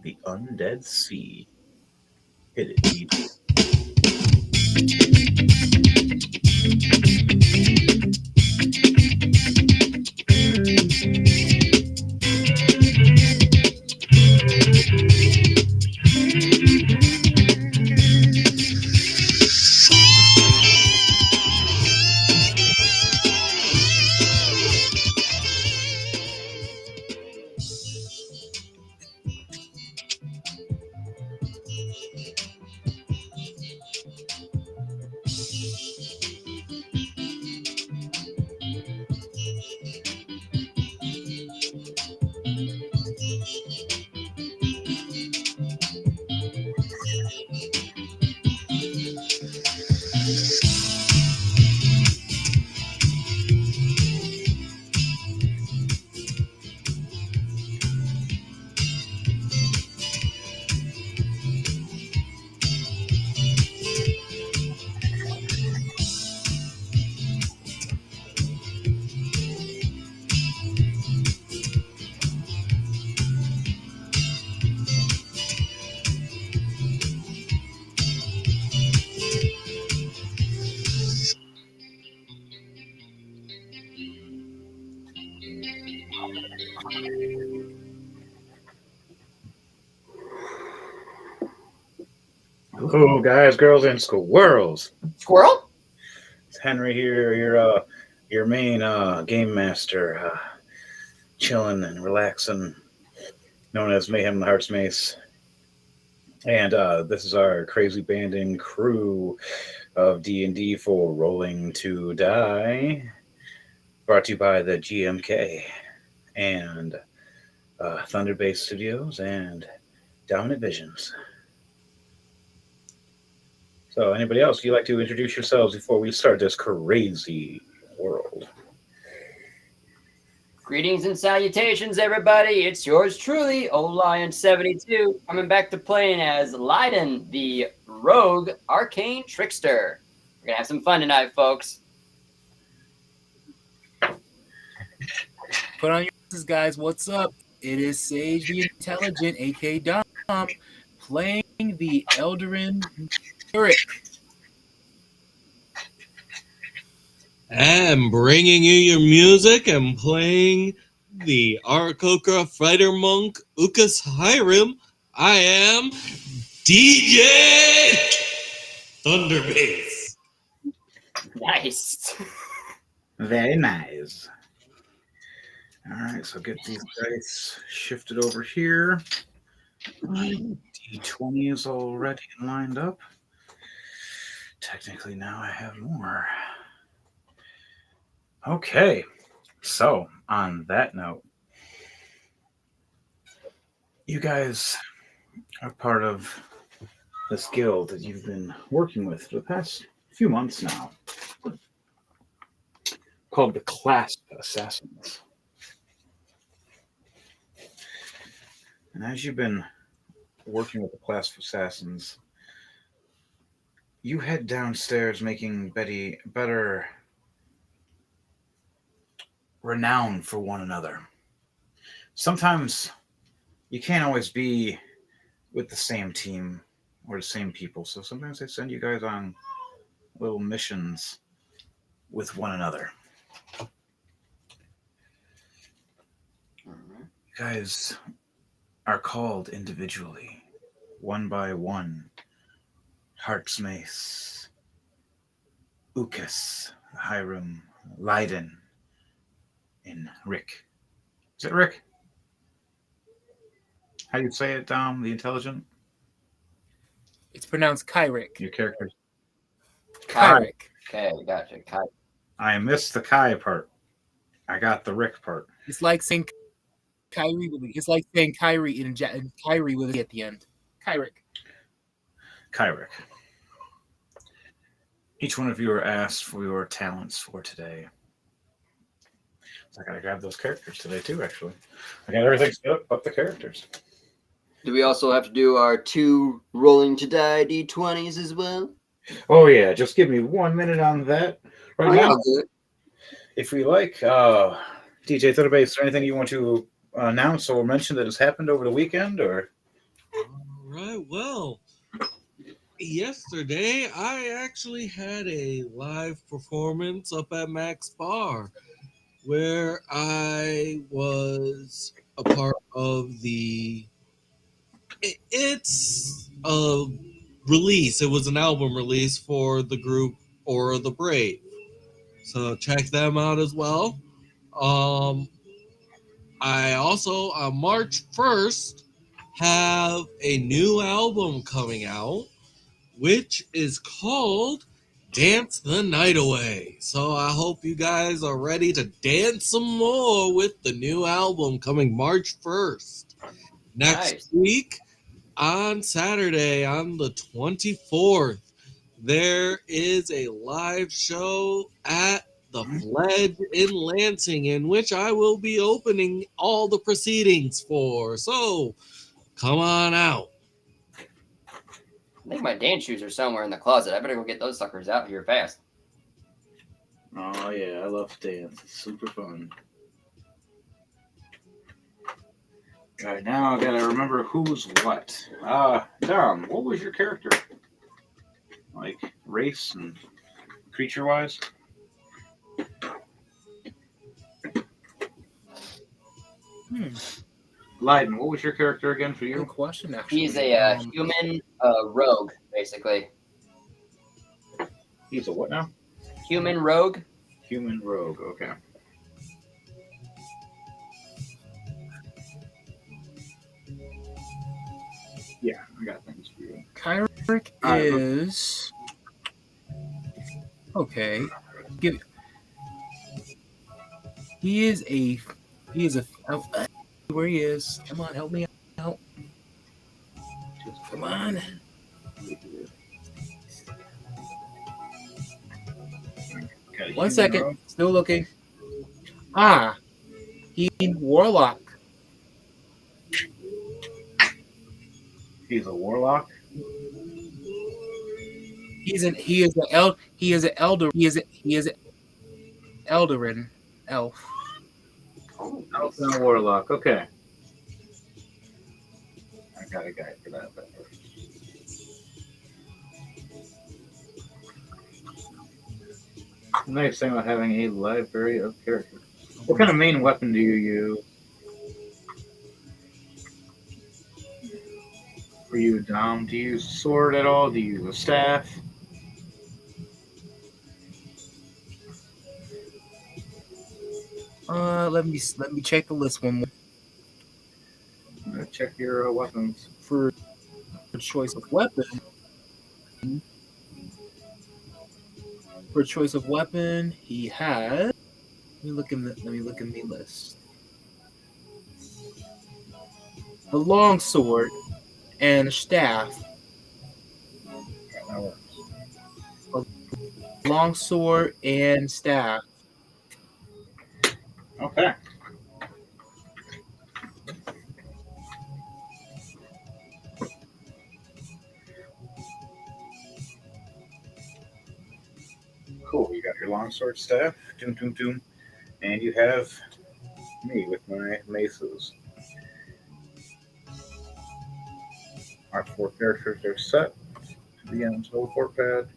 the undead sea. Hit it, DJ. Hello, guys, girls, and squirrels. Squirrel? It's Henry here, your main game master, chilling and relaxing, known as Mayhem the Hearts Mace. And this is our crazy banding crew of D&D for Rolling to Die, brought to you by the GMK and Thunder Base Studios and Dominant Visions. So, anybody else, would you like to introduce yourselves before we start this crazy world? Greetings and salutations, everybody. It's yours truly, Olion72, coming back to playing as Leiden, the rogue arcane trickster. We're going to have some fun tonight, folks. Put on your glasses, guys. What's up? It is Sage the Intelligent, aka Dom, playing the Eldarin Spirit. I'm bringing you your music and playing the Arakokra Fighter Monk Ukas Hiram. I am DJ Thunderbass. Nice. Very nice. All right, so get these dice shifted over here. D20 is already lined up. Technically, now I have more. Okay, so on that note, you guys are part of this guild that you've been working with for the past few months now, called the Clasp Assassins. And as you've been working with the Clasp Assassins, you head downstairs making better renown for one another. Sometimes you can't always be with the same team or the same people, so sometimes they send you guys on little missions with one another. You guys are called individually, one by one. Hearts Mace, Ukas, Hiram, Leiden, and Rick. Is it Rick? How do you say it, Dom, the Intelligent? It's pronounced Kyrick. Your characters. Kyrick. Okay, gotcha. I missed the Kai part. I got the Rick part. It's like saying Kyrie. It's like saying Kyrie in Kyrie with it at the end. Kyrick. Kyrick. Each one of you are asked for your talents for today. So I gotta grab those characters today too, actually. I got everything set up but the characters. Do we also have to do our 2 rolling to die D20s as well? Oh yeah, just give me 1 minute on that. Right now, if we like, DJ Thunderbase, is there anything you want to announce or mention that has happened over the weekend, or? All right. Well, yesterday I actually had a live performance up at Max Bar where I was a part of it's a release. It was an album release for the group or the Brave. So check them out as well. Um, I also on March 1st have a new album coming out, which is called Dance the Night Away. So I hope you guys are ready to dance some more with the new album coming March 1st. Next Nice. week, on Saturday, on the 24th, there is a live show at the Fledge in Lansing, in which I will be opening all the proceedings for. So come on out. I think my dance shoes are somewhere in the closet. I better go get those suckers out here fast. Oh yeah, I love dance. It's super fun. All right, now I gotta remember who's what. Dom, what was your character? Like race and creature wise? Leiden, what was your character again for Good you? question, actually. He's a human rogue, basically. He's a what now? Human rogue. Human rogue, okay. Yeah, I got things for you. Kyrick Alright, is okay. Give. He is a. Oh, where he is? Come on, help me out. Come on. Got a 1 human second. rogue. Still looking. He warlock. He's a warlock. He is an Eldarin elf. Oh, Elf and a warlock, okay. I got a guy for that. But... The nice thing about having a library of characters. What kind of main weapon do you use? For you, Dom, do you use a sword at all? Do you use a staff? Let me check the list one more. Check your weapons. For choice of weapon. For choice of weapon, he has. Let me look in the list. The long sword and staff. That works. Long sword and staff. Okay. Cool. You got your longsword staff, doom doom doom, and you have me with my maces. Our 4 characters are set to be on the teleport pad.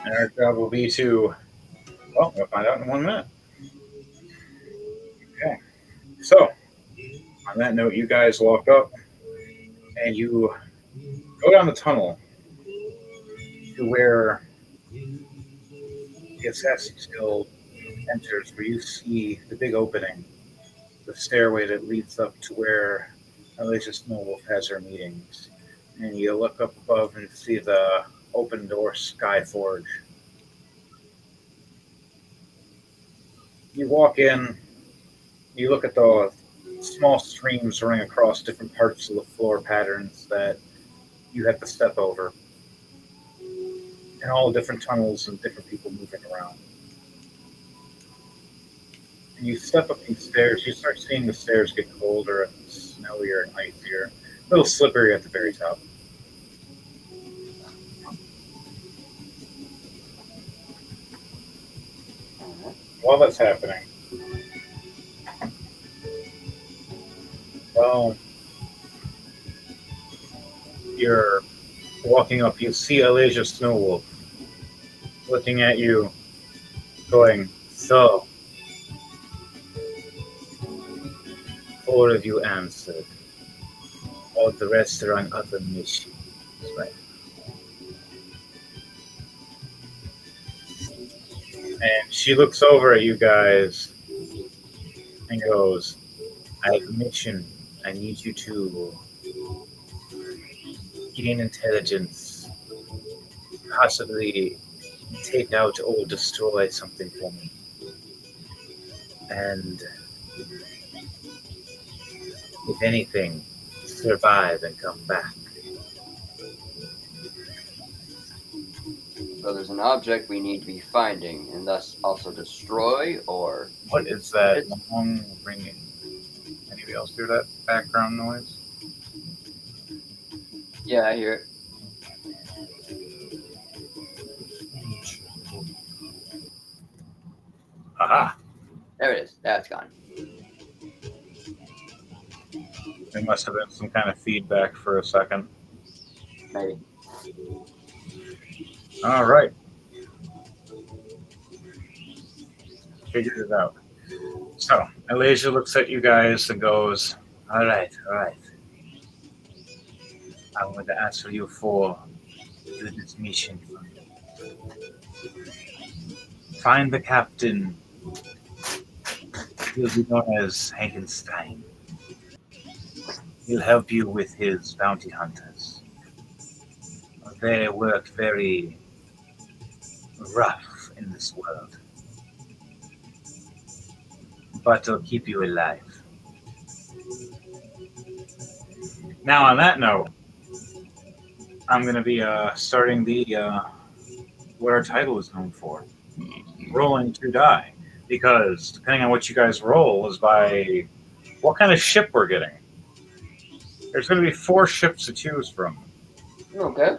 And our job will be to, well, we'll find out in 1 minute. Okay. So, on that note, you guys walk up and you go down the tunnel to where the Assassin's Guild enters, where you see the big opening, the stairway that leads up to where Elijah Snowwolf has her meetings. And you look up above and see the open door Skyforge. You walk in, you look at the small streams running across different parts of the floor patterns that you have to step over. And all different tunnels and different people moving around. And you step up these stairs, you start seeing the stairs get colder and snowier and icier, a little slippery at the very top. while that's happening, well, you're walking up. You see Elijah Snowwolf looking at you, going, "So, four of you answered. All the rest are on other missions, right?" And she looks over at you guys and goes, "I have a mission. I need you to gain intelligence, possibly take out or destroy something for me. And if anything, survive and come back." So there's an object we need to be finding, and thus also destroy, or What is that long ringing? Anybody else hear that background noise? yeah, I hear it. Aha! There it is. That's gone. There must have been some kind of feedback for a second. Maybe. All right. Figured it out. So, Elijah looks at you guys and goes, all right. I'm going to ask you for this mission. Find the captain. He'll be known as Hankenstein. He'll help you with his bounty hunters. They work very rough in this world, but they'll keep you alive. Now, on that note, I'm going to be starting the what our title is known for, rolling to die, because depending on what you guys roll is by what kind of ship we're getting. There's going to be 4 ships to choose from. Okay.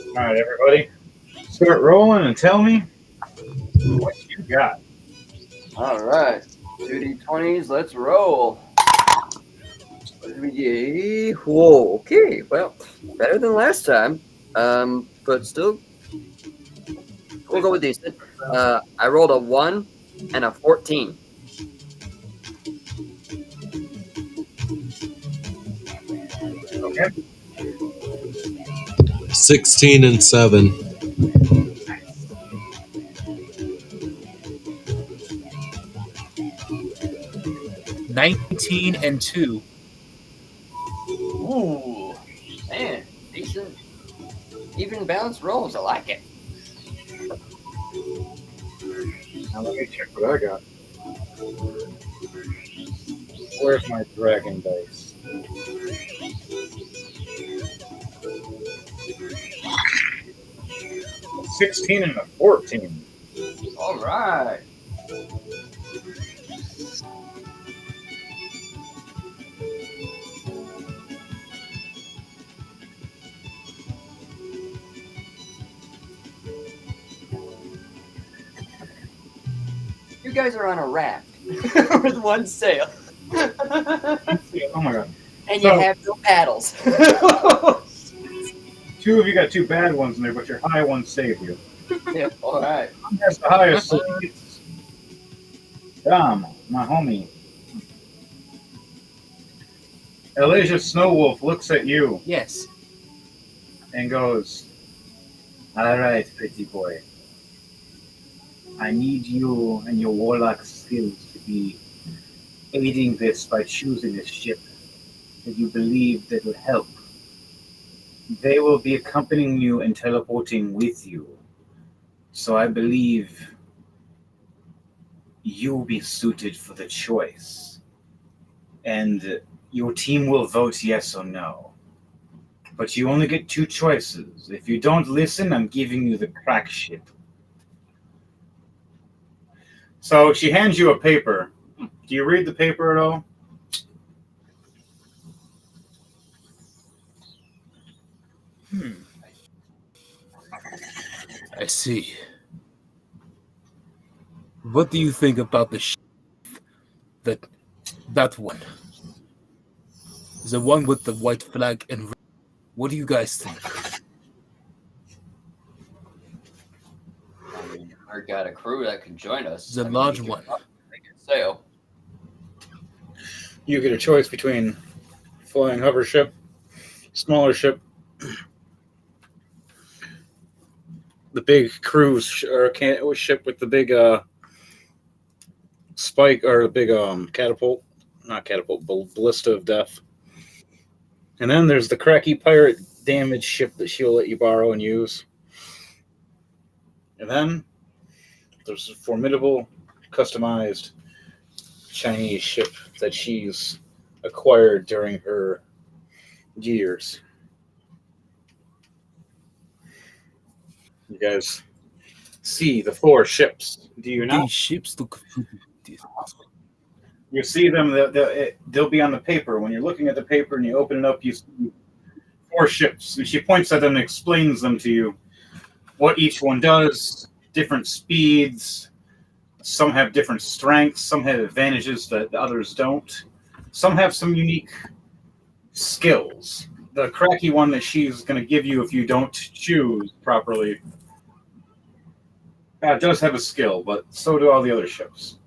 All right, everybody, start rolling and tell me what you got. All right. 2d20s. Let's roll. What did we get? Whoa. Okay. Well, better than last time. But still, we'll go with decent. I rolled a 1 and a 14. Okay. 16 and 7. $19 and $2. Ooh. Man, decent. Even balanced rolls. I like it. Now let me check what I got. Where's my dragon dice? A 16 and a 14. All right. You guys are on a raft with one sail. Oh my god. And you have no paddles. 2 of you got 2 bad ones in there, but your high ones saved you. Yeah, all right. Who has the highest? Dom, my homie. Elijah Snowwolf looks at you Yes. and goes, all right, pretty boy. I need you and your warlock skills to be aiding this by choosing a ship that you believe that will help. They will be accompanying you and teleporting with you. So I believe you'll be suited for the choice. And your team will vote yes or no. But you only get 2 choices. If you don't listen, I'm giving you the crack ship. So she hands you a paper. Do you read the paper at all? I see. What do you think about that one? The one with the white flag and red. What do you guys think? I mean, we got a crew that can join us. The I mean, large we one. can sail. You get a choice between flying hover ship, smaller ship, the big cruise ship with the big spike or the big catapult, not catapult, ballista of death. And then there's the cracky pirate damage ship that she'll let you borrow and use. And then there's a formidable, customized Chinese ship that she's acquired during her years. You guys see the 4 ships, do you not? These ships look pretty. You see them, they'll be on the paper. When you're looking at the paper and you open it up, you see 4 ships. And she points at them and explains them to you, what each one does, different speeds. Some have different strengths. Some have advantages that the others don't. Some have some unique skills. The cracky one that she's going to give you if you don't choose properly does have a skill, but so do all the other ships.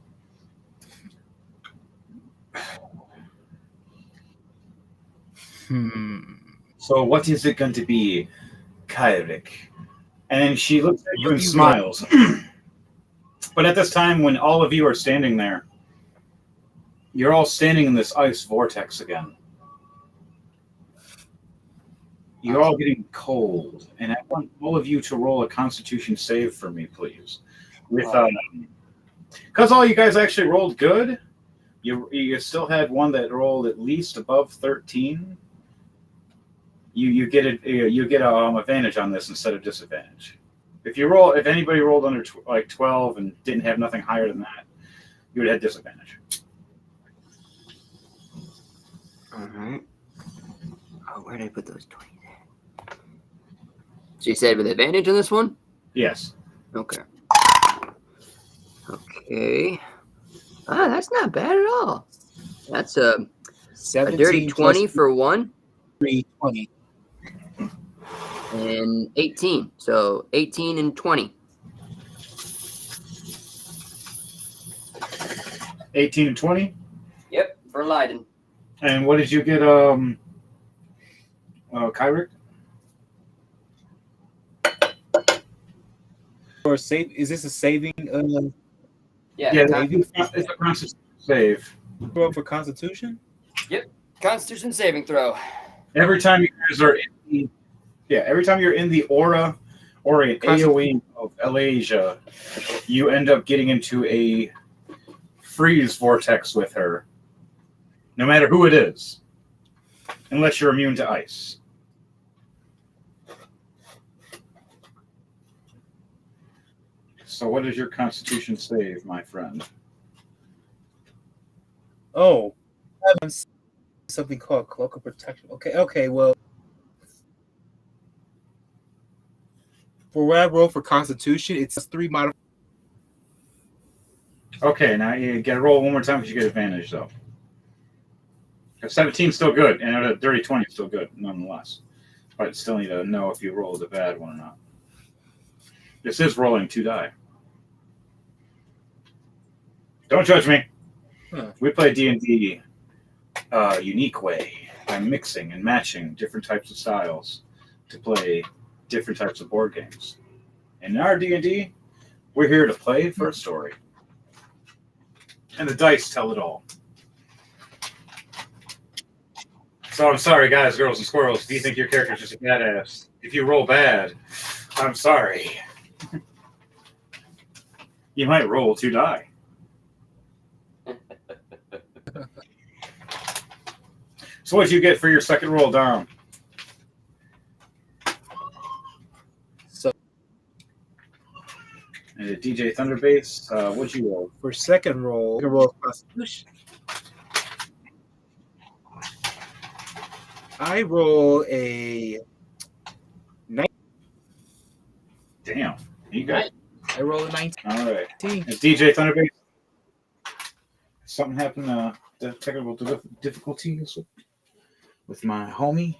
So what is it going to be, Kyrick? And she looks at you and smiles. But at this time, when all of you are standing there, you're all standing in this ice vortex again. You're all getting cold, and I want all of you to roll a Constitution save for me, please. With because all you guys actually rolled good, you still had one that rolled at least above 13. You get advantage on this instead of disadvantage. If anybody rolled under 12 and didn't have nothing higher than that, you would have disadvantage. All right. Oh, where did I put those 20 there? So you said with advantage on this one? Yes. Okay. Okay. Ah, that's not bad at all. That's a dirty 20 for 1. 20. And 18. So 18 and 20. 18 and 20? Yep, for Leiden. And what did you get, Kyrick? Or save? Is this a saving? Yeah, It's a Constitution save. Throw for Constitution? Yep, Constitution saving throw. Every time you guys are every time you're in the aura or an AoE of Alasia, you end up getting into a freeze vortex with her. No matter who it is. Unless you're immune to ice. So what is your Constitution save, my friend? Oh, something called Cloak of Protection. Okay, well, for what I roll for Constitution, it's 3 modifiers. Okay, now you got to roll one more time because you get advantage, though. 17 is still good, and a dirty 20 is still good, nonetheless. But still need to know if you rolled a bad one or not. This is rolling 2 die. Don't judge me. We play D&D unique way by mixing and matching different types of styles to play different types of board games. In our D&D, we're here to play for a story. And the dice tell it all. So I'm sorry, guys, girls, and squirrels, if you think your character's just a badass. If you roll bad, I'm sorry. You might roll 2 die. So what did you get for your second roll, Dom? So, and a DJ Thunderbase, what'd you roll? For second roll Constitution. I roll a Damn. You got I rolled a 19. all right. It's DJ Thunderbase. Something happened. Technical difficulties with my homie.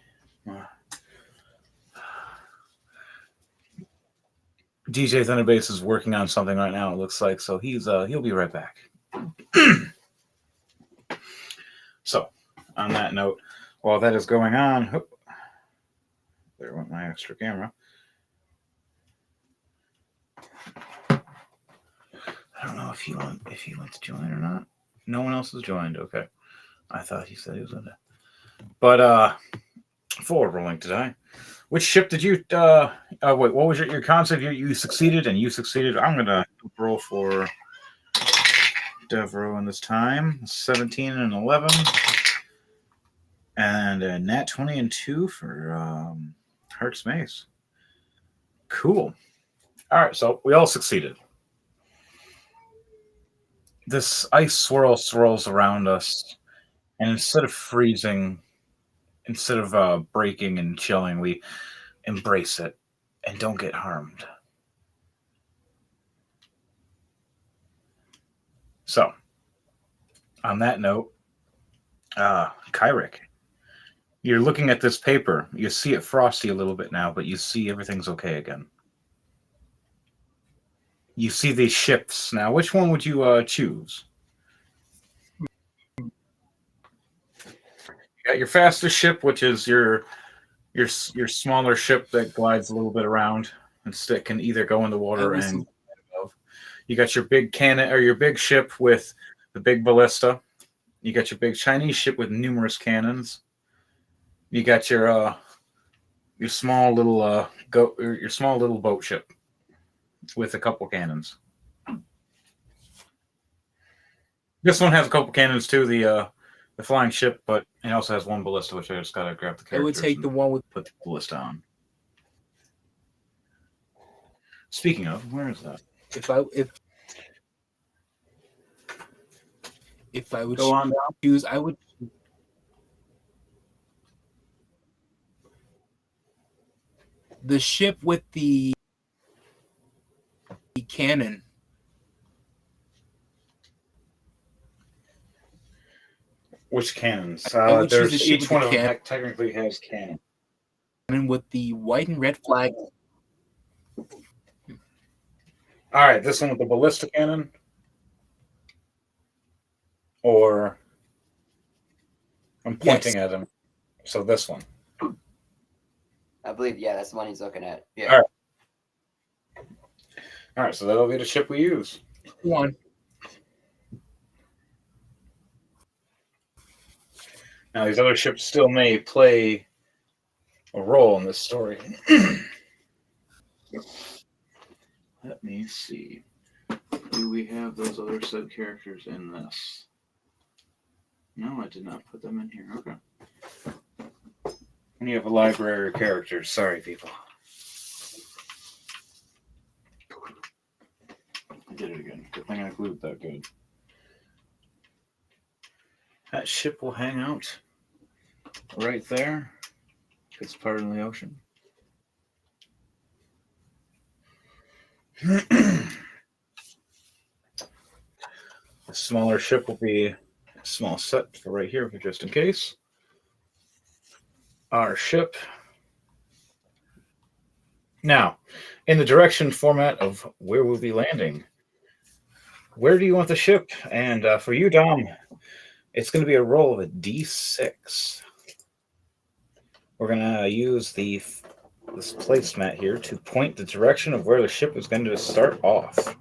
DJ Thunderbase is working on something right now. It looks like so. He'll be right back. So, on that note, while that is going on, there went my extra camera. I don't know if he went to join or not. No one else has joined. Okay, I thought he said he was going to. But forward rolling today. Which ship did you? Wait, what was your concept? You succeeded, and you succeeded. I'm gonna roll for Devro in this time. 17 and 11, and a nat 20 and 2 for Heart's Mace. Cool. All right, so we all succeeded. This ice swirl swirls around us, and instead of freezing, instead of breaking and chilling, we embrace it and don't get harmed. So, on that note, Kyrick, you're looking at this paper. You see it frosty a little bit now, but you see everything's okay again. You see these ships now. Which one would you choose? You got your fastest ship, which is your smaller ship that glides a little bit around and can either go in the water and you got your big cannon or your big ship with the big ballista. You got your big Chinese ship with numerous cannons. You got your small little your small little boat ship with a couple cannons. This one has a couple cannons too. The flying ship, but it also has one ballista, which I just gotta grab the characters. I would take the one with put the ballista on. Speaking of, where is that? If I would go on choose, I would the ship with the cannon. Which cannons? There's each one of them technically has cannon. And with the white and red flag. All right, this one with the ballista cannon, or I'm pointing at him. So this one. I believe, yeah, that's the one he's looking at. Yeah. All right. All right, so that'll be the ship we use. One. Now, these other ships still may play a role in this story. Let me see. Do we have those other sub-characters in this? No, I did not put them in here. Okay. And you have a library of characters. Sorry, people. I did it again. Good thing I glued that good. That ship will hang out right there. It's part of the ocean. The smaller ship will be a small set for right here, just in case. Our ship. Now, in the direction format of where we'll be landing, where do you want the ship? And for you, Dom, it's going to be a roll of a D6. We're going to use this placemat here to point the direction of where the ship is going to start off.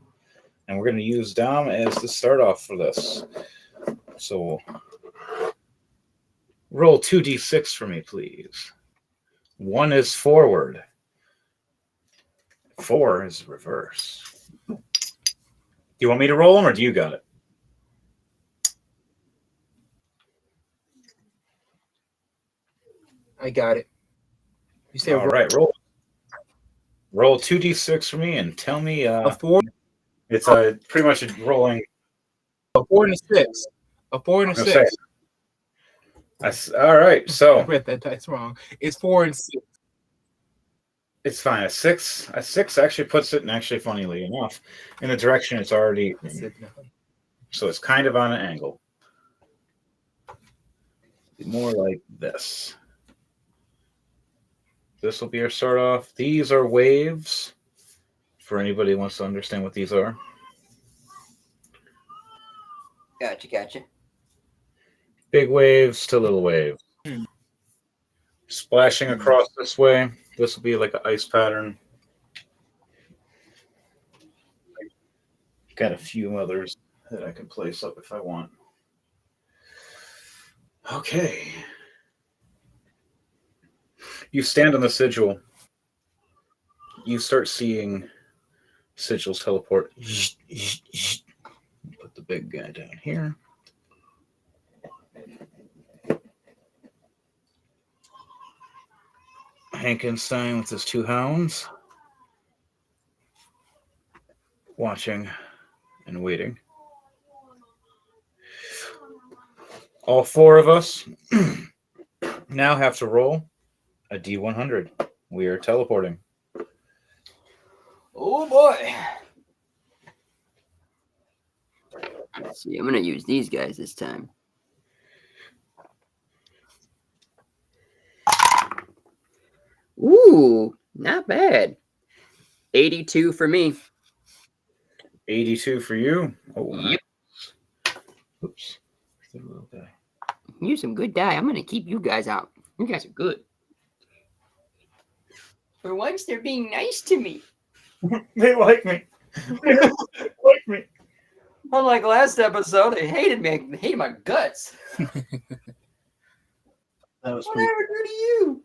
And we're going to use Dom as the start off for this. So roll 2d6 for me, please. 1 is forward. 4 is reverse. Do you want me to roll them, or do you got it? I got it. You say all right, roll 2d6 for me and tell me a 4. It's pretty much a rolling. A 4 and a 6. A 4 and a 6. That's all right. So I read that dice wrong. It's 4 and 6. It's fine. A six actually puts it, and actually, funnily enough, in the direction it's already. So it's kind of on an angle. More like this. This will be our start off. These are waves. For anybody who wants to understand what these are. Gotcha. Big waves to little waves. Splashing across this way. This will be like an ice pattern. Got a few others that I can place up if I want. Okay. You stand on the sigil. You start seeing sigils teleport. Put the big guy down here. Hankenstein with his 2 hounds. Watching and waiting. All 4 of us now have to roll a D100. We are teleporting. Oh boy. Let's see. I'm gonna use these guys this time. Ooh, not bad. 82 for me. 82 for you. Oh, Yep. Oops. The little guy. Use some good die. I'm gonna keep you guys out. You guys are good. For once, they're being nice to me. They like me. They like me. Unlike last episode, they hated me. They hated my guts. That was What pretty. did I ever do to you?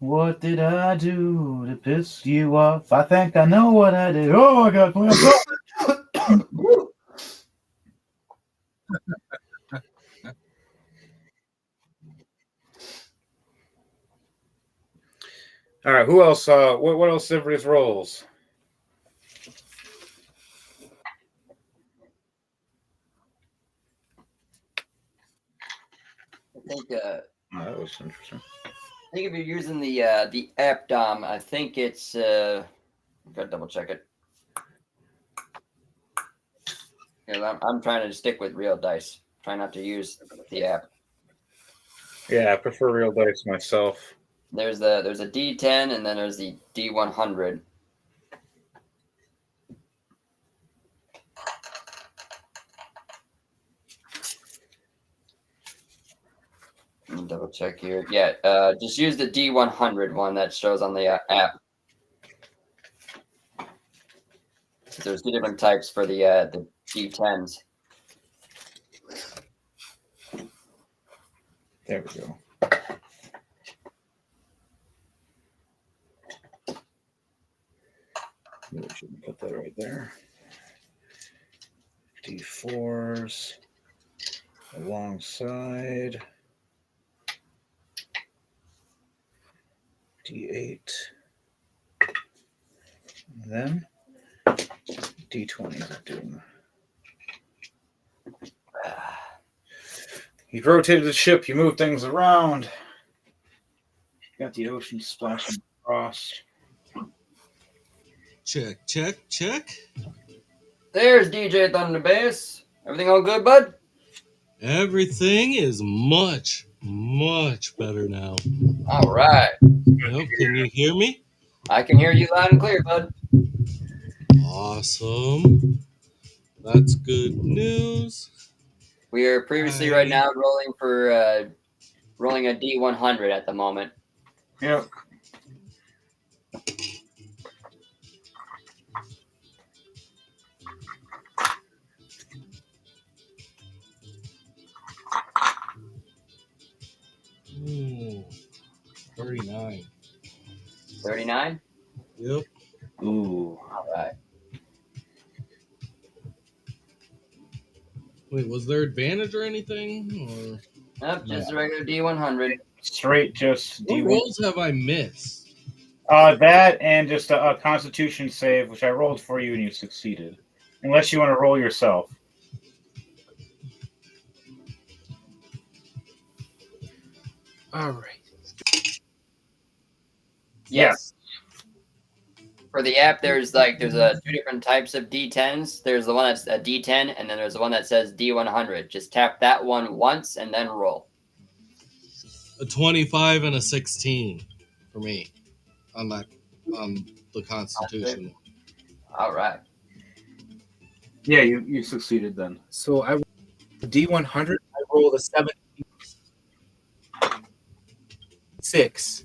What did I do to piss you off? I think I know what I did. Oh my God! All right. Who else? What else? Everybody's rolls. I think. Oh, that was interesting. I think if you're using the app DOM, I think it's. I've got to double check it. Yeah, I'm trying to stick with real dice. Try not to use the app. Yeah, I prefer real dice myself. There's a D10 and then there's the D100. Let me double check here. Yeah, just use the D100 one that shows on the app. There's 2 different types for the D10s. There we go. We should put that right there. D4s alongside D8. And then D20s are doing. You've rotated the ship, you move things around. Got the ocean splashing across. Check. There's DJ Thunderbase. Everything all good, bud? Everything is much better now. All right. Yep, can you hear me? I can hear you loud and clear, bud. Awesome. That's good news. We are previously right now rolling for rolling a D100 at the moment. Yep. Ooh, 39. 39? Yep. Ooh. All right. Wait, was there advantage or anything? Nope, just a regular D100. Straight just What D1. rolls have I missed? That and just a Constitution save, which I rolled for you and you succeeded. Unless you want to roll yourself. All right. Yes. For the app, there's two different types of D10s. There's the one that's a D10, and then there's the one that says D100. Just tap that one once and then roll. A 25 and a 16 for me on the Constitution. All right. Yeah, you succeeded then. So I D100. I rolled a 76.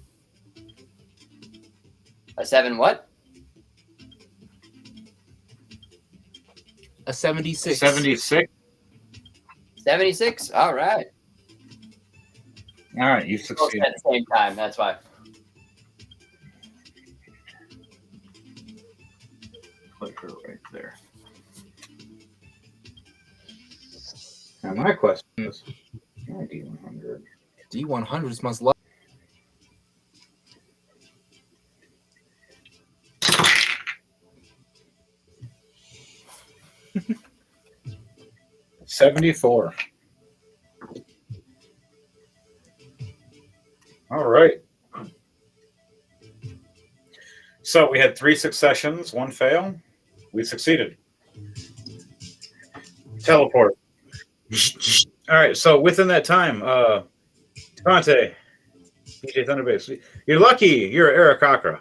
A 7 what? A 76. 76. 76? All right. All right, you Both succeeded. at the same time. That's why. Put her right there. Now my question is, D100. D100s must love. $74. All right. So we had 3 successions, 1 fail. We succeeded. Teleport. All right. So within that time, Devontae, DJ Thunderbase, you're lucky you're Aarakocra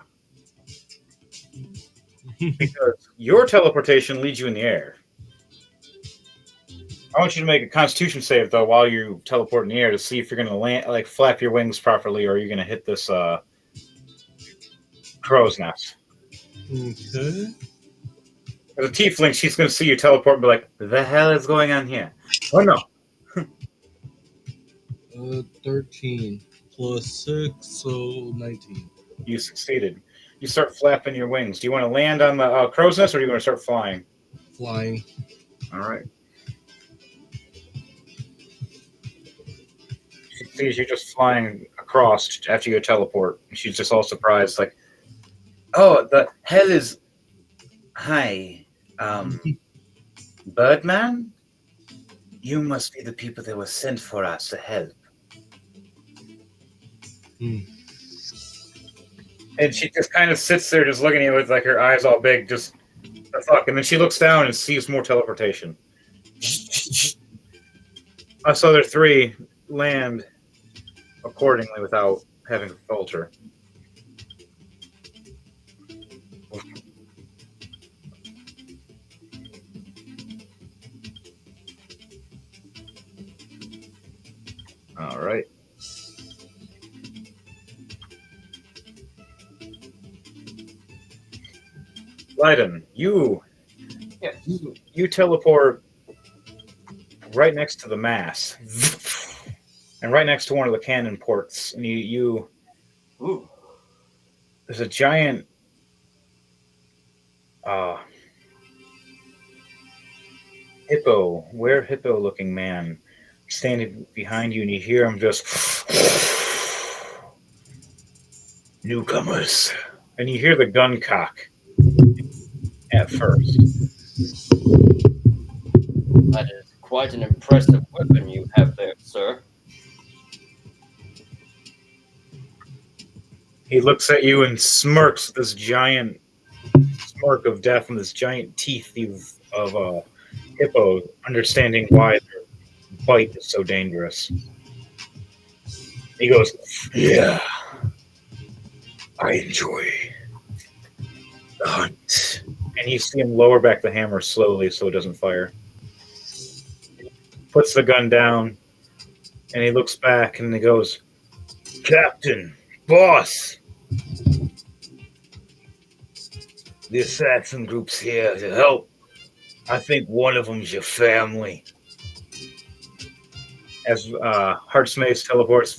because your teleportation leads you in the air. I want you to make a Constitution save though while you teleport in the air to see if you're going to land, like flap your wings properly, or you're going to hit this crow's nest. Okay. As a tiefling, she's going to see you teleport and be like, "The hell is going on here?" Oh no! 13 plus 6, so 19. You succeeded. You start flapping your wings. Do you want to land on the crow's nest, or do you want to start flying? Flying. All right. She sees you just flying across after you teleport. She's just all surprised, like, "Oh, the hell is... Hi, Birdman? You must be the people that were sent for us to help." And she just kind of sits there just looking at you with like her eyes all big, just the fuck. And then she looks down and sees more teleportation. Us other 3 land accordingly without having to falter. All right. Leiden, you teleport right next to the mass, and right next to one of the cannon ports, and you there's a giant hippo-looking man standing behind you, and you hear him just, "Newcomers," and you hear the gun cock at first. That is quite an impressive weapon you have there, sir. He looks at you and smirks with this giant smirk of death and this giant teeth of a hippo, understanding why their bite is so dangerous. He goes, "Yeah, I enjoy the hunt." And you see him lower back the hammer slowly so it doesn't fire. Puts the gun down, and he looks back and he goes, "Captain, boss, the assassin group's here to help. I think one of them's your family." As Heartsmace teleports.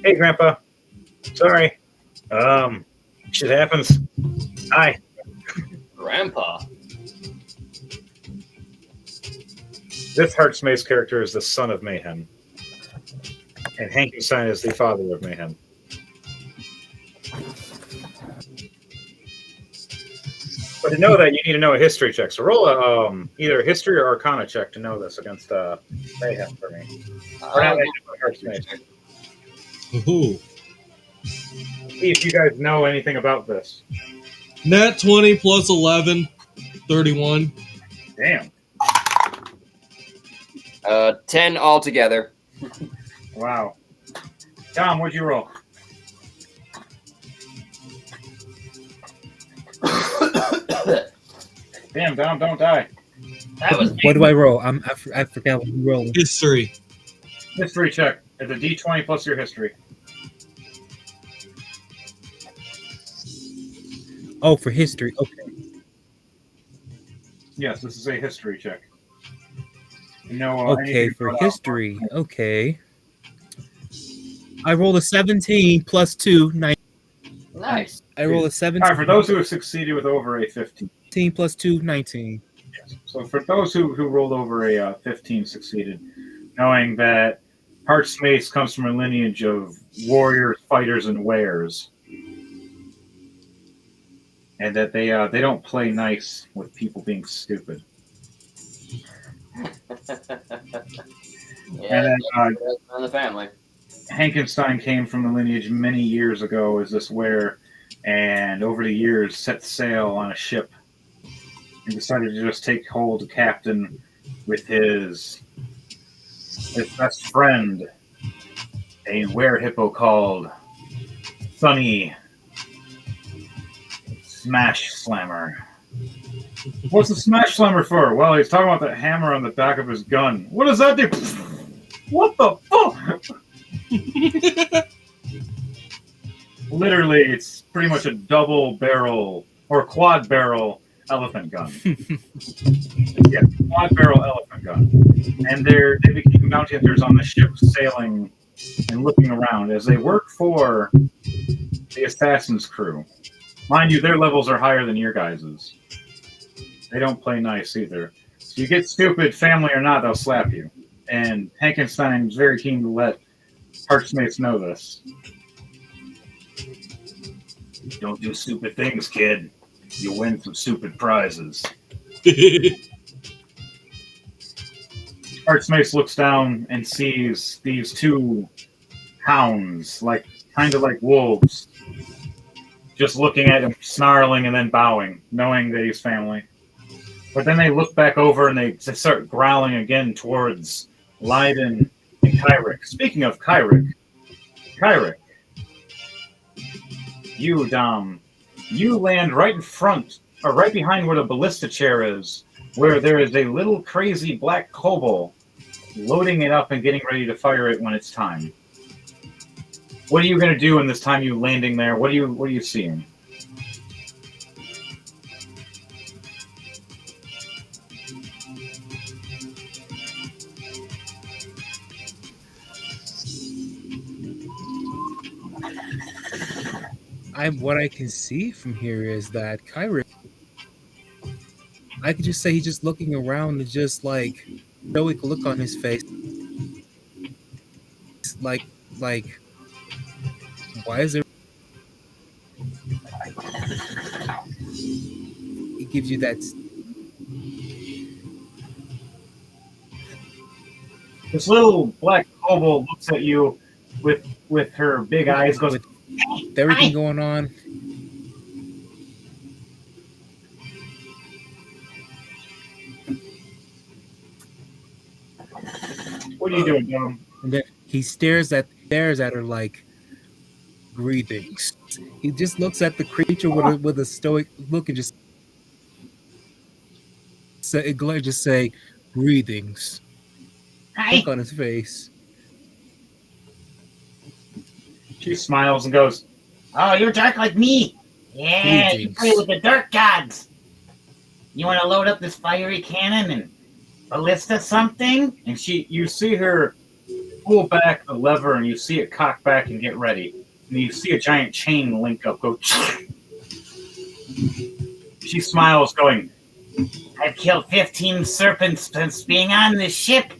"Hey, Grandpa. Sorry. Shit happens. Hi." Grandpa. This Heartsmace character is the son of Mayhem. And Hankenstein is the father of Mayhem. But to know that, you need to know a history check. So roll a either a history or arcana check to know this against Mayhem for me. Or not Mayhem, but Heartsmace. Ooh. See if you guys know anything about this. Nat 20 plus 11, 31. Damn. 10 altogether. Wow. Tom, what'd you roll? Damn, Tom, don't die. That was What do I roll? I forgot what you rolled. History. History check. It's a D20 plus your history. Oh, for history. Okay. Yes, this is a history check. No, Okay, for history. Okay. I rolled a 17 plus 2, 19. nice. I rolled a All 17 right, for those who have succeeded with over a 15. plus 2, 19. Yes. So for those who rolled over a 15 succeeded, knowing that Heart's Mace comes from a lineage of warriors, fighters, and wares, and that they don't play nice with people being stupid. Yeah, And then, on the family. Hankenstein came from the lineage many years ago as this were, and over the years set sail on a ship and decided to just take hold of captain with his best friend, a were hippo called Sunny Smash Slammer. What's the Smash Slammer for? Well, he's talking about that hammer on the back of his gun. What does that do? What the fuck? Literally, it's pretty much a double barrel or quad barrel elephant gun. Yeah, quad barrel elephant gun. And they became bounty hunters on the ship, sailing and looking around as they work for the assassin's crew. Mind you, their levels are higher than your guys's. They don't play nice either. So you get stupid, family or not, they'll slap you. And Hankenstein's very keen to let Heart's Mates know this. Don't do stupid things, kid. You win some stupid prizes. Heart's Mace looks down and sees these two hounds, kind of like wolves, just looking at him, snarling and then bowing, knowing that he's family. But then they look back over and they start growling again towards Leiden and Kyrick. Speaking of Kyrick, you, Dom, you land right in front, or right behind where the ballista chair is, where there is a little crazy black kobold loading it up and getting ready to fire it when it's time. What are you going to do in this time you landing there? What are you seeing? What I can see from here is that Kyrick, I could just say he's just looking around and just like stoic look on his face. Like why is there? It gives you that. This little black kobold looks at you with her big eyes, goes, With everything going on. "What are you doing, Dom?" And then he stares at her like greetings. He just looks at the creature with a stoic look and just say greetings. Look on his face. She smiles and goes, Oh, you're dark like me. Yeah, you Greetings. play with the dark gods. You want to load up this fiery cannon and ballista something? and you see her pull back the lever and you see it cock back and get ready. And you see a giant chain link up, go. She smiles, going, I've killed 15 serpents since being on this ship.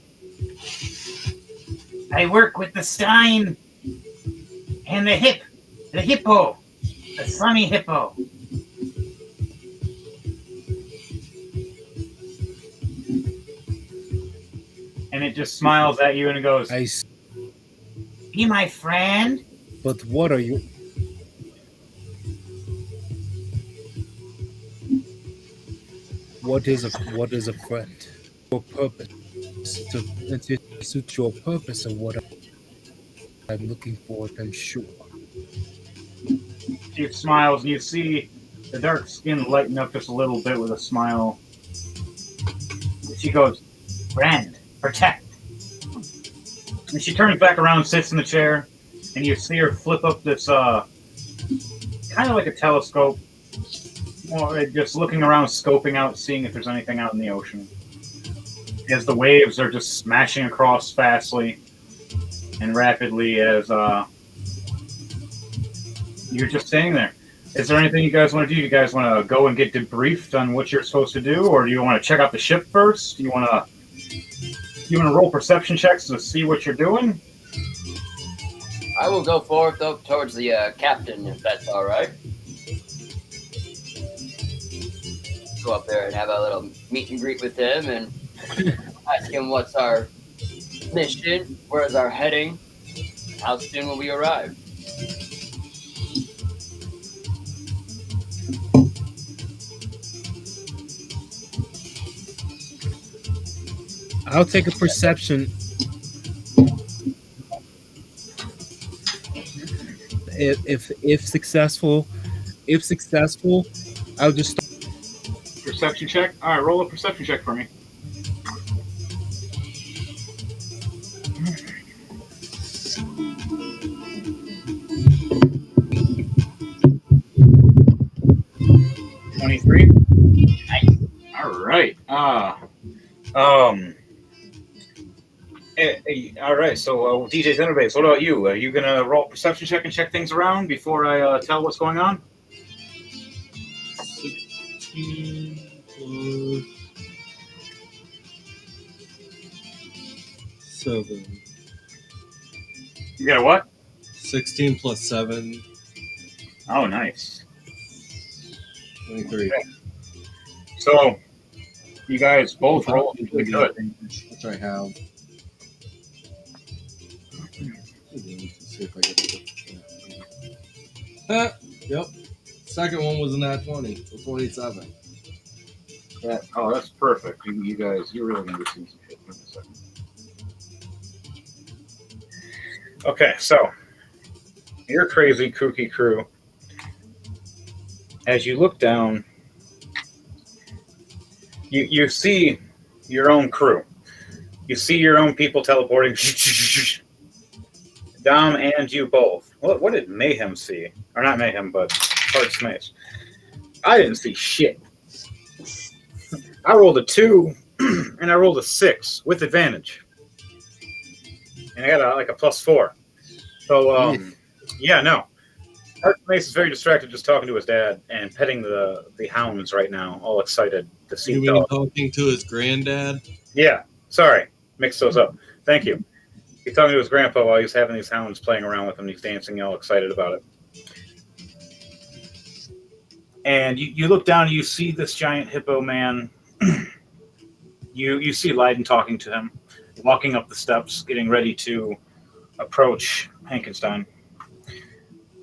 I work with the Stein and the hippo, the sunny hippo. and it just smiles at you and it goes, Be my friend. But what are you? what is a friend? Your purpose to suit your purpose of what I'm looking for, then sure. She smiles, and you see the dark skin lighten up just a little bit with a smile. She goes, "Friend, protect." And she turns back around, sits in the chair, and you see her flip up this kind of like a telescope, or just looking around, scoping out, seeing if there's anything out in the ocean. As the waves are just smashing across fastly and rapidly, as you're just standing there. Is there anything you guys want to do? You guys want to go and get debriefed on what you're supposed to do, or do you want to check out the ship first? Do you want to roll perception checks to see what you're doing? I will go forward though towards the captain, if that's all right. Go up there and have a little meet and greet with him and ask him what's our mission, where's our heading, how soon will we arrive. I'll take a perception. If successful, I'll just Perception check? All right, roll a perception check for me. $23. Nice. All right. All right. So, DJ Zenobase, what about you? Are you gonna roll a perception check and check things around before I tell what's going on? 16 plus 7. You got a what? 16 plus 7. Oh, nice. 23. Okay. So, you guys both rolled really good. Which I have. Let's see if I get it. Yep. Second one was a nat 20, so 27. Oh, that's perfect. You guys, you're really going to see some shit in a second. Okay, so your crazy, kooky crew. As you look down, you see your own crew. You see your own people teleporting. Dom and you both. What did Mayhem see? Or not Mayhem, but Hearts Mace. I didn't see shit. I rolled a 2 and I rolled a 6 with advantage. And I got a +4. So, yeah, no. Hearts Mace is very distracted just talking to his dad and petting the hounds right now, all excited to see You mean talking to his granddad? Yeah, sorry. Mix those up. Thank you. He's talking to his grandpa while he's having these hounds playing around with him. He's dancing, all excited about it. And you look down and you see this giant hippo man. You see Leiden talking to him, walking up the steps, getting ready to approach Hankenstein.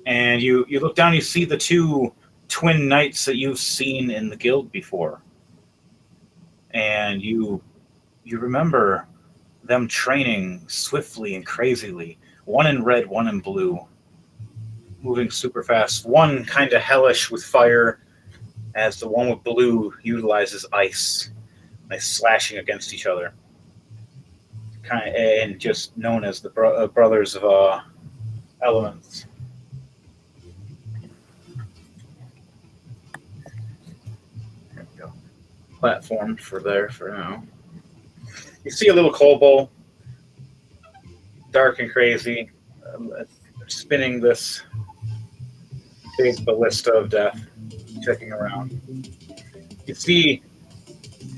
And you look down and you see the 2 twin knights that you've seen in the guild before. And you remember them training swiftly and crazily, one in red, one in blue, moving super fast. One kind of hellish with fire, as the one with blue utilizes ice. They slashing against each other, and just known as the brothers of elements. There we go. Platformed for now. You see a little kobold, dark and crazy, spinning this big ballista of death, checking around. You see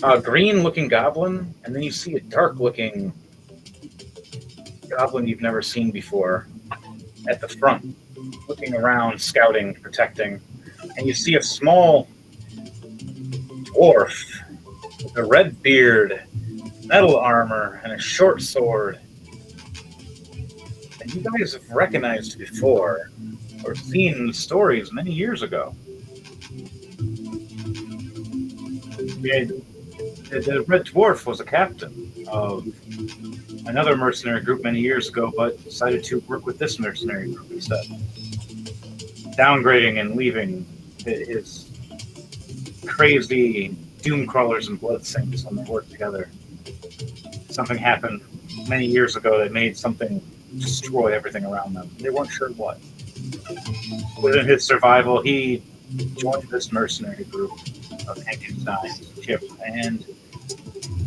a green-looking goblin, and then you see a dark-looking goblin you've never seen before at the front, looking around, scouting, protecting. And you see a small dwarf with a red beard, metal armor, and a short sword. And you guys have recognized before, or seen in the stories many years ago. The Red Dwarf was a captain of another mercenary group many years ago, but decided to work with this mercenary group instead, downgrading and leaving his crazy doom crawlers and blood saints when they worked together. Something happened many years ago that made something destroy everything around them. They weren't sure what. Within his survival, he joined this mercenary group of Hankenstein's ship and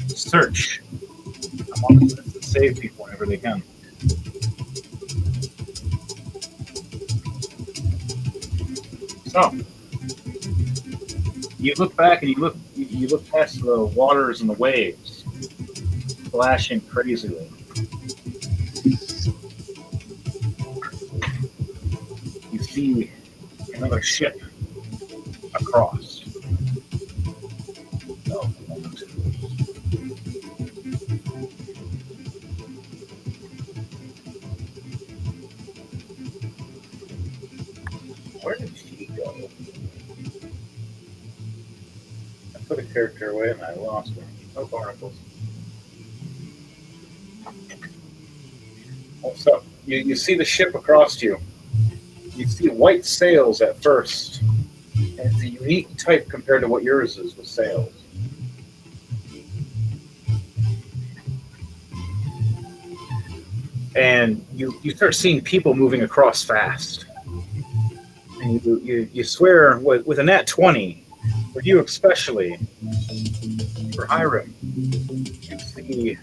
search amongst us to save people whenever they can. So, you look back and you look past the waters and the waves, flashing crazily. You see another ship across. Oh, where did she go? I put a character away and I lost her. No barnacles. Oh, so you see the ship across you. You see white sails at first. And it's a unique type compared to what yours is with sails. And you start seeing people moving across fast. And you swear with a nat 20, for you especially, for Hiram, you see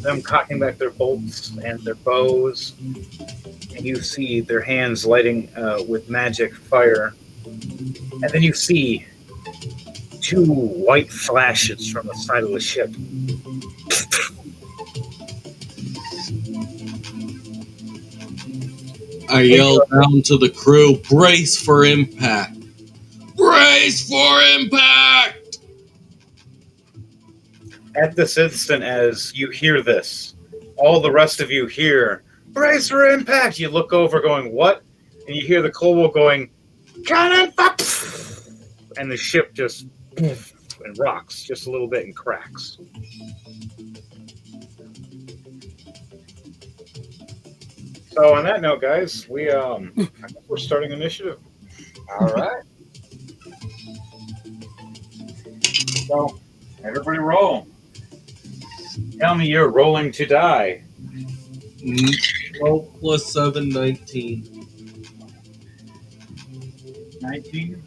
them cocking back their bolts and their bows, and you see their hands lighting with magic fire. And then you see two white flashes from the side of the ship. I yelled down to the crew, brace for impact. Brace for impact! At this instant, as you hear this, all the rest of you hear, brace for impact! You look over going, what? And you hear the kobold going, cannon! And the ship just and rocks just a little bit and cracks. So on that note, guys, I guess we're starting initiative. All right. So everybody roll. Tell me you're rolling to die. 12 plus 7, 19. 19.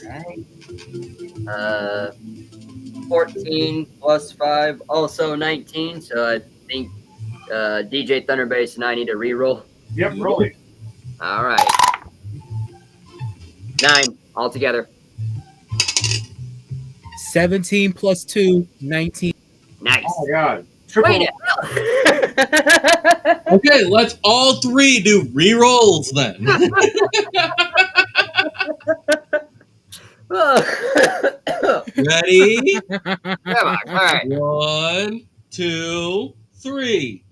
Okay. 14 plus 5, also 19. So I think DJ Thunderbase and I need to re-roll. Yep, rolling. All right. 9 altogether. 17 plus 2, 19. Nice. Oh my god. Triple. Wait. Okay, let's all three do re-rolls then. Ready? Come on. All right. 1, 2, 3.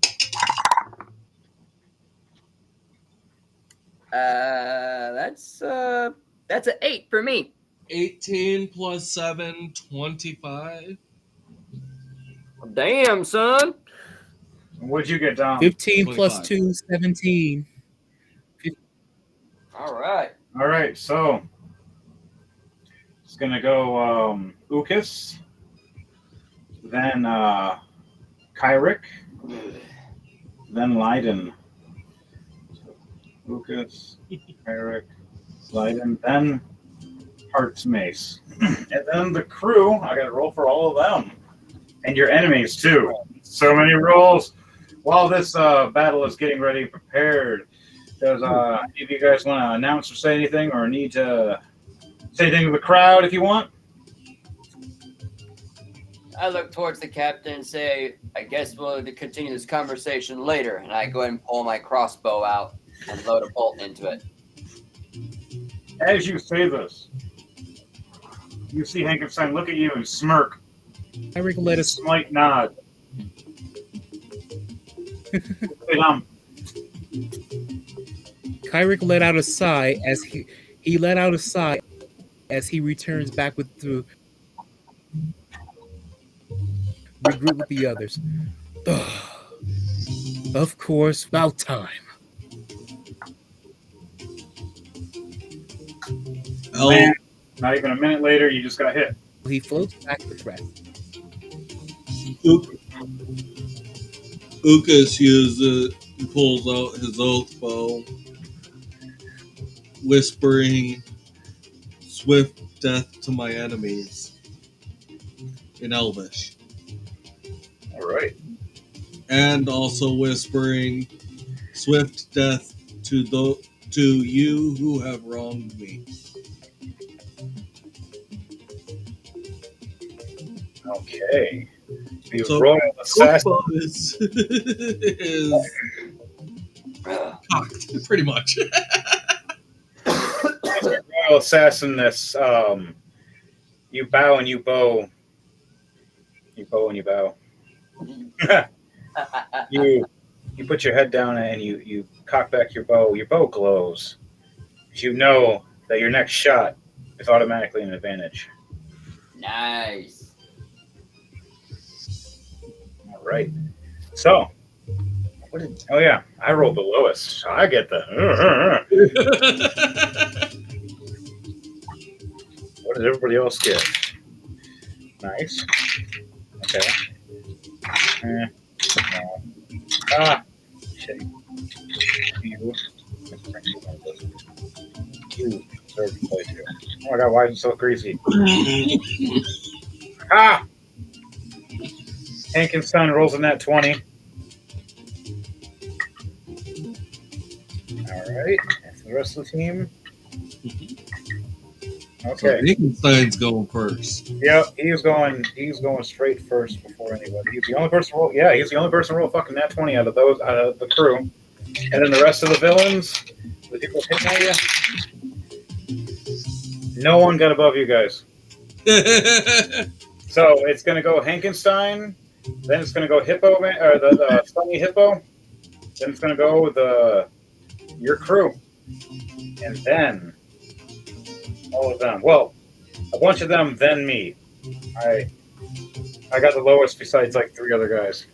That's an 8 for me. 18 plus 7, 25. Damn, son. What'd you get, Dom? 15 plus 25. 2, 17. All right. All right, so it's gonna go Ukas, then Kyrick, then Leiden. Ukas, Kyrick, Leiden, then Heart's Mace, and then the crew. I got to roll for all of them, and your enemies too. So many rolls. While this battle is getting ready, prepared. Does any of you guys want to announce or say anything, or need to say anything to the crowd if you want? I look towards the captain and say, I guess we'll continue this conversation later. And I go ahead and pull my crossbow out and load a bolt into it. As you say this, you see Hankenstein look at you and smirk. Eric let us. Slight nod. Kyrick let out a sigh as he let out a sigh as he returns back with to regroup with the others. Of course, about time. Man, not even a minute later, you just got hit. He floats back with breath. Ukas pulls out his oath bow, whispering, "Swift death to my enemies," in Elvish. All right. And also whispering, "Swift death to you who have wronged me." Okay. The So- Royal Assassin. Oath bow is cocked, pretty much. Royal Assassin, this you bow and you bow. You bow and you bow. you put your head down and you cock back your bow. Your bow glows. You know that your next shot is automatically an advantage. Nice. All right. So, oh yeah, I rolled the lowest. So I get the. What did everybody else get? Nice. Okay. No. Ah. Shit. You deserve to play too. Oh my god, why is it so greasy? Ah! Hankenstein rolls in that 20. Alright. That's the rest of the team. So Okay. Hankenstein's going first. Yep, he's going straight first before anybody. He's the only person to roll. Yeah, he's the only person to roll fucking nat 20 out of the crew. And then the rest of the villains, the people hitting at you, no one got above you guys. So it's gonna go Hankenstein, then it's gonna go Hippo Man, or the Sunny Hippo, then it's gonna go your crew, and then all of them. Well, a bunch of them, then me. I got the lowest besides like 3 other guys.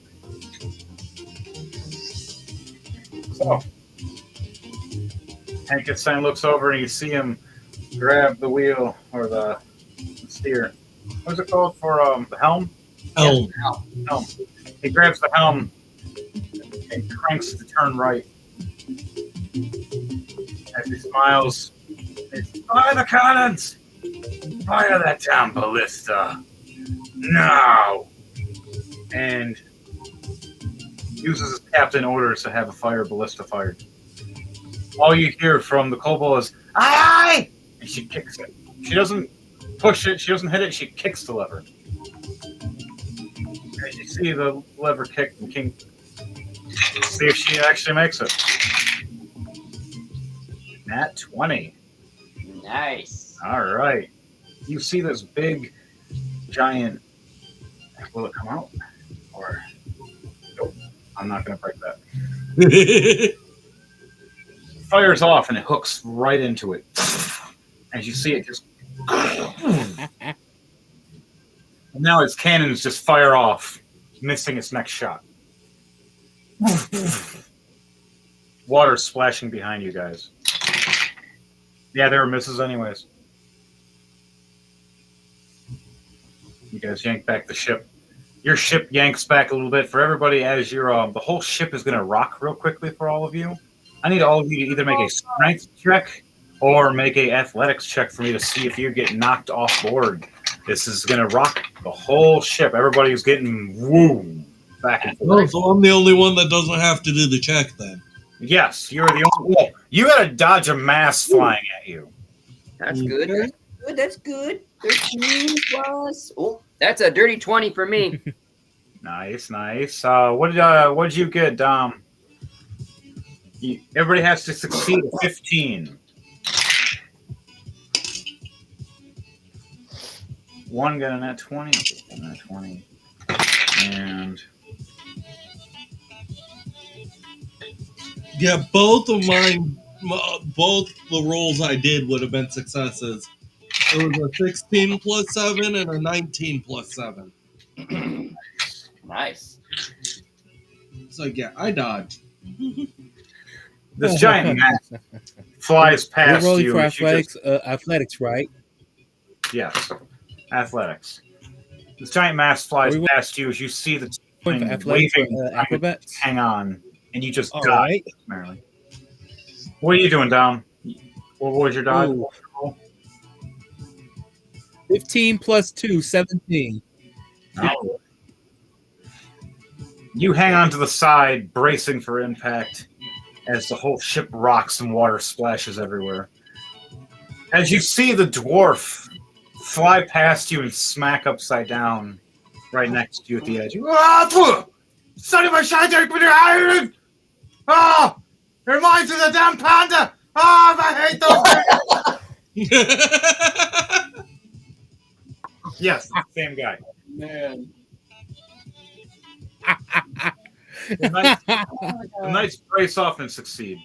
So Hankenstein looks over and you see him grab the wheel or the steer. What's it called for the helm? Elm. Helm. He grabs the helm and cranks to turn right. As he smiles, it's, fire the cannons! Fire that damn ballista! Now! And uses his captain orders to have a fire ballista fired. All you hear from the kobold is, aye! And she kicks it. She doesn't push it, she doesn't hit it, she kicks the lever. As you see the lever kick, and King, see if she actually makes it. Nat 20. Nice. All right. You see this big, giant. Will it come out? Or nope. I'm not going to break that. Fires off and it hooks right into it. As you see it just. And now its cannons just fire off, missing its next shot. Water splashing behind you guys. Yeah, there were misses anyways. You guys yank back the ship. Your ship yanks back a little bit for everybody as your the whole ship is going to rock real quickly for all of you. I need all of you to either make a strength check or make a athletics check for me to see if you get knocked off board. This is going to rock the whole ship. Everybody's getting woo back and forth. Oh, so I'm the only one that doesn't have to do the check then. Yes, you're the only. Well, you got to dodge a mass flying at you. That's good. That's good. That's good. 13 plus. Oh, that's a dirty 20 for me. Nice, nice. What did you get, Dom? Everybody has to succeed at 15. One got a nat 20. I'll get a nat 20. And Yeah, both of mine both the rolls I did would have been successes. It was a 16 plus 7 and a 19 plus 7. Nice. So yeah, I dodged. This giant mass flies We're past rolling you. for as you just- athletics, right? yes, athletics. This giant mass flies Are we past you as you see the Going for thing athletics or waving, trying to acrobats? hang on, and you just All die. right. Apparently. What are you doing, Dom? What was your dodge? Ooh. 15 plus 2, 17. Oh. You hang on to the side, bracing for impact, as the whole ship rocks and water splashes everywhere. As you see the dwarf fly past you and smack upside down right next to you at the edge. Ah, son of a shite, with your iron! Ah! It reminds me of the damn panda! Ah, I hate those things! Yes, same guy. Man. The knights brace off and succeed.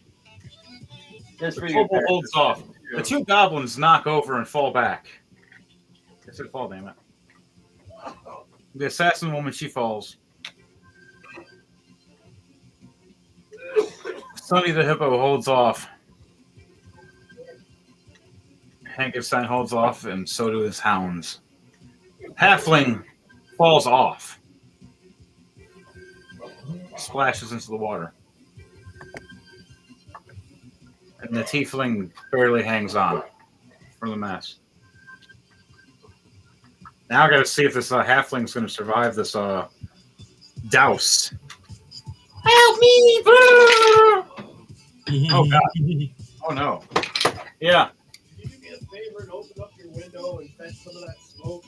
Just The for your kobold holds off. The two goblins knock over and fall back. I said fall, damn it. The assassin woman, she falls. Sonny the hippo holds off. Hankenstein holds off, and so do his hounds. Halfling falls off. Splashes into the water. And the tiefling barely hangs on from the mess. Now I gotta see if this halfling's gonna survive this douse. Help me! Oh god. Oh no. Yeah, Can you do me a favor and open up your window and fetch some of that smoke?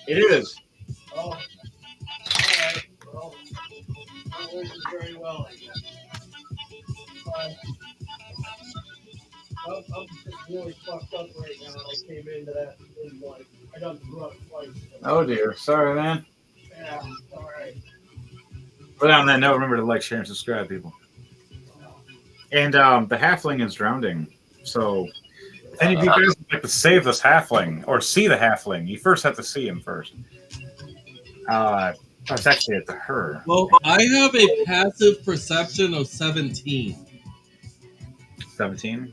it is. Oh, all right. Well, not working very well, I guess. Fine. I'm just really fucked up right now. I came into that and like I got drunk twice. Oh dear. Sorry, man. Yeah, all right. But on that note, remember to like, share, and subscribe, people. And the halfling is drowning. So if any of you guys would like to save this halfling or see the halfling, you first have to see him first. It's actually at her. Well, I have a passive perception of 17. 17.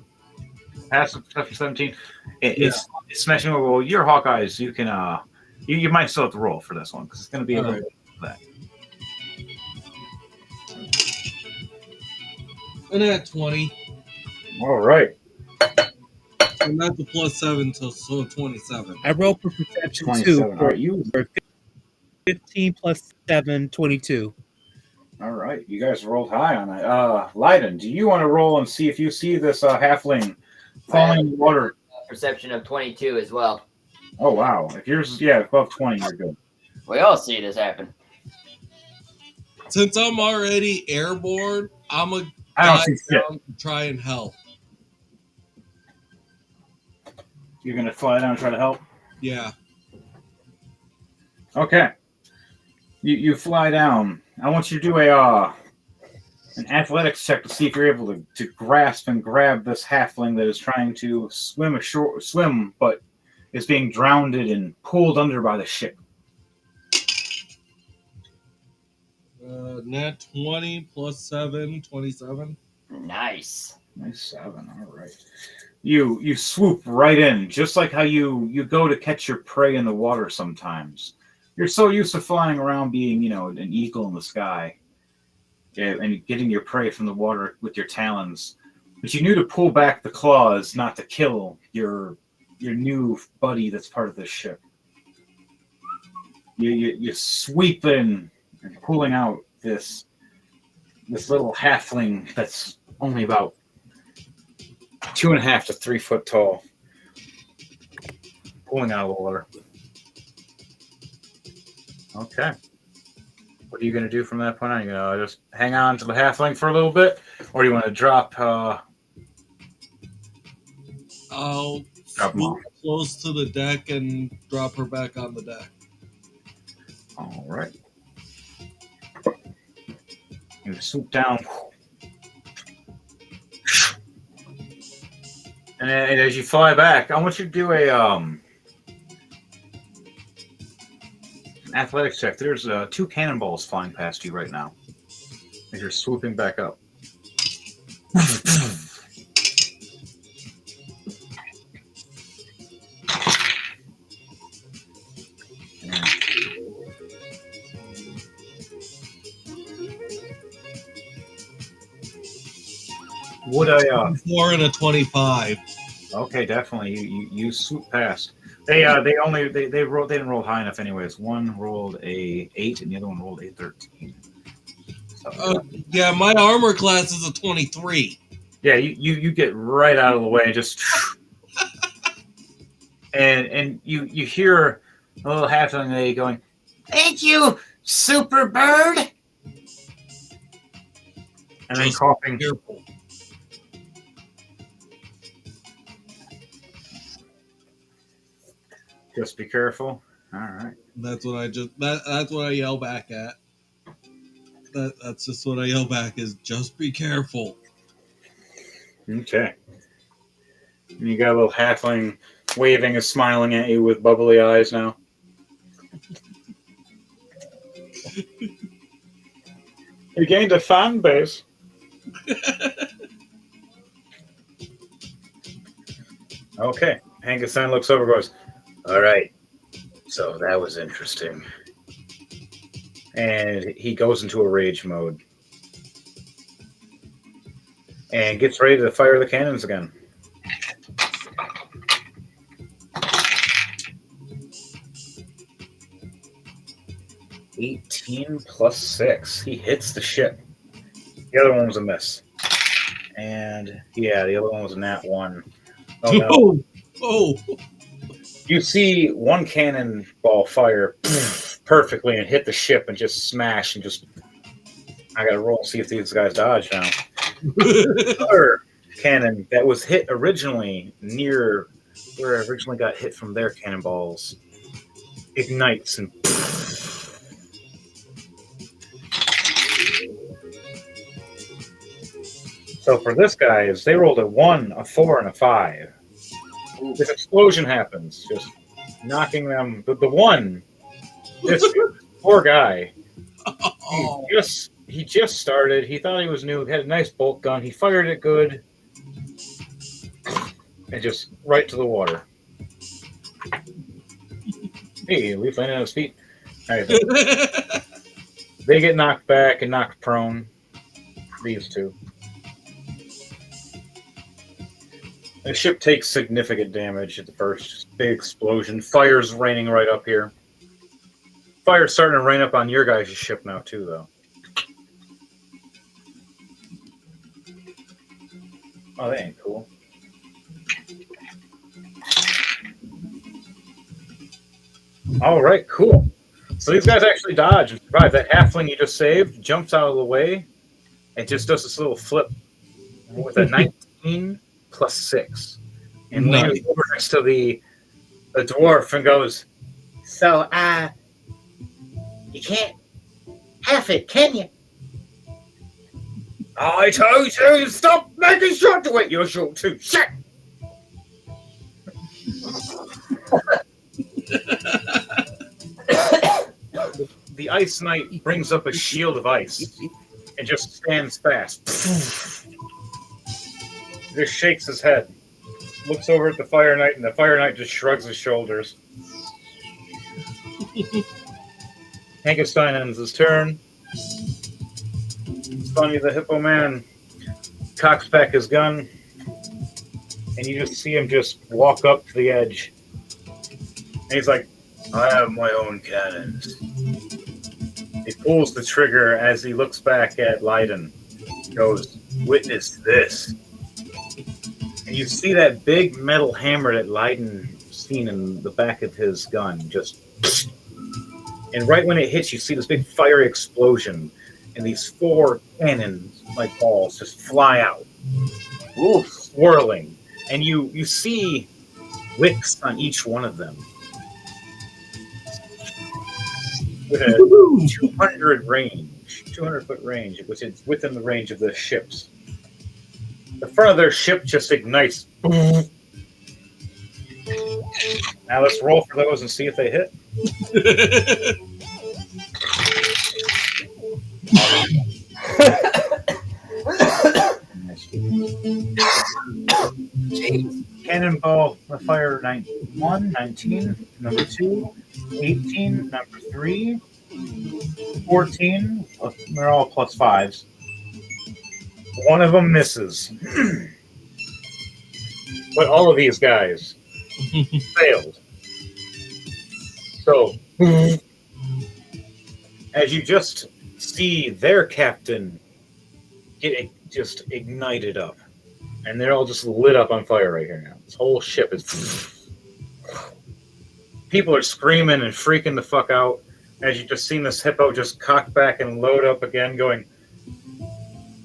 Passive perception 17. It's smashing over. Well, you're Hawkeyes. You can you might still have to roll for this one because it's going to be a little bit of that. And at 20. All right. And not the plus 7, so 27. I rolled for perception 27. 2 All right, you. for 15 plus 7, 22. All right, you guys rolled high on that. Leiden, do you want to roll and see if you see this halfling falling in the water? Perception of 22 as well. Oh wow! If yours is above 20, you're good. We all see this happen. Since I'm already airborne, I'm a I don't see shit. to try and help. You're gonna fly down and try to help. Yeah. Okay. You fly down. I want you to do an athletics check to see if you're able to grasp and grab this halfling that is trying to swim, but is being drowned and pulled under by the ship. Net 20 plus 7, 27. Nice. Nice 7. All right. You swoop right in, just like how you go to catch your prey in the water sometimes. You're so used to flying around being, an eagle in the sky and getting your prey from the water with your talons. But you knew to pull back the claws, not to kill your new buddy that's part of this ship. You sweep in and pulling out this little halfling that's only about 2.5 to 3 foot tall, pulling out of the water. Okay. What are you going to do from that point on? You going to just hang on to the halfling for a little bit? Or do you want to drop... I'll Drop 'em swoop off. close to the deck and drop her back on the deck. All right. You swoop down. And as you fly back, I want you to do a athletics check. There's 2 cannonballs flying past you right now as you're swooping back up. Would I? 4 and a 25. Okay, definitely. You swoop past. They didn't roll high enough anyways. One rolled a 8 and the other one rolled a 13. So, Yeah, my armor class is a 23. yeah, you get right out of the way, just and you hear a little halfling lady going, "Thank you, Super Bird," and then Just coughing. Careful. Just be careful. All right. That's what that's what I yell back at. That's just what I yell back is just be careful. Okay. And you got a little halfling waving and smiling at you with bubbly eyes now. You gained a fan base. Okay. Hankerstein looks over and goes, all right. So that was interesting. And he goes into a rage mode. And gets ready to fire the cannons again. $18 plus 6. He hits the ship. The other one was a miss. And yeah, the other one was a nat 1. Oh no. Oh. You see one cannonball fire perfectly and hit the ship and just smash and just. I gotta roll and see if these guys dodge now. Other cannon that was hit originally near where I originally got hit from their cannonballs ignites and. So for this guy, is they rolled a 1, a 4, and a 5. This explosion happens, just knocking them. The one, this poor guy, he just started. He thought he was new. Had a nice bolt gun. He fired it good, and just right to the water. Hey, Leaf landed on his feet. All right, they get knocked back and knocked prone. These two. The ship takes significant damage at the first big explosion. Fire's raining right up here. Fire's starting to rain up on your guys' ship now, too, though. Oh, that ain't cool. All right, cool. So these guys actually dodge and survive. That halfling you just saved jumps out of the way and just does this little flip with a 19 plus 6. And lands over next to the dwarf and goes, so, you can't half it, can you? I told you to stop making short to it. You're short too. Shit! The Ice Knight brings up a shield of ice and just stands fast. Just shakes his head, looks over at the Fire Knight, and the Fire Knight just shrugs his shoulders. Hankenstein ends his turn. Funny, the Hippo Man cocks back his gun, and you just see him just walk up to the edge. And he's like, I have my own cannons. He pulls the trigger as he looks back at Leiden. Goes, witness this. And you see that big metal hammer that Leiden seen in the back of his gun. Just, and right when it hits, you see this big fiery explosion. And these 4 cannons, like balls, just fly out. Ooh, swirling. And you see wicks on each one of them. With a 200-foot range, which is within the range of the ships. The front of their ship just ignites Now let's roll for those and see if they hit. Cannonball fire 19, number 2, 18, number 3, 14. They're all plus 5s. One of them misses. But all of these guys failed. So, as you just see their captain get just ignited up, and they're all just lit up on fire right here now. This whole ship is. People are screaming and freaking the fuck out as you just seen this hippo just cock back and load up again, going,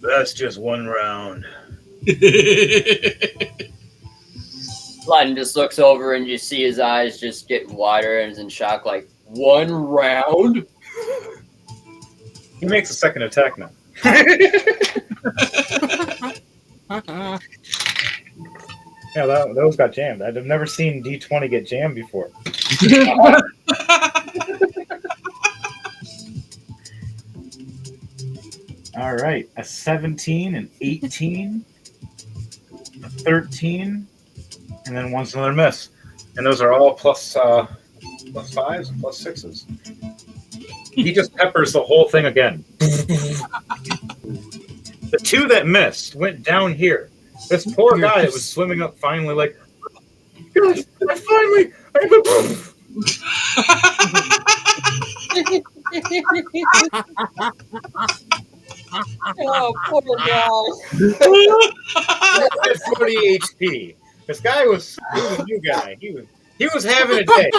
"That's just one round." Lydon just looks over and you see his eyes just get wider and is in shock, like, 1 round? He makes a second attack now. Yeah, those got jammed. I've never seen D20 get jammed before. All right, a 17, an 18, a 13, and then one's another miss. And those are all plus 5s and plus 6s. He just peppers the whole thing again. The 2 that missed went down here. This poor guy that was swimming up finally, like, "Guys, I Oh, poor guy. At 40 HP. This guy he was a new guy. He was having a day.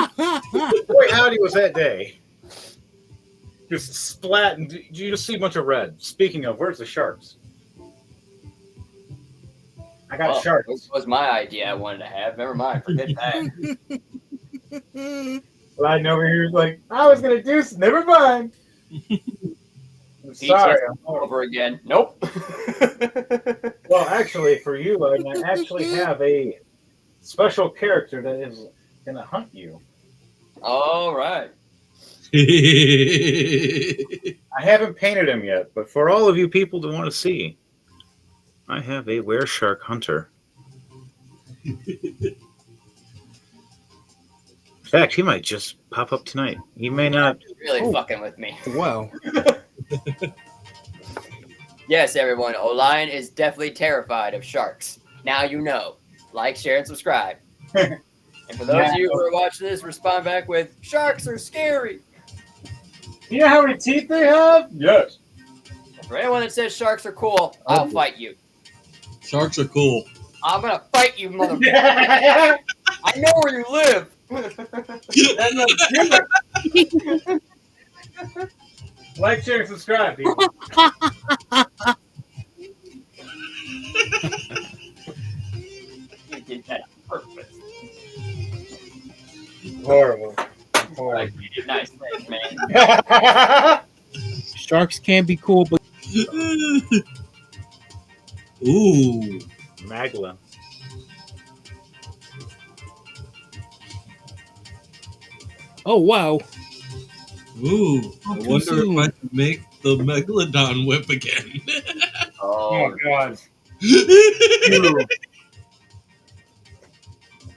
Boy, howdy was that day. Just splat, and you just see a bunch of red. Speaking of, where's the sharks? I got sharks. This was my idea I wanted to have. Never mind. Forget that. Lying over here is like, I was gonna do some. Never mind. I'm sorry. I'm Over again. Nope. Well, actually, for you, I actually have a special character that is gonna hunt you. All right. I haven't painted him yet, but for all of you people to want to see, I have a wereshark hunter. In fact, he might just pop up tonight. He may not. You're really fucking with me. Wow. Yes, everyone. Olion is definitely terrified of sharks. Now you know. Like, share, and subscribe. And for those of you who are watching this, respond back with, "Sharks are scary." You know how many teeth they have? Yes. For anyone that says sharks are cool, I'll fight you. Sharks are cool. I'm gonna fight you, motherfucker. I know where you live. Like, share, and subscribe, people. You did that on purpose. Horrible. Like, you did nice things, man. Sharks can be cool, but Ooh. Magla. oh wow. Ooh. I Too wonder soon. if I can make the Megalodon whip again. Oh, God.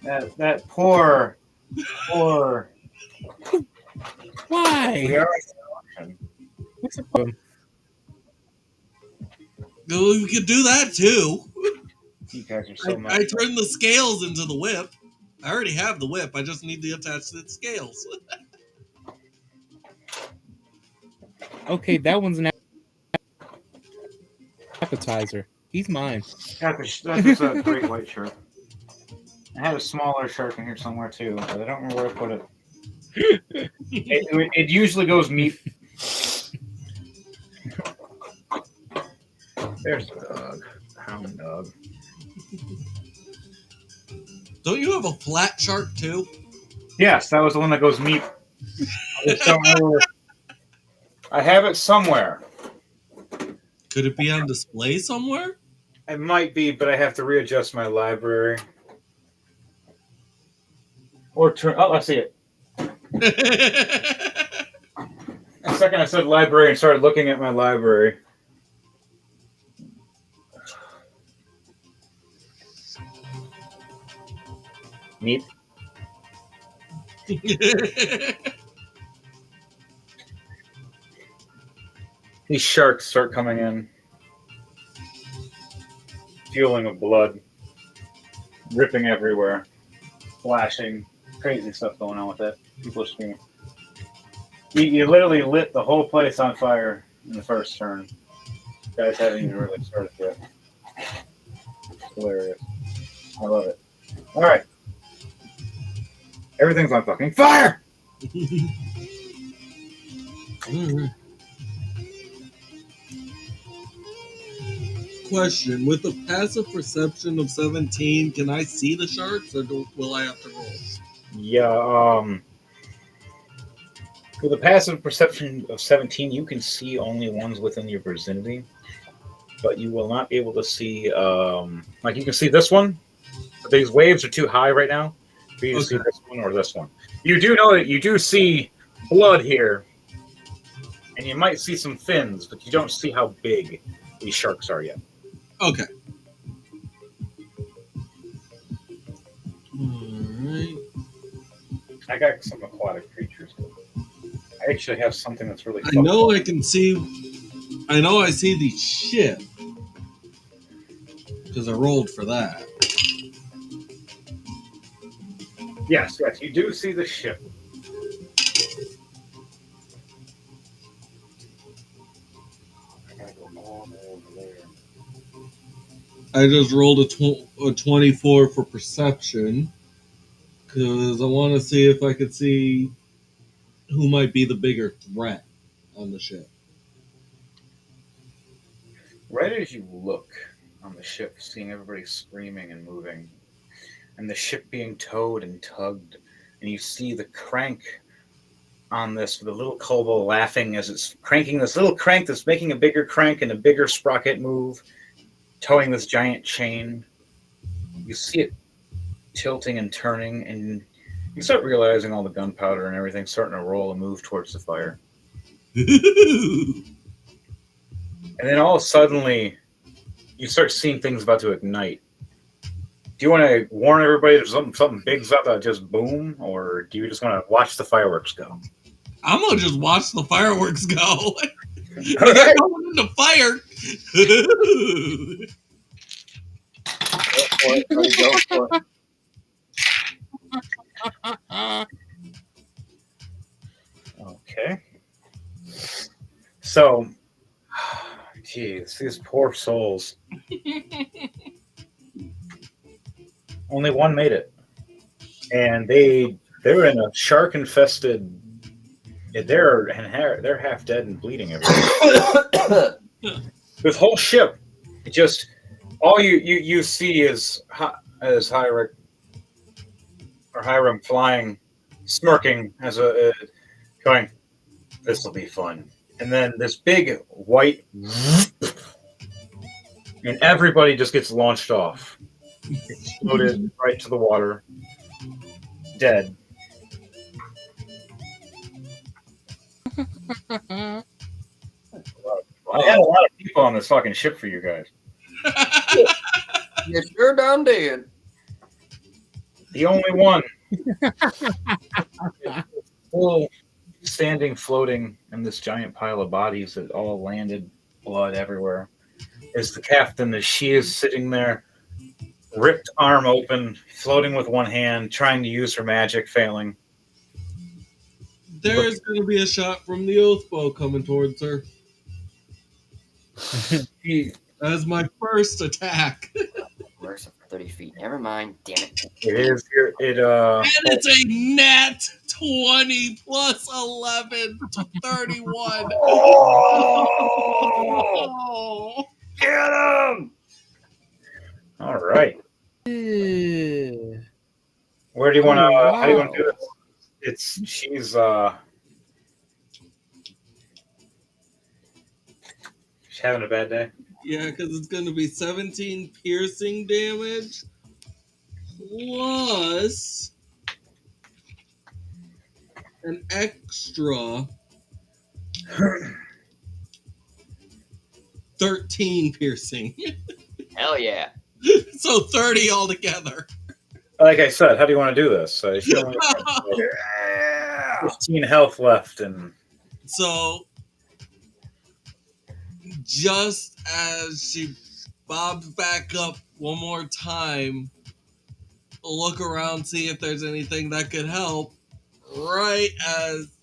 That poor. Why? We are. What's the problem? No, we could do that too. You guys are so I much. turned the scales into the whip. I already have the whip. I just need to attach the scales. Okay, that one's an appetizer. He's mine. That's a great white shark. I had a smaller shark in here somewhere too, but I don't remember where I put it. It usually goes meat. There's the dog. Hound dog. Don't you have a flat shark too? Yes, that was the one that goes meat. I just don't know. I have it somewhere. Could it be on display somewhere? I might be, but I have to readjust my library. Or turn. Oh, I see it. The second I said library and started looking at my library. Neat. These sharks start coming in, fueling of blood, ripping everywhere, flashing, crazy stuff going on with it. People are screaming. You literally lit the whole place on fire in the first turn. You guys haven't even really started yet. It's hilarious. I love it. All right. Everything's on fucking fire! Question: with a passive perception of 17, can I see the sharks, or will I have to roll? Yeah, with a passive perception of 17, you can see only ones within your vicinity, but you will not be able to see, like you can see this one, but these waves are too high right now for you to see this one or this one. You do know that you do see blood here, and you might see some fins, but you don't see how big these sharks are yet. Okay. Alright. I got some aquatic creatures. I actually have something that's really. I know I can see. I know I see the ship because I rolled for that. Yes, you do see the ship. I gotta go all the way over there. I just rolled a 24 for perception because I want to see if I could see who might be the bigger threat on the ship. Right as you look on the ship, seeing everybody screaming and moving, and the ship being towed and tugged, and you see the crank on this with a little kobold laughing as it's cranking this little crank that's making a bigger crank and a bigger sprocket move, towing this giant chain. You see it tilting and turning, and you start realizing all the gunpowder and everything starting to roll and move towards the fire. And then all suddenly, you start seeing things about to ignite. Do you want to warn everybody there's something big's about to just boom, or do you just want to watch the fireworks go? I'm gonna just watch the fireworks go. Okay. Going into fire. Go for it. Okay. So, geez, these poor souls. Only one made it, and they're in a shark infested. They're half dead and bleeding everywhere. This whole ship, it just all you see is Hiram flying, smirking as going. This will be fun, and then this big white, and everybody just gets launched off, exploded right to the water, dead. I had a lot of people on this fucking ship for you guys. You sure done did. The only one still standing, floating in this giant pile of bodies that all landed, blood everywhere, is the captain as she is sitting there, ripped arm open, floating with one hand, trying to use her magic, failing. There's going to be a shot from the oath bow coming towards her. As my first attack. Works for 30 feet. Never mind. Damn it. It is here. And it's a nat 20 plus 11 to 31. Oh! Get him! All right. Where do you want to? How do you want to do this? She's Just having a bad day. Yeah, because it's going to be 17 piercing damage plus an extra 13 piercing. Hell yeah. So 30 altogether. Like I said, how do you want to do this? You only have 15 health left, and So just as she bobs back up one more time, look around, see if there's anything that could help. Right as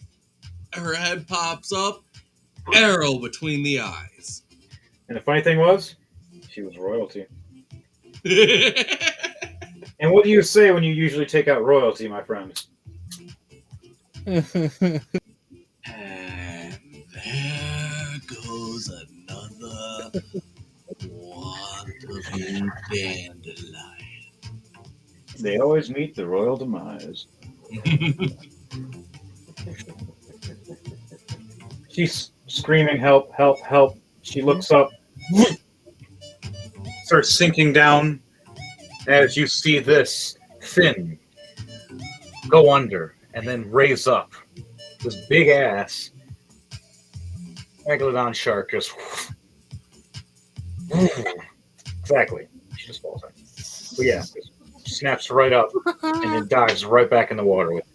her head pops up, arrow between the eyes. the funny thing was, she was royalty. And what do you say when you usually take out royalty, my friend? And there goes another wannabe dandelion. They always meet the royal demise. She's screaming, help, help, help. She looks up, starts sinking down as you see this fin go under and then raise up. This big ass megalodon shark just exactly. She just falls in. But yeah, just snaps right up and then dives right back in the water with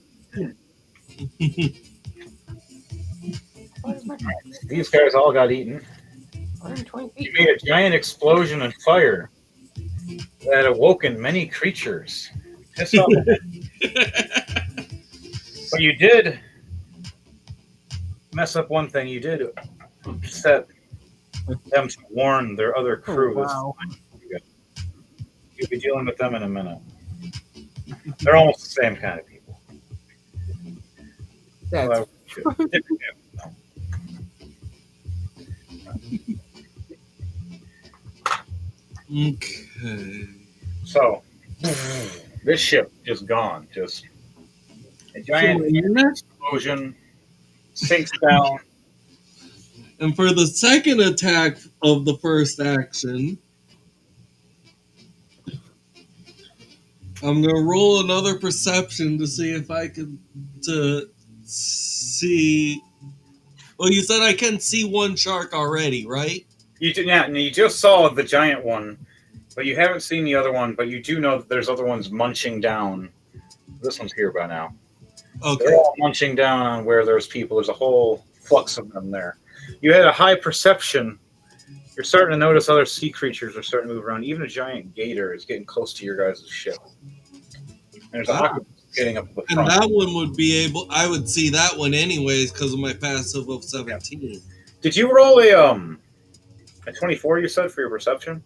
these guys all got eaten. 120 feet. You made a giant explosion and fire that awoken many creatures. Piss off. But you did mess up one thing. You did set them to warn their other crew. wow. You'll be dealing with them in a minute. They're almost the same kind of people. That's Okay. So, this ship just gone. Just a giant explosion sinks down. And for the second attack of the first action, I'm gonna roll another perception to see if I can see. Well, you said I can see one shark already, right? You just saw the giant one, but you haven't seen the other one. But you do know that there's other ones munching down. This one's here by now. Okay. They're all munching down on where there's people. There's a whole flux of them there. You had a high perception. You're starting to notice other sea creatures are starting to move around. Even a giant gator is getting close to your guys' ship. And there's a octopus getting up the And front. that one would be able. I would see that one anyways because of my passive of 17. Did you roll a 24? You said for your perception.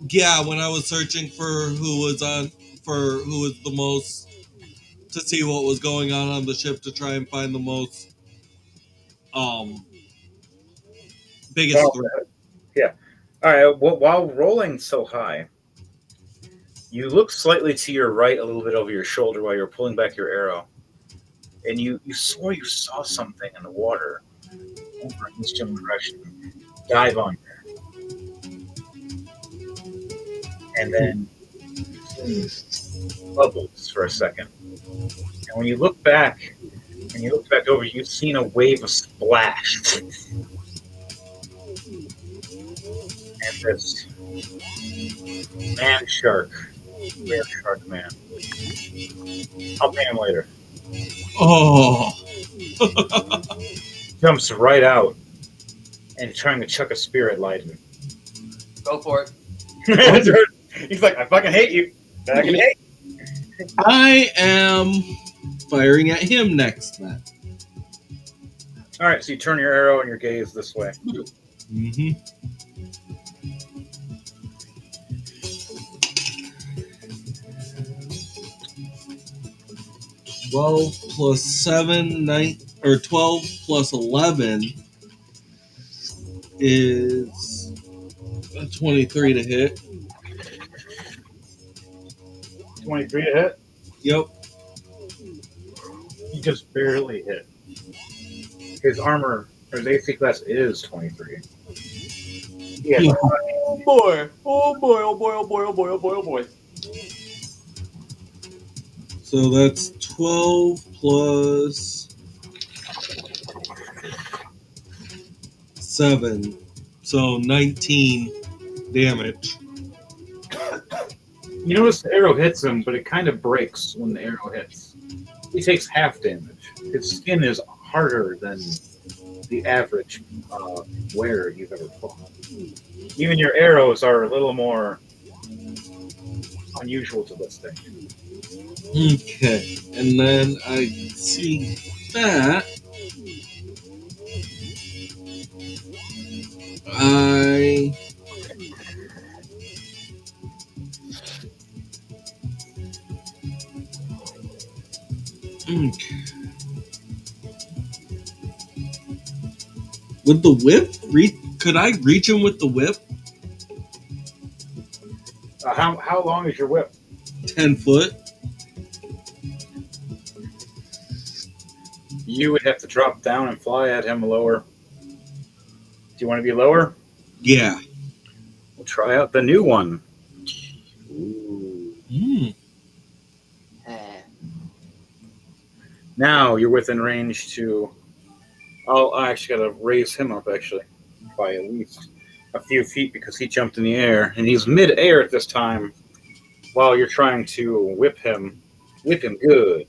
Yeah, when I was searching for who was the most to see what was going on the ship to try and find the most biggest threat. Yeah. All right. Well, while rolling so high, you look slightly to your right, a little bit over your shoulder while you're pulling back your arrow, and you swore you saw something in the water over in this general direction. Dive under, and then bubbles for a second. And when you look back over, you've seen a wave of splash. And this man shark, rare shark man. I'll pay him later. Oh, Jumps right out and trying to chuck a spear at Leiden. Go for it. He's like, I fucking hate you. I fucking hate you. I am firing at him next then. All right, so you turn your arrow and your gaze this way. Mm-hmm. Twelve plus 7, 9, or 12 plus 11 is a 23 to hit. 23 to hit. Yep. He just barely hit. His armor, or his AC class is 23. Yeah. Oh boy! Oh boy! Oh boy! Oh boy! Oh boy! Oh boy! Oh boy! So that's 12 plus 7. So 19 damage. You notice the arrow hits him, but it kind of breaks when the arrow hits. He takes half damage. His skin is harder than the average wearer you've ever fought. Even your arrows are a little more unusual to this thing. Okay. And then I see that. I. Okay. With the whip? Could I reach him with the whip? How long is your whip? 10 foot? You would have to drop down and fly at him lower. Do you want to be lower? Yeah. We'll try out the new one. Ooh. Now you're within range to. I actually got to raise him up actually by at least a few feet because he jumped in the air and he's mid-air at this time while you're trying to whip him good.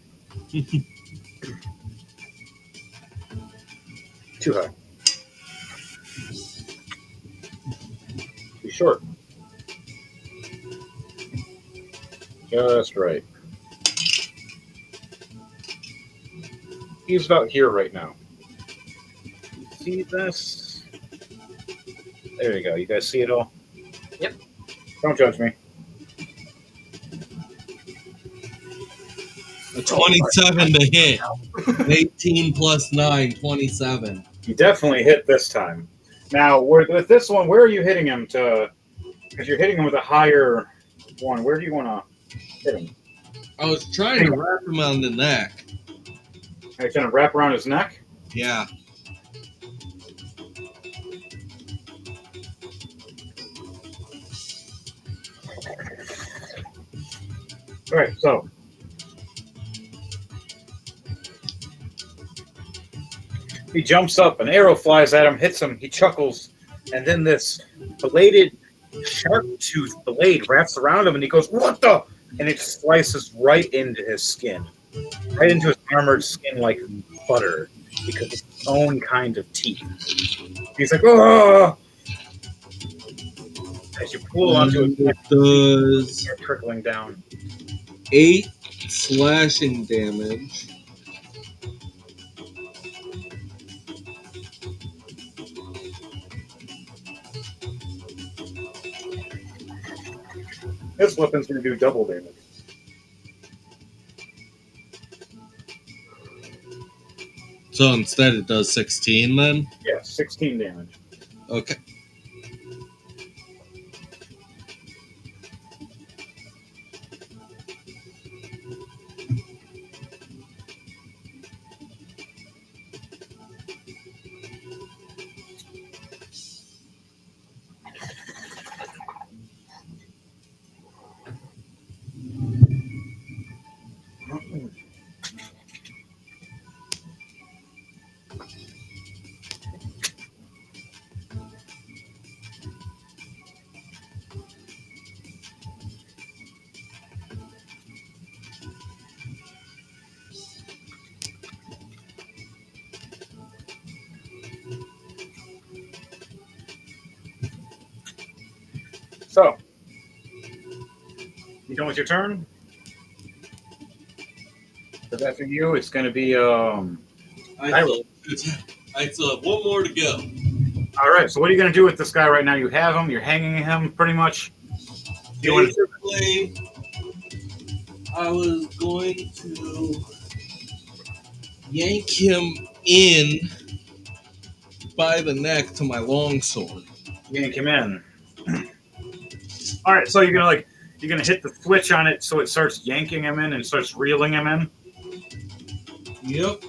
Too high. Too short. Just right. He's about here right now. See this? There you go. You guys see it all? Yep. Don't judge me. A 27 to hit. 18 plus 9, 27. You definitely hit this time. Now, with this one, where are you hitting him to? Because you're hitting him with a higher one. Where do you want to hit him? I was trying to wrap him on the neck. Are you trying to wrap around his neck? Yeah. All right, so he jumps up, an arrow flies at him, hits him, he chuckles, and then this bladed sharp tooth blade wraps around him, and he goes, "What the?" And it slices right into his skin, right into his armored skin like butter, because of its own kind of teeth. He's like, "Oh!" As you pull onto his neck, Does you're trickling down. 8 slashing damage. This weapon's going to do double damage. So instead it does 16 then? Yeah, 16 damage. Okay. So, you done with your turn? Because after you, it's going to be. I still have one more to go. All right. So, what are you going to do with this guy right now? You have him. You're hanging him, pretty much. You want to Basically, I was going to yank him in by the neck to my longsword. yank him in. All right. So you're gonna hit the switch on it, so it starts yanking him in and starts reeling him in. Yep.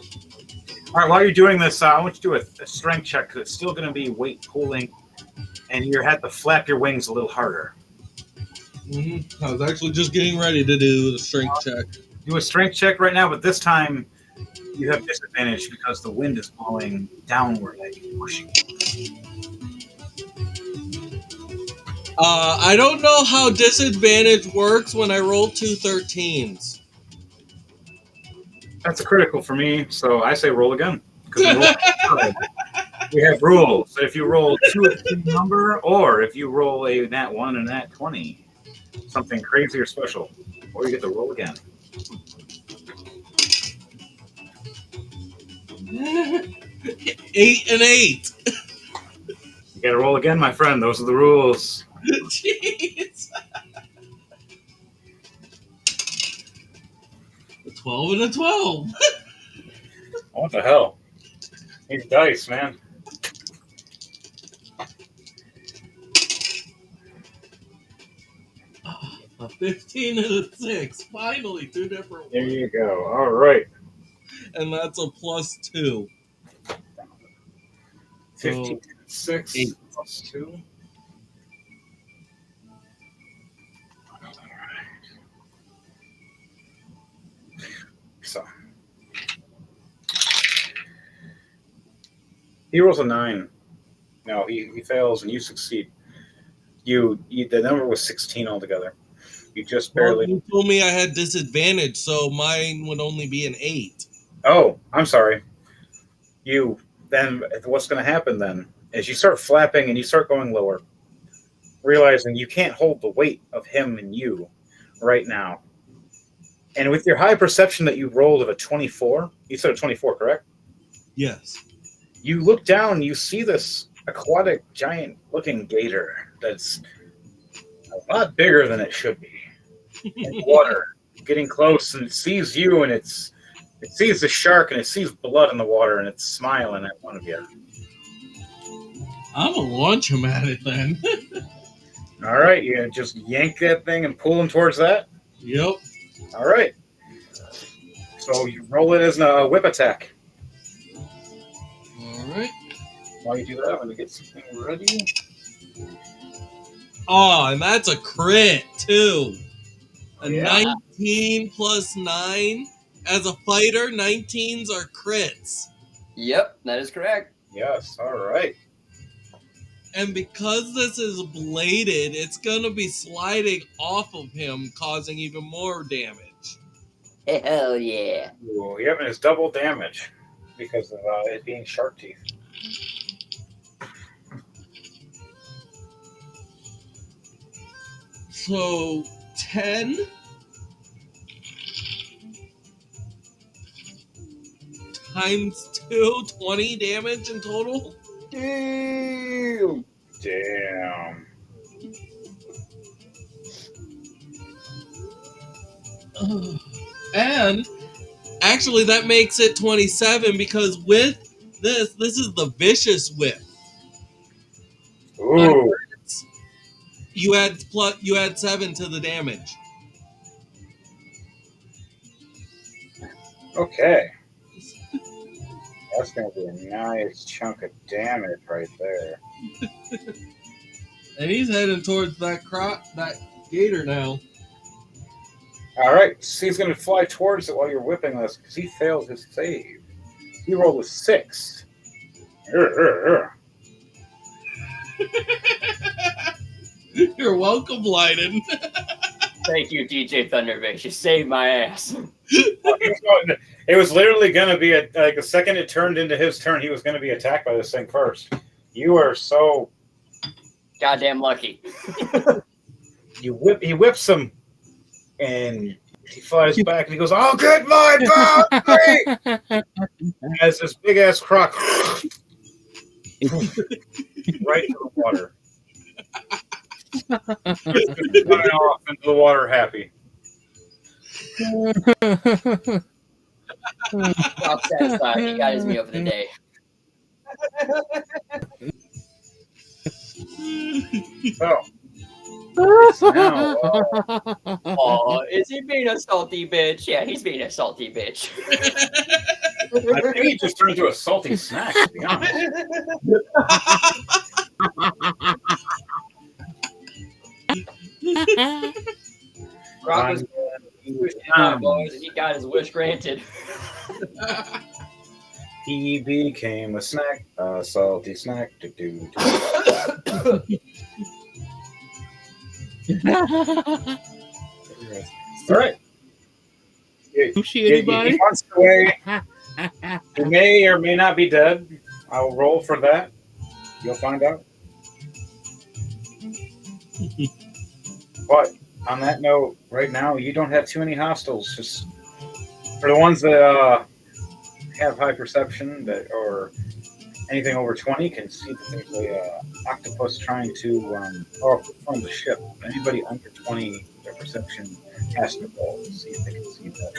All right. While you're doing this, I want you to do a strength check because it's still going to be weight pulling and you have to flap your wings a little harder. I was actually just getting ready to do the strength check. Do a strength check right now, but this time you have disadvantage because the wind is blowing downward at you, pushing you. I don't know how disadvantage works when I roll 2 13s. That's a critical for me, so I say roll again. Because we have rules. If you roll 2 at the same number, or if you roll a nat 1 and nat 20, something crazy or special, or you get to roll again. 8 and 8. You got to roll again, my friend. Those are the rules. Jeez. 12 and a 12. What the hell? These dice, man. A 15 and a 6. Finally, 2 different There ones. you go. All right. And that's a +2. 15, 6, 8. plus 2. So he rolls a 9. No, he fails and you succeed. The number was 16 altogether. You just Well, barely. you told me I had disadvantage, so mine would only be an 8. Oh, I'm sorry. Then what's going to happen then is you start flapping and you start going lower, realizing you can't hold the weight of him and you right now. And with your high perception that you rolled of a 24, you said a 24, correct? Yes. You look down and you see this aquatic giant looking gator that's a lot bigger than it should be in the water, getting close, and it sees you, and it sees the shark, and it sees blood in the water, and it's smiling at one of you. I'm going to launch him at it then. All right, you just yank that thing and pull him towards that. Yep. All right. So you roll it as a whip attack. All right. While you do that, I'm going to get something ready. Oh, and that's a crit, too. A Yeah. 19 plus 9. As a fighter, 19s are crits. Yep, that is correct. Yes, all right. And because this is bladed, it's going to be sliding off of him, causing even more damage. Hell yeah. Ooh, yep, and it's double damage because of it being shark teeth. So, 10 times 2, 20 damage in total. Damn. Damn. And actually, that makes it 27 because with this is the vicious whip. Ooh. You add 7 to the damage. Okay. That's going to be a nice chunk of damage right there. And he's heading towards that gator now. All right, so he's going to fly towards it while you're whipping this because he failed his save. He rolled a 6. You're welcome, Leiden. Thank you, DJ Thunderfish. You saved my ass. It was literally going to be the second it turned into his turn, he was going to be attacked by this thing first. You are so Goddamn lucky. he whips him, and he flies back, and he goes, "Oh, good my boundary!" As this big ass croc right into the water, just running off into the water, happy. I'm satisfied. He got his meal for the day. So now, Oh, is he being a salty bitch? Yeah, he's being a salty bitch. I think he just turned into a salty snack. To be honest. Rock was boys, and he got his wish granted. He became a snack, a salty snack. Do. All right. Sushi, anybody? He wants to weigh. He may or may not be dead. I'll roll for that. You'll find out. But on that note, right now you don't have too many hostiles. Just for the ones that have high perception that or anything over 20 can see that there's a octopus trying to from the ship. Anybody under 20, their perception has to roll to see if they can see that.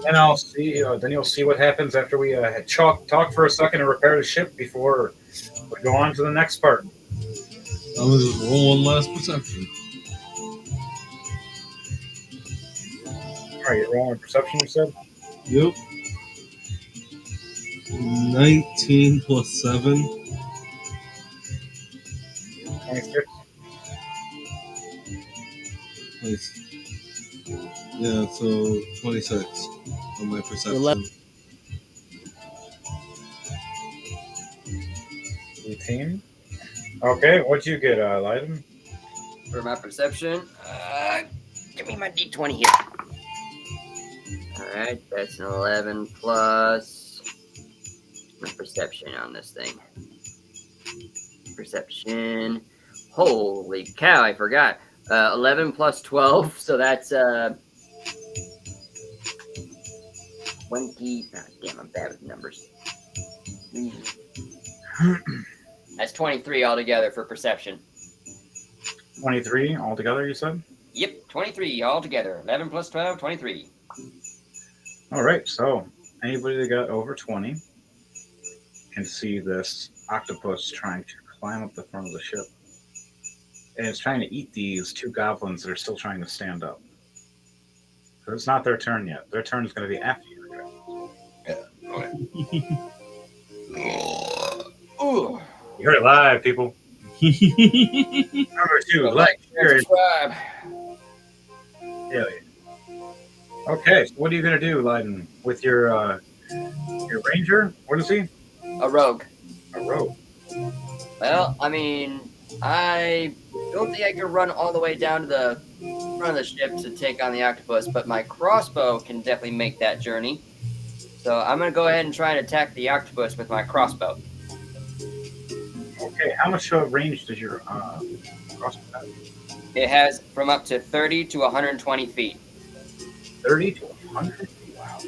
And I'll see. Then you'll see what happens after we talk for a second and repair the ship before we go on to the next part. I'm gonna just roll one last perception. All right, you're rolling perception. You said. Yep. 19 plus 7. 26. Nice. Yeah, so 26 on my perception. 11. 18. Okay, what'd you get, Leiden? For my perception, give me my D20 here. All right, that's an 11 plus my perception on this thing. Perception. Holy cow, I forgot. 11 plus 12, so that's 20. Oh, damn, I'm bad with numbers. That's 23 altogether for perception. 23 altogether, you said? Yep, 23 altogether. 11 plus 12, 23. All right, so anybody that got over 20 can see this octopus trying to climb up the front of the ship. And it's trying to eat these two goblins that are still trying to stand up. So it's not their turn yet. Their turn is going to be after you. Ooh. You heard it live, people. Number 2, like, share, subscribe. yeah. Okay, so what are you going to do, Leiden, with your ranger? What is he? A rogue. A rogue. Well, I mean, I don't think I can run all the way down to the front of the ship to take on the octopus, but my crossbow can definitely make that journey. So I'm going to go ahead and try and attack the octopus with my crossbow. Okay, how much range does your crossbow have? It has from up to 30 to 120 feet. 30 to 100? Wow.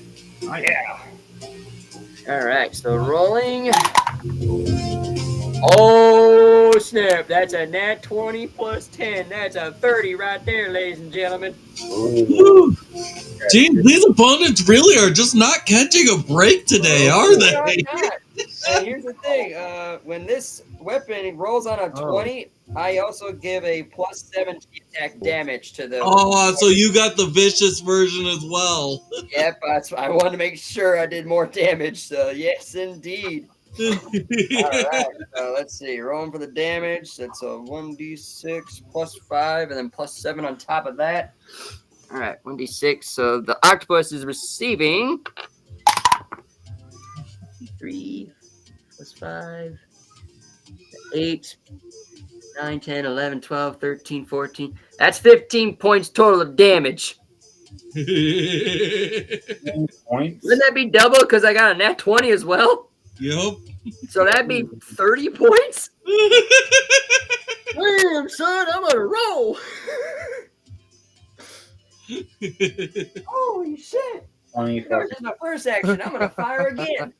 Oh, yeah. All right, so rolling. Oh, snap. That's a nat 20 plus 10. That's a 30 right there, ladies and gentlemen. Woo. Gee, these opponents really are just not catching a break today, are they? Here's the thing. When this weapon rolls on a 20, I also give a plus 7 attack damage to the... Oh, so you got the vicious version as well. Yep, I wanted to make sure I did more damage, so yes, indeed. All right, let's see. Rolling for the damage. That's a 1d6 plus 5, and then plus 7 on top of that. All right, 1d6. So the octopus is receiving 3 plus 5, 8, 9, 10, 11, 12, 13, 14. That's 15 points total of damage. Points? Wouldn't that be double because I got a nat 20 as well? Yep. So that'd be 30 points? Damn, son, I'm on a roll. Holy shit. 20 That was just my first action. I'm going to fire again.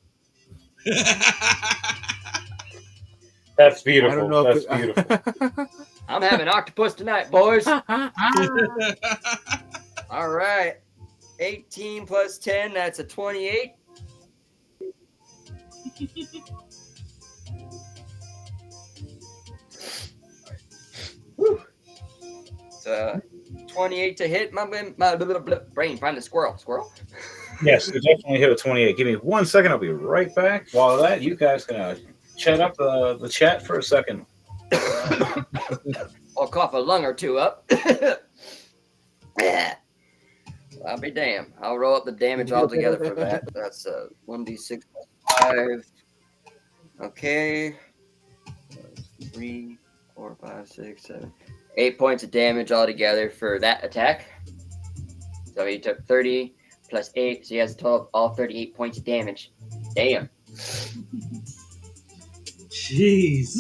That's beautiful. I don't know That's if beautiful. I'm having octopus tonight, boys. All right. 18 plus 10, that's a 28. Whew. So 28 to hit. My brain, find the squirrel. Squirrel? Yes, you definitely hit a 28. Give me 1 second. I'll be right back. While that, you guys can chat up the chat for a second. Oh, cough a lung or two up. I'll be damned. I'll roll up the damage altogether for that. That's 1d6 plus 5. Okay. 3, 4, 5, 6, 7, 8 points of damage altogether for that attack. So he took 30 plus 8, so he has a total of all 38 points of damage. Damn. Jeez.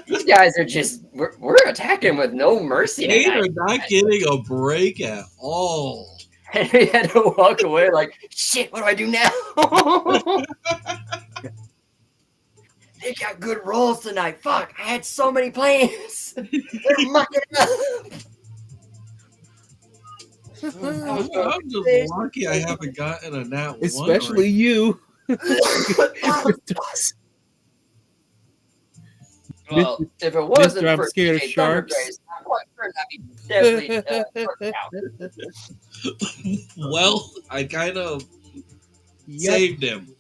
These guys are just, we're attacking with no mercy They tonight. are not getting a break at all. And we had to walk away like, shit, what do I do now? They got good rolls tonight. Fuck, I had so many plans. They're mucking up. I'm just lucky I haven't gotten a nat 1. Especially you. Well, if it wasn't Mr. I'm for scared of DJ sharks. Thundergrace, I'm quite sure that'd be definitely Well, I kind of Yep. saved him.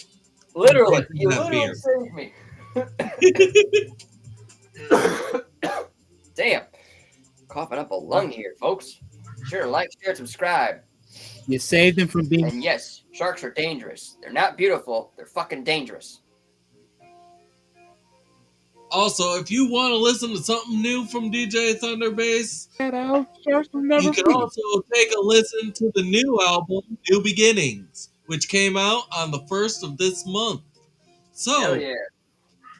Literally, you That literally beer. saved me. Damn. Coughing up a lung here, folks. Sure, like, share, subscribe. You saved him from being. And yes, sharks are dangerous. They're not beautiful. They're fucking dangerous. Also, if you want to listen to something new from DJ Thunderbase, you can also take a listen to the new album, New Beginnings, which came out on the 1st of this month. So, Hell yeah.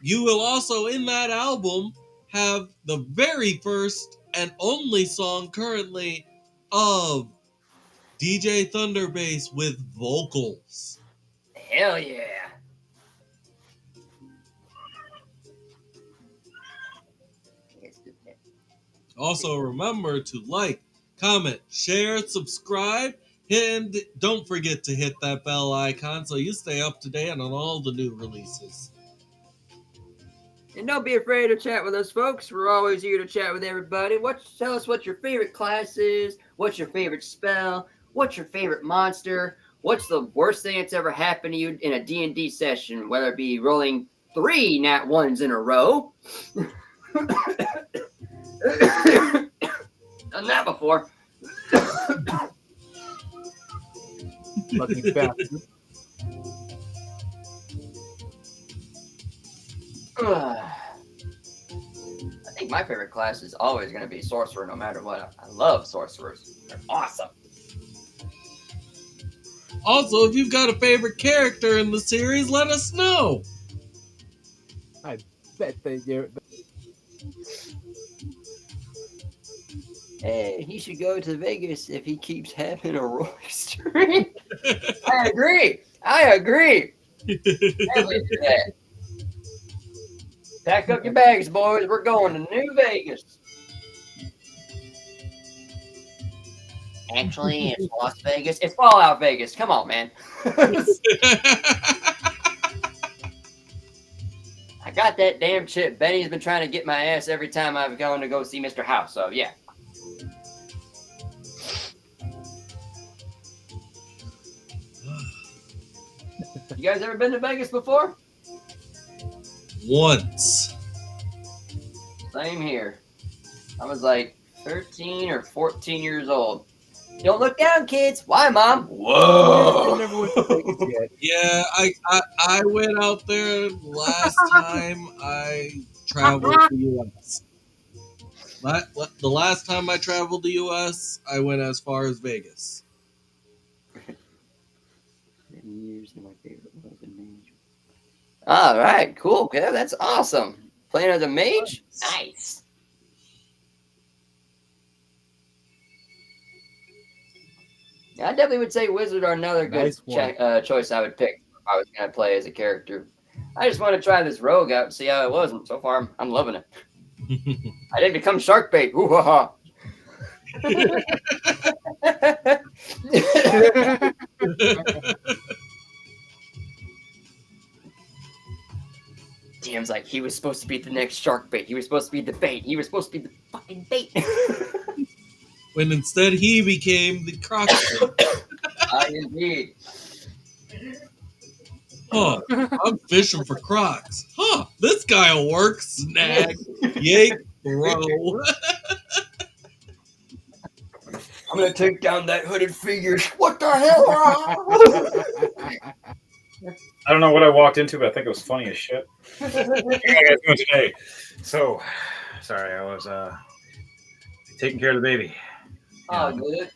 you will also, in that album, have the very first and only song currently of DJ Thunderbase with vocals. Hell yeah. Also, remember to like, comment, share, subscribe, and don't forget to hit that bell icon so you stay up to date on all the new releases. And don't be afraid to chat with us, folks. We're always here to chat with everybody. Tell us what your favorite class is. What's your favorite spell? What's your favorite monster? What's the worst thing that's ever happened to you in a D&D session, whether it be rolling 3 nat 1s in a row? Done that before. Fucking bastard. I think my favorite class is always going to be sorcerer, no matter what. I love sorcerers. They're awesome. Also, if you've got a favorite character in the series, let us know. Bet that you're. Hey, he should go to Vegas if he keeps having a rolling streak. I agree. Definitely do that. Pack up your bags, boys. We're going to New Vegas. Actually, it's Las Vegas. It's Fallout Vegas. Come on, man. I got that damn chip. Benny's been trying to get my ass every time I've gone to go see Mr. House. So, yeah. You guys ever been to Vegas before? Once. Same here. I was like 13 or 14 years old. Don't look down, kids. Why, Mom? I Whoa. never went to Vegas yet. Yeah, I went out there last time I traveled to the U.S. The last time I traveled to the U.S., I went as far as Vegas. All right, cool. Yeah, that's awesome. Playing as a mage? Nice. Yeah, I definitely would say wizard are another good Nice one. choice I would pick if I was going to play as a character. I just want to try this rogue out and see how it was. And so far, I'm loving it. I didn't become shark bait. Ooh, ha, ha. DM's like, he was supposed to be the next shark bait. He was supposed to be the bait. He was supposed to be the fucking bait. When instead he became the crocodile. Indeed. Huh, I'm fishing for crocs. Huh, this guy'll work. Snag, yank, throw. I'm gonna take down that hooded figure. What the hell? I don't know what I walked into, but I think it was funny as shit. How you guys doing today? So, sorry, I was taking care of the baby. Oh, good.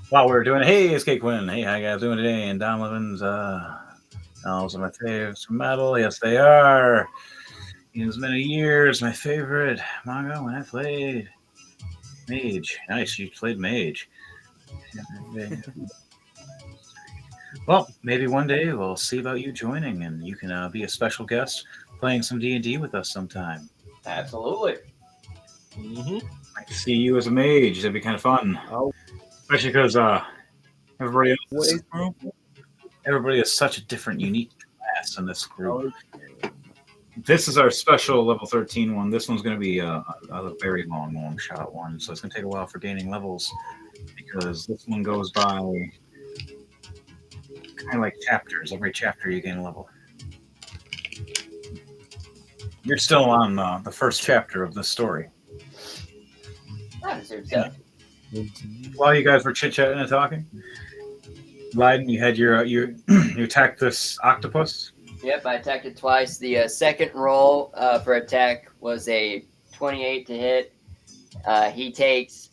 While we were doing it, hey, it's Kate Quinn. Hey, how you guys doing today? And Don Levin's novels are my favorites from metal. Yes, they are. In as many years, my favorite manga when I played Mage. Nice, you played Mage. Well, maybe one day we'll see about you joining, and you can be a special guest playing some D&D with us sometime. Absolutely. Mm-hmm. I can see you as a mage. That'd be kind of fun, Oh, especially because everybody else, ways, bro. everybody is such a different, unique class in this group. Oh, This is our special level 13 one. This one's going to be a very long shot one, so it's going to take a while for gaining levels because this one goes by kind of like chapters. Every chapter you gain a level. You're still on the first chapter of the story. While you guys were chit-chatting and talking, Leiden, you had your you attacked this octopus. Yep, I attacked it twice. The second roll for attack was a 28 to hit. He takes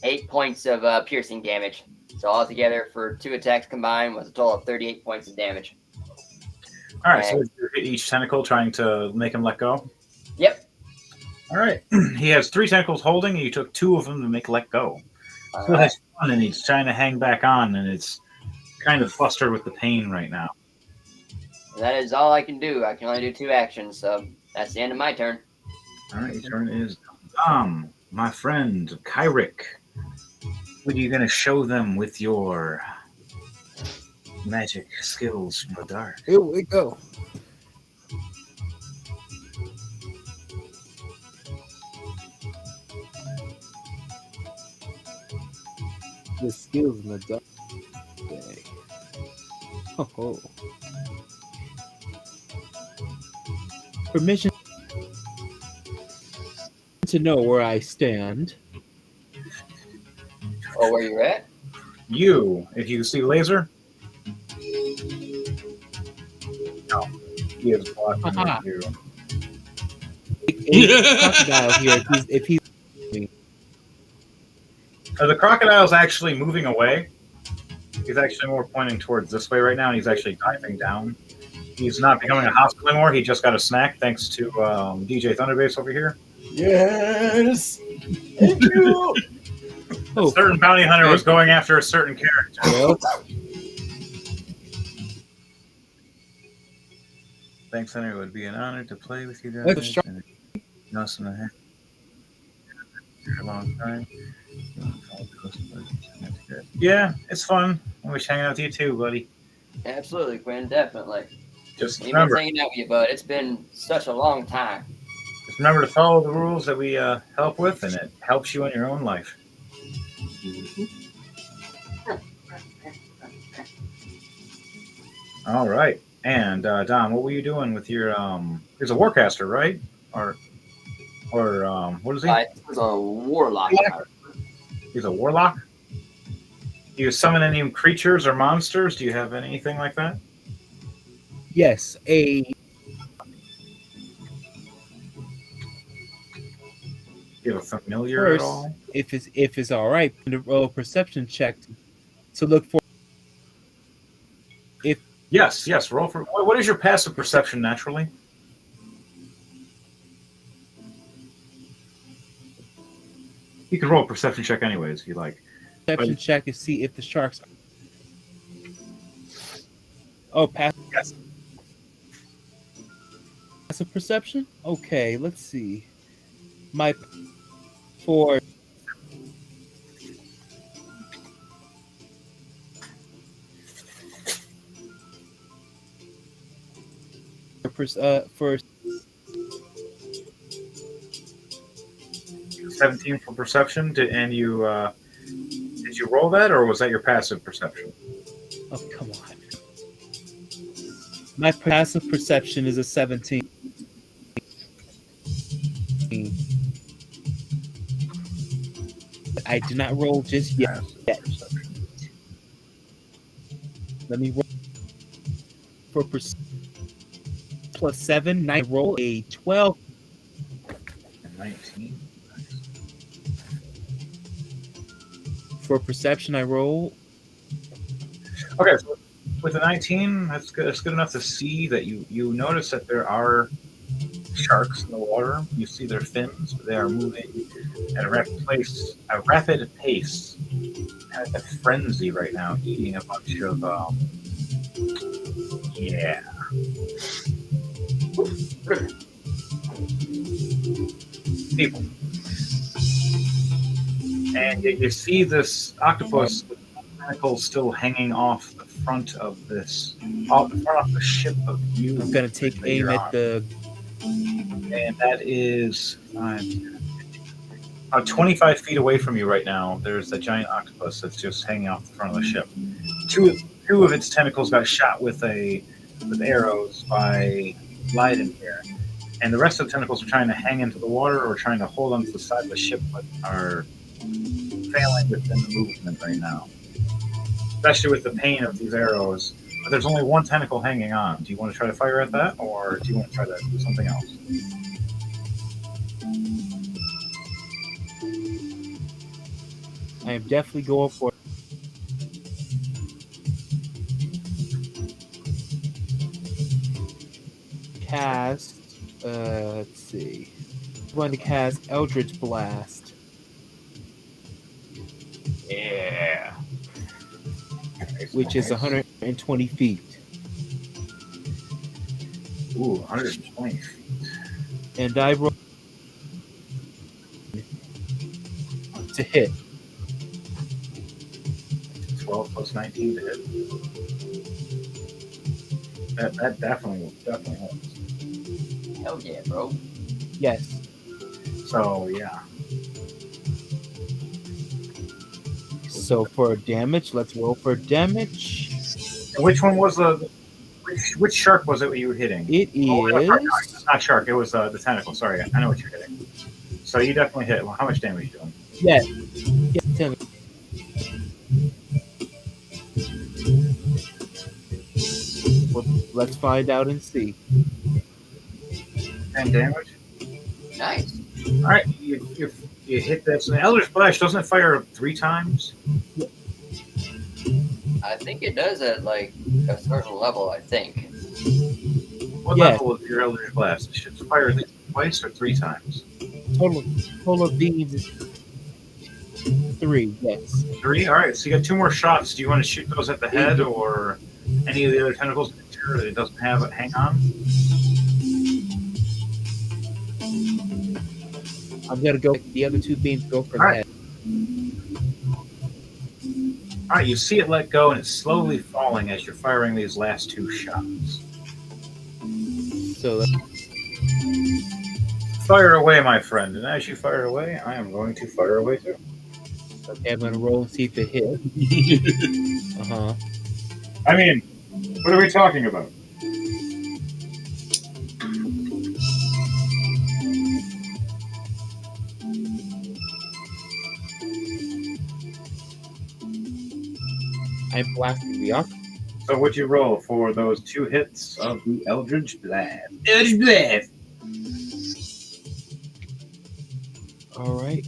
8 points of piercing damage. So altogether, for 2 attacks combined, was a total of 38 points of damage. All right, so you hit each tentacle, trying to make him let go. Yep. All right, he has 3 tentacles holding, and you took 2 of them to make let go. All So right. that's fun, and he's trying to hang back on, and it's kind of flustered with the pain right now. That is all I can do. I can only do 2 actions, so that's the end of my turn. All right, your turn is my friend Kyrick. What are you going to show them with your magic skills from the dark? here we go. The skills in the dark. Okay. Oh. Permission to know where I stand. Oh, where you're at? You, if you see laser. No, he is blocking Aha. you. A crocodile here. If he's The crocodile's actually moving away. He's actually more pointing towards this way right now, and he's actually diving down. He's not becoming a hostile anymore. He just got a snack thanks to DJ Thunderbase over here. Yes. Thank you. A certain bounty hunter was going after a certain character. well, Thanks, Henry. It would be an honor to play with you guys. That's strong. And Nuss and a half. For a long time. Yeah, it's fun. I wish hanging out with you too, buddy. Absolutely, Quinn. Definitely. Just Even remember, hanging out with you, bud. It's been such a long time. just remember to follow the rules that we help with, and it helps you in your own life. All right. And Don, what were you doing with your he's a warcaster, right? Or what is he? I was a warlock. He's a warlock? Do you summon any creatures or monsters? Do you have anything like that? yes, a Do you have a familiar at First, all? if it's all right, to roll a perception check to look for. Yes. Roll for. What is your passive perception naturally? You can roll a perception check anyways if you like. Perception check to see if the sharks. Oh, Yes. passive perception. Okay, let's see. My for for 17 for perception. Did you roll that, or was that your passive perception? oh come on. My passive perception is a 17. I did not roll just yet. Passive perception. Let me roll for plus 7. I roll a 12. And 19. For perception, I roll. Okay, so with a 19, that's good. That's good enough to see that you notice that there are sharks in the water. You see their fins, but they are moving at a rapid pace, at a frenzy right now, eating a bunch of yeah. People. And you see this octopus with tentacles still hanging off the front of the ship of you. I'm gonna take that aim you're at on. the. And that is 25 feet away from you right now. There's a giant octopus that's just hanging off the front of the ship. Two of its tentacles got shot with arrows by Leiden here, and the rest of the tentacles are trying to hang into the water or trying to hold onto the side of the ship, but are failing within the movement right now, especially with the pain of these arrows. But there's only one tentacle hanging on. Do you want to try to fire at that, or do you want to try to do something else? I am definitely going for cast. Let's see. I'm going to cast Eldritch Blast. Yeah. Which is 120 feet. Ooh, 120. And I roll to hit. 12 plus 19 to hit. That definitely helps. Hell yeah, bro. Yes. So yeah. So for damage, let's roll for damage. And which one was which shark was it you were hitting? It Oh, no, sorry, is. not shark. It was the tentacle. Sorry, I know what you're hitting. So you definitely hit. Well, how much damage are you doing? Yeah. Yeah, tell me. Well, let's find out and see. 10 damage. Nice. All right, you hit this. And Elder Splash doesn't it fire 3 times? I think it does at like a certain level, I think. What Yeah. level is your Elder Blast? It should fire at least twice or 3 times. Total beams is 3. Yes. 3. All right, so you got 2 more shots. Do you want to shoot those at the head or any of the other tentacles? Make sure that it doesn't have it hang on. I'm gonna go. The other 2 beams go for the All right. head. All right, you see it let go, and it's slowly falling as you're firing these last 2 shots. So Fire away, my friend. And as you fire away, I am going to fire away too. okay, I'm gonna roll and see if it hits. I mean, what are we talking about? I'm blasting the octopus. So what'd you roll for those 2 hits of the Eldritch Blast? Eldritch Blast! All right.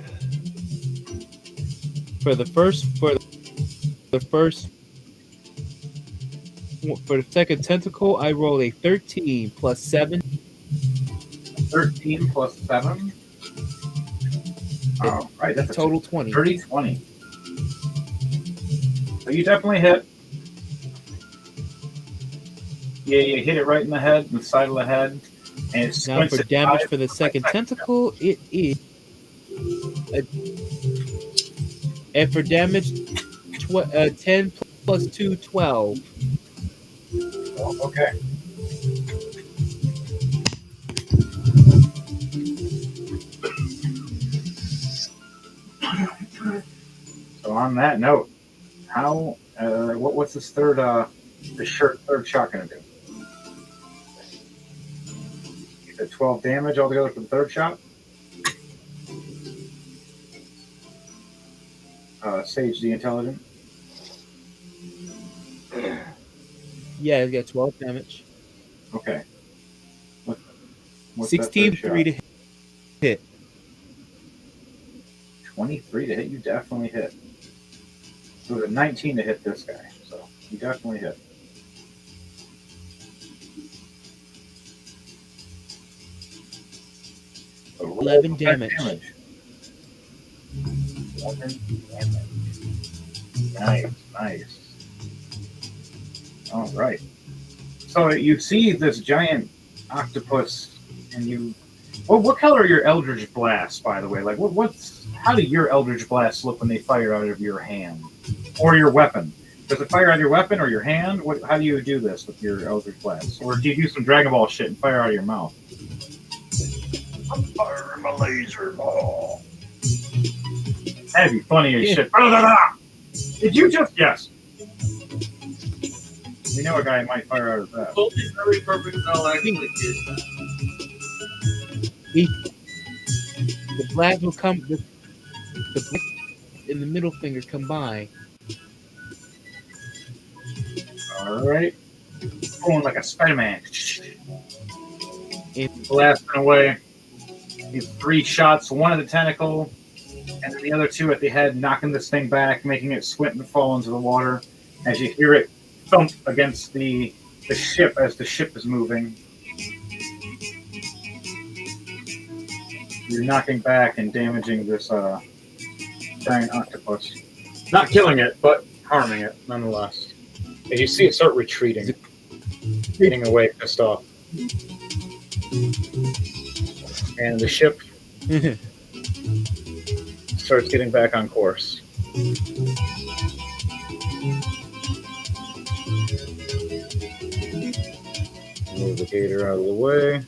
For the second tentacle, I roll a 13 plus 7. 13 plus 7. All right, that's a Total 20. 20. So you definitely hit. Yeah, you hit it right in the head, the side of the head. And it Now for squints its damage eyes for the for second 5 seconds. tentacle, it is. And for damage, 10 plus 2, 12. Oh, okay. So on that note, how what's this third shot gonna do? You said 12 damage altogether for the third shot? Sage the Intelligent? Yeah, you got 12 damage. Okay. What's that 16, first 3 shot? to hit. 23 to hit. You definitely hit. It was a 19 to hit this guy, so you definitely hit. So roll 11 that damage. 11 damage. Nice, nice. All right. So you see this giant octopus, and you. What color are your Eldritch Blasts, by the way? Like, how do your Eldritch Blasts look when they fire out of your hand or your weapon? Does it fire out of your weapon or your hand? How do you do this with your Eldritch Blasts? Or do you do some Dragon Ball shit and fire out of your mouth? I'm firing my laser ball. That'd be funny as shit. Did you just? Yes. We know a guy might fire out of that. Totally very perfect spell actually did that. The blast will come. The blast and the middle finger combine. All right. Going like a Spider-Man. And Blasting away. These 3 shots, one at the tentacle, and then the other 2 at the head, knocking this thing back, making it squint and fall into the water. As you hear it thump against the ship as the ship is moving. You're knocking back and damaging this giant octopus. Not killing it, but harming it nonetheless. As you see it start retreating, getting away, pissed off. And the ship starts getting back on course. Move the gator out of the way.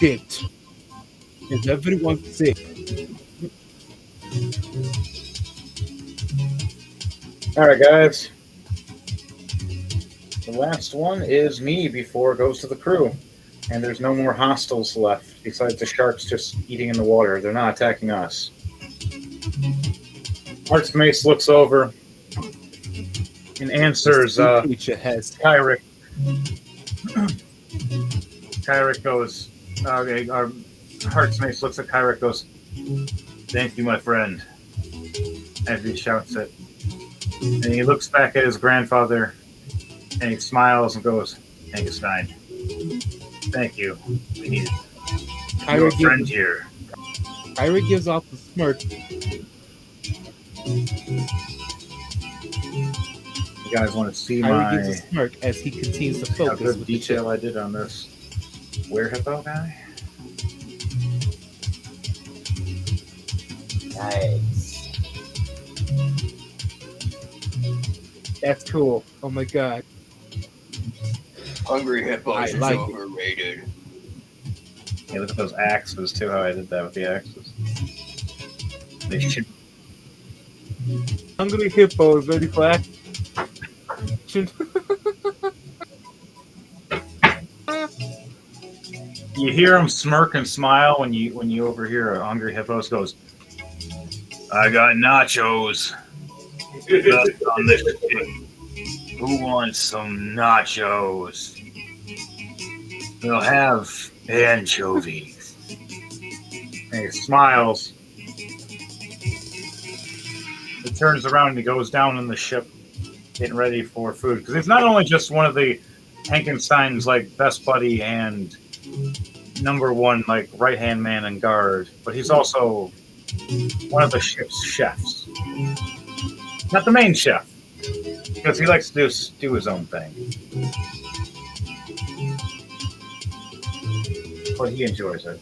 dent. Is everyone sick? All right, guys. The last one is me before it goes to the crew. And there's no more hostiles left besides the sharks just eating in the water. They're not attacking us. Arts Mace looks over and answers Creature has Kyrick. Kyrick goes, okay, our Heart's Mace looks at Kyrick, goes, "Thank you, my friend," as he shouts it. And he looks back at his grandfather and he smiles and goes, "Angerstein, thank you. We need your Kyra friend gives, here." Kyra gives off the smirk. You guys want to see Kyra gives a my smirk as he continues to how focus good with the detail ship. I did on this were-hippo guy? Nice. That's cool. Oh my god. Hungry hippos I is like it. overrated. Hey, look at those axes too. How I did that with the axes. They should. Hungry hippo is ready for action. You hear him smirk and smile when you overhear a hungry hippos goes, "I got nachos left on this ship. Who wants some nachos? We'll have anchovies." And he smiles. He turns around and he goes down in the ship, getting ready for food. Because it's not only just one of the Hankenstein's like best buddy and number one like right hand man and guard, but he's also one of the ship's chefs. Not the main chef, because he likes to do his own thing. But he enjoys it.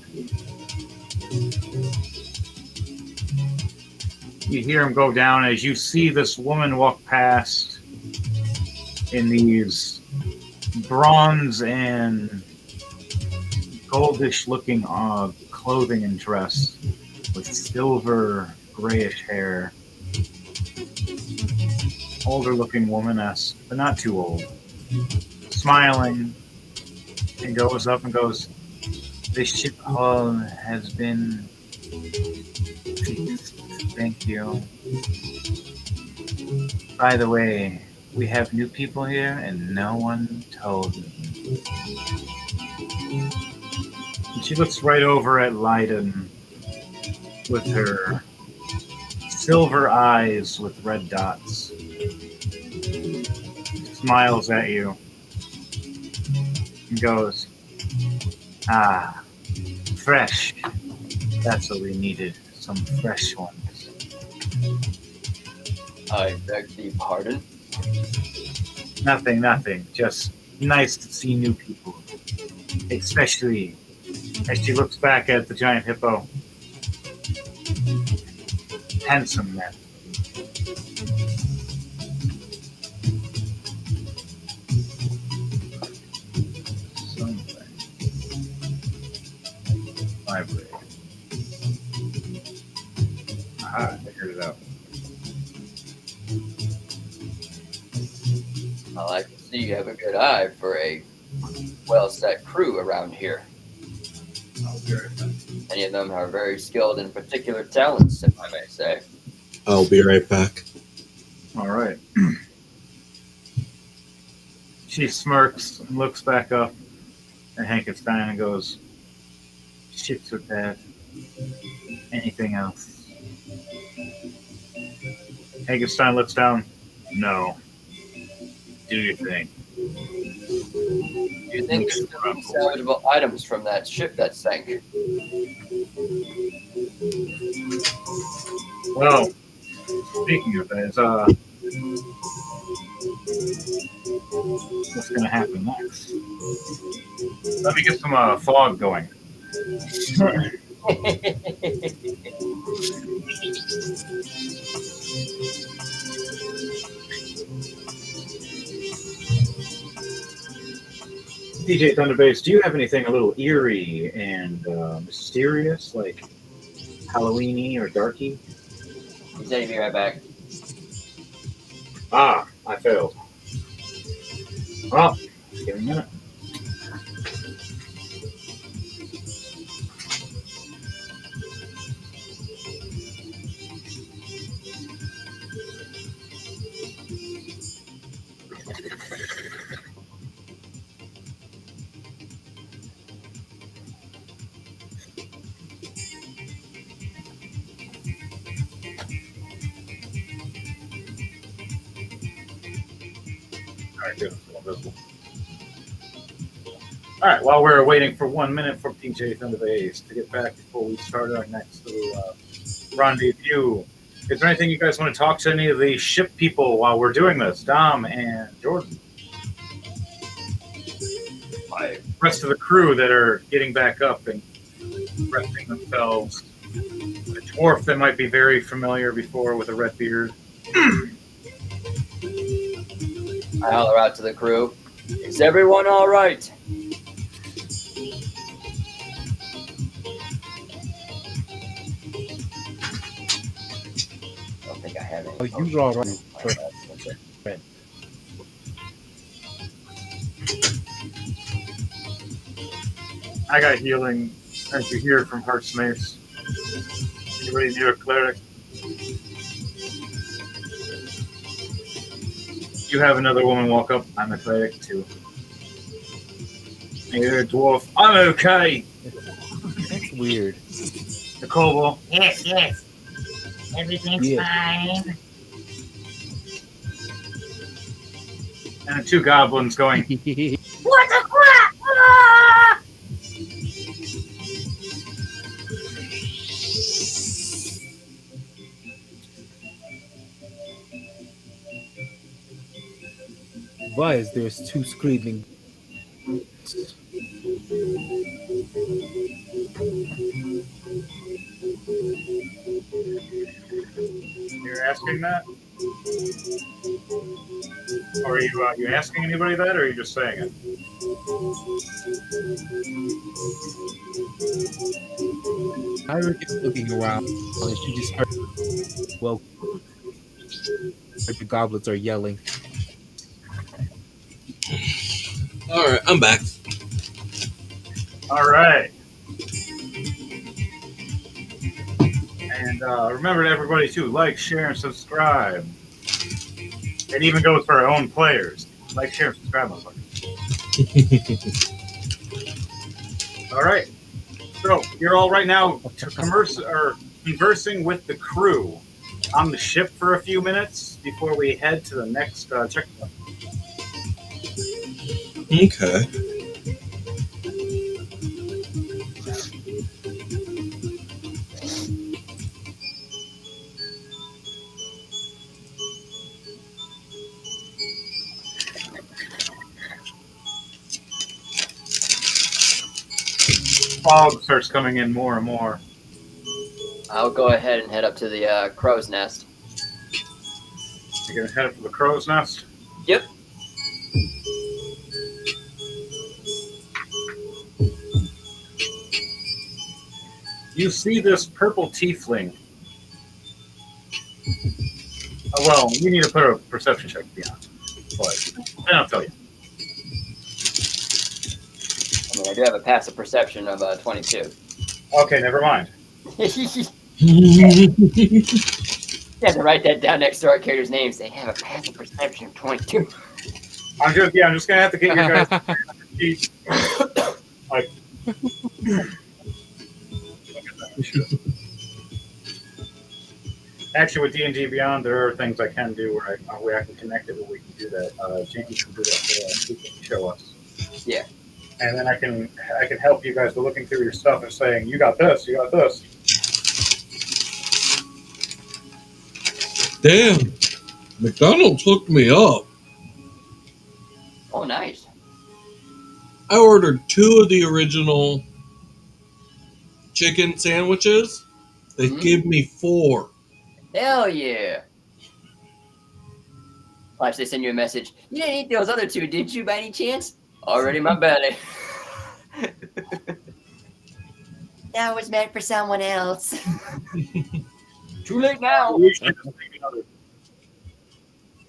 You hear him go down as you see this woman walk past in these bronze and goldish looking clothing and dress with silver grayish hair. Older looking woman-esque, but not too old. Smiling, and goes up and goes, "This ship hull has been fixed Thank you. By the way, we have new people here and no one told me. And she looks right over at Leiden with her silver eyes with red dots. Smiles at you and goes, "Ah, fresh. That's what we needed. Some fresh ones." I beg the pardon. Nothing. Just nice to see new people. Especially as she looks back at the giant hippo. Handsome men. Something. Vibrate. Aha, I figured it out. Well, I can see you have a good eye for a well-set crew around here. I'll be right back. Many of them are very skilled in particular talents, if I may say. I'll be right back. All right. She smirks and looks back up at Hankenstein and goes, "Shits with that. Anything else?" Hankenstein looks down. "No. Do your thing." Do you think there's still any salvageable items from that ship that sank? Well, speaking of that, what's going to happen next? Let me get some fog going. DJ Thunderbase, do you have anything a little eerie and mysterious, like Halloweeny or darky? He said he'd be right back. Ah, I failed. Well, give me a minute. All right, good. All right, while we're waiting for 1 minute for PJ Thunderbase to get back before we start our next little rendezvous, is there anything you guys want to talk to any of the ship people while we're doing this? Dom and Jordan. The rest of the crew that are getting back up and resting themselves. A dwarf that might be very familiar before with a red beard. I holler out to the crew. Is everyone all right? I don't think I have any. Oh, you're all right. I got healing, as you hear from Heart's Mace. Anybody near a cleric? You have another woman walk up. I'm a cleric too. And you're a dwarf. I'm okay. That's weird. The kobold. Yes. Everything's fine. And the two goblins going. What the crap? Ah! Why is there's two screaming? You're asking that? Or are you asking anybody that, or are you just saying it? I was just looking around, and she just heard. Well, the goblins are yelling. All right, I'm back. All right. And remember to everybody to like, share, and subscribe. It even goes for our own players. Like, share, and subscribe, motherfucker. All right. So you're all right now conversing with the crew on the ship for a few minutes before we head to the next checkpoint. Okay. Fog starts coming in more and more. I'll go ahead and head up to the crow's nest. You're gonna head up to the crow's nest. Yep. You see this purple tiefling. Well, you need to put a perception check to be honest. But then I'll tell you. I mean, I do have a passive perception of 22. Okay, never mind. You have to write that down next to our characters' names. They have a passive perception of 22. I'm just gonna have to get your guys. Like, actually, with D&D Beyond, there are things I can do where I can connect it where we can do that. James can do that. He can show us. Yeah. And then I can help you guys with looking through your stuff and saying, you got this, you got this. Damn. McDonald's hooked me up. Oh, nice. I ordered 2 of the original chicken sandwiches. They give me 4. Hell yeah. Watch, they send you a message. You didn't eat those other 2, did you, by any chance? Already my belly. That was meant for someone else. Too late now.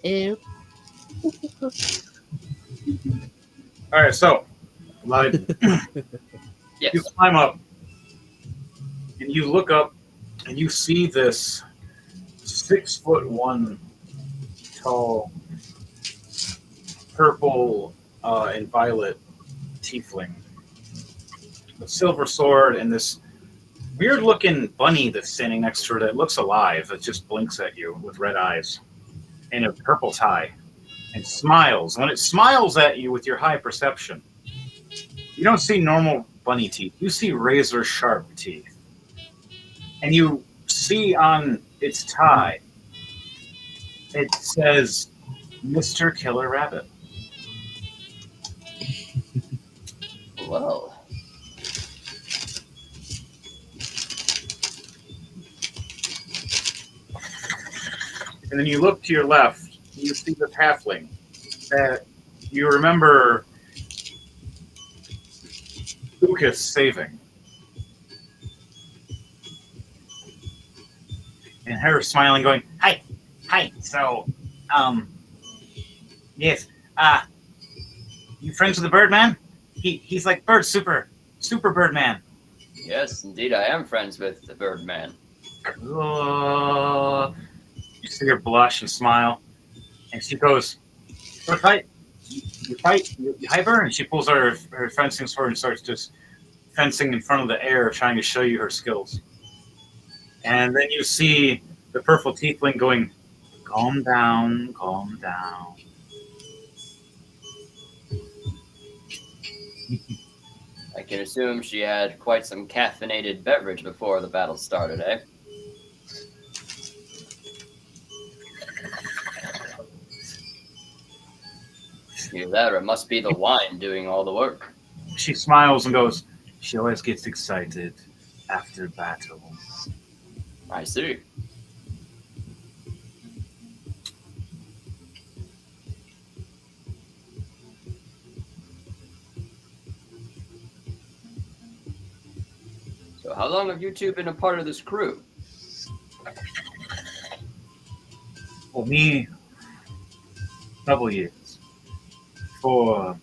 Ew. All right, so Yes. you climb up and you look up and you see this 6'1" tall purple and violet tiefling, a silver sword, and this weird looking bunny that's standing next to her that looks alive, that just blinks at you with red eyes and a purple tie and smiles. When it smiles at you with your high perception, you don't see normal bunny teeth. You see razor sharp teeth. And you see on its tie, it says, Mr. Killer Rabbit. Whoa. And then you look to your left, and you see this halfling that you remember Lucas saving. And her smiling, going, Hi, so, yes, you friends with the Birdman? He's like super Birdman. Yes, indeed, I am friends with the Birdman. Cool. You see her blush and smile, and she goes, fight. You hype her, and she pulls out her fencing sword and starts just fencing in front of the air, trying to show you her skills. And then you see the purple tiefling going, calm down, calm down. I can assume she had quite some caffeinated beverage before the battle started, eh? Either that or it must be the wine doing all the work. She smiles and goes, she always gets excited after battle. I see. So how long have you two been a part of this crew? For me, couple years. For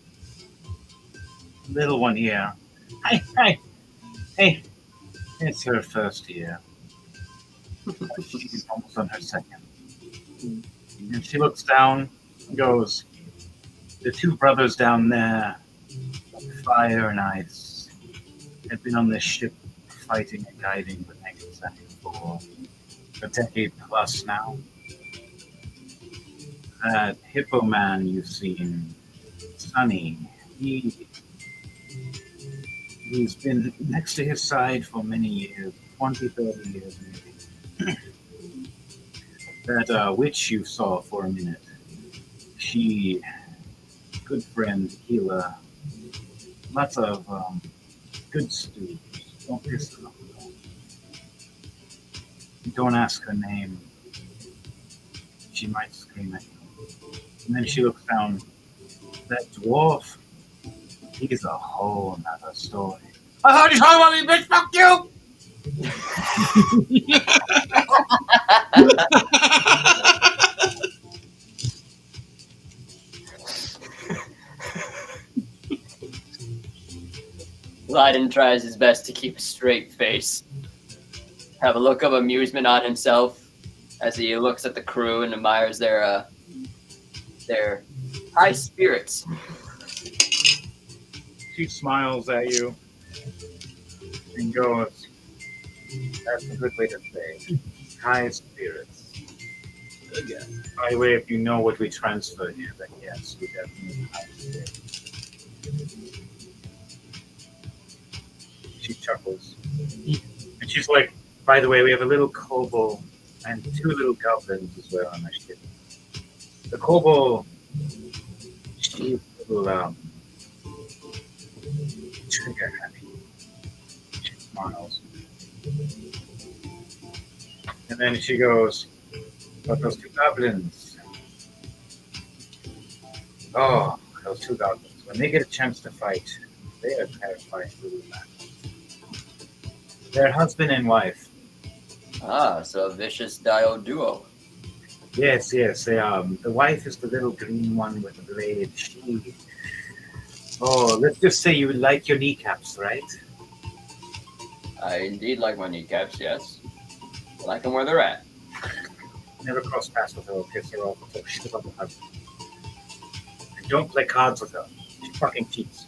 little one here, hey, it's her first year. She's almost on her second. And she looks down and goes, the two brothers down there, Fire and Ice, have been on this ship fighting and guiding the Frankenstein for a decade plus now. That Hippo Man you've seen, Sonny, he's been next to his side for many years, 20, 30 years maybe. That witch you saw for a minute, she, good friend, healer, lots of good stews. Don't piss her off. Don't ask her name. She might scream at you. And then she looks down. That dwarf, he's a whole nother story. I heard you talking about me, bitch, fuck you! Leiden tries his best to keep a straight face. Have a look of amusement on himself as he looks at the crew and admires their high spirits. She smiles at you and goes, that's a good way to say. High spirits. Again. By the way, if you know what we transfer here, then yes, we definitely high spirits. She chuckles. And she's like, by the way, we have a little kobold and two little goblins as well on the ship. The kobold, she's a little trigger happy. She smiles. And then she goes, but those two goblins. Oh, those two goblins. When they get a chance to fight, they are terrifying little men. They're husband and wife. Ah, so a vicious dio duo. Yes, yes. They the wife is the little green one with the blade. She. Oh, let's just say you like your kneecaps, right? I indeed like my kneecaps, yes. I like them where they're at. Never cross paths with her or piss her off until she's about the husband. And don't play cards with her. She fucking cheats.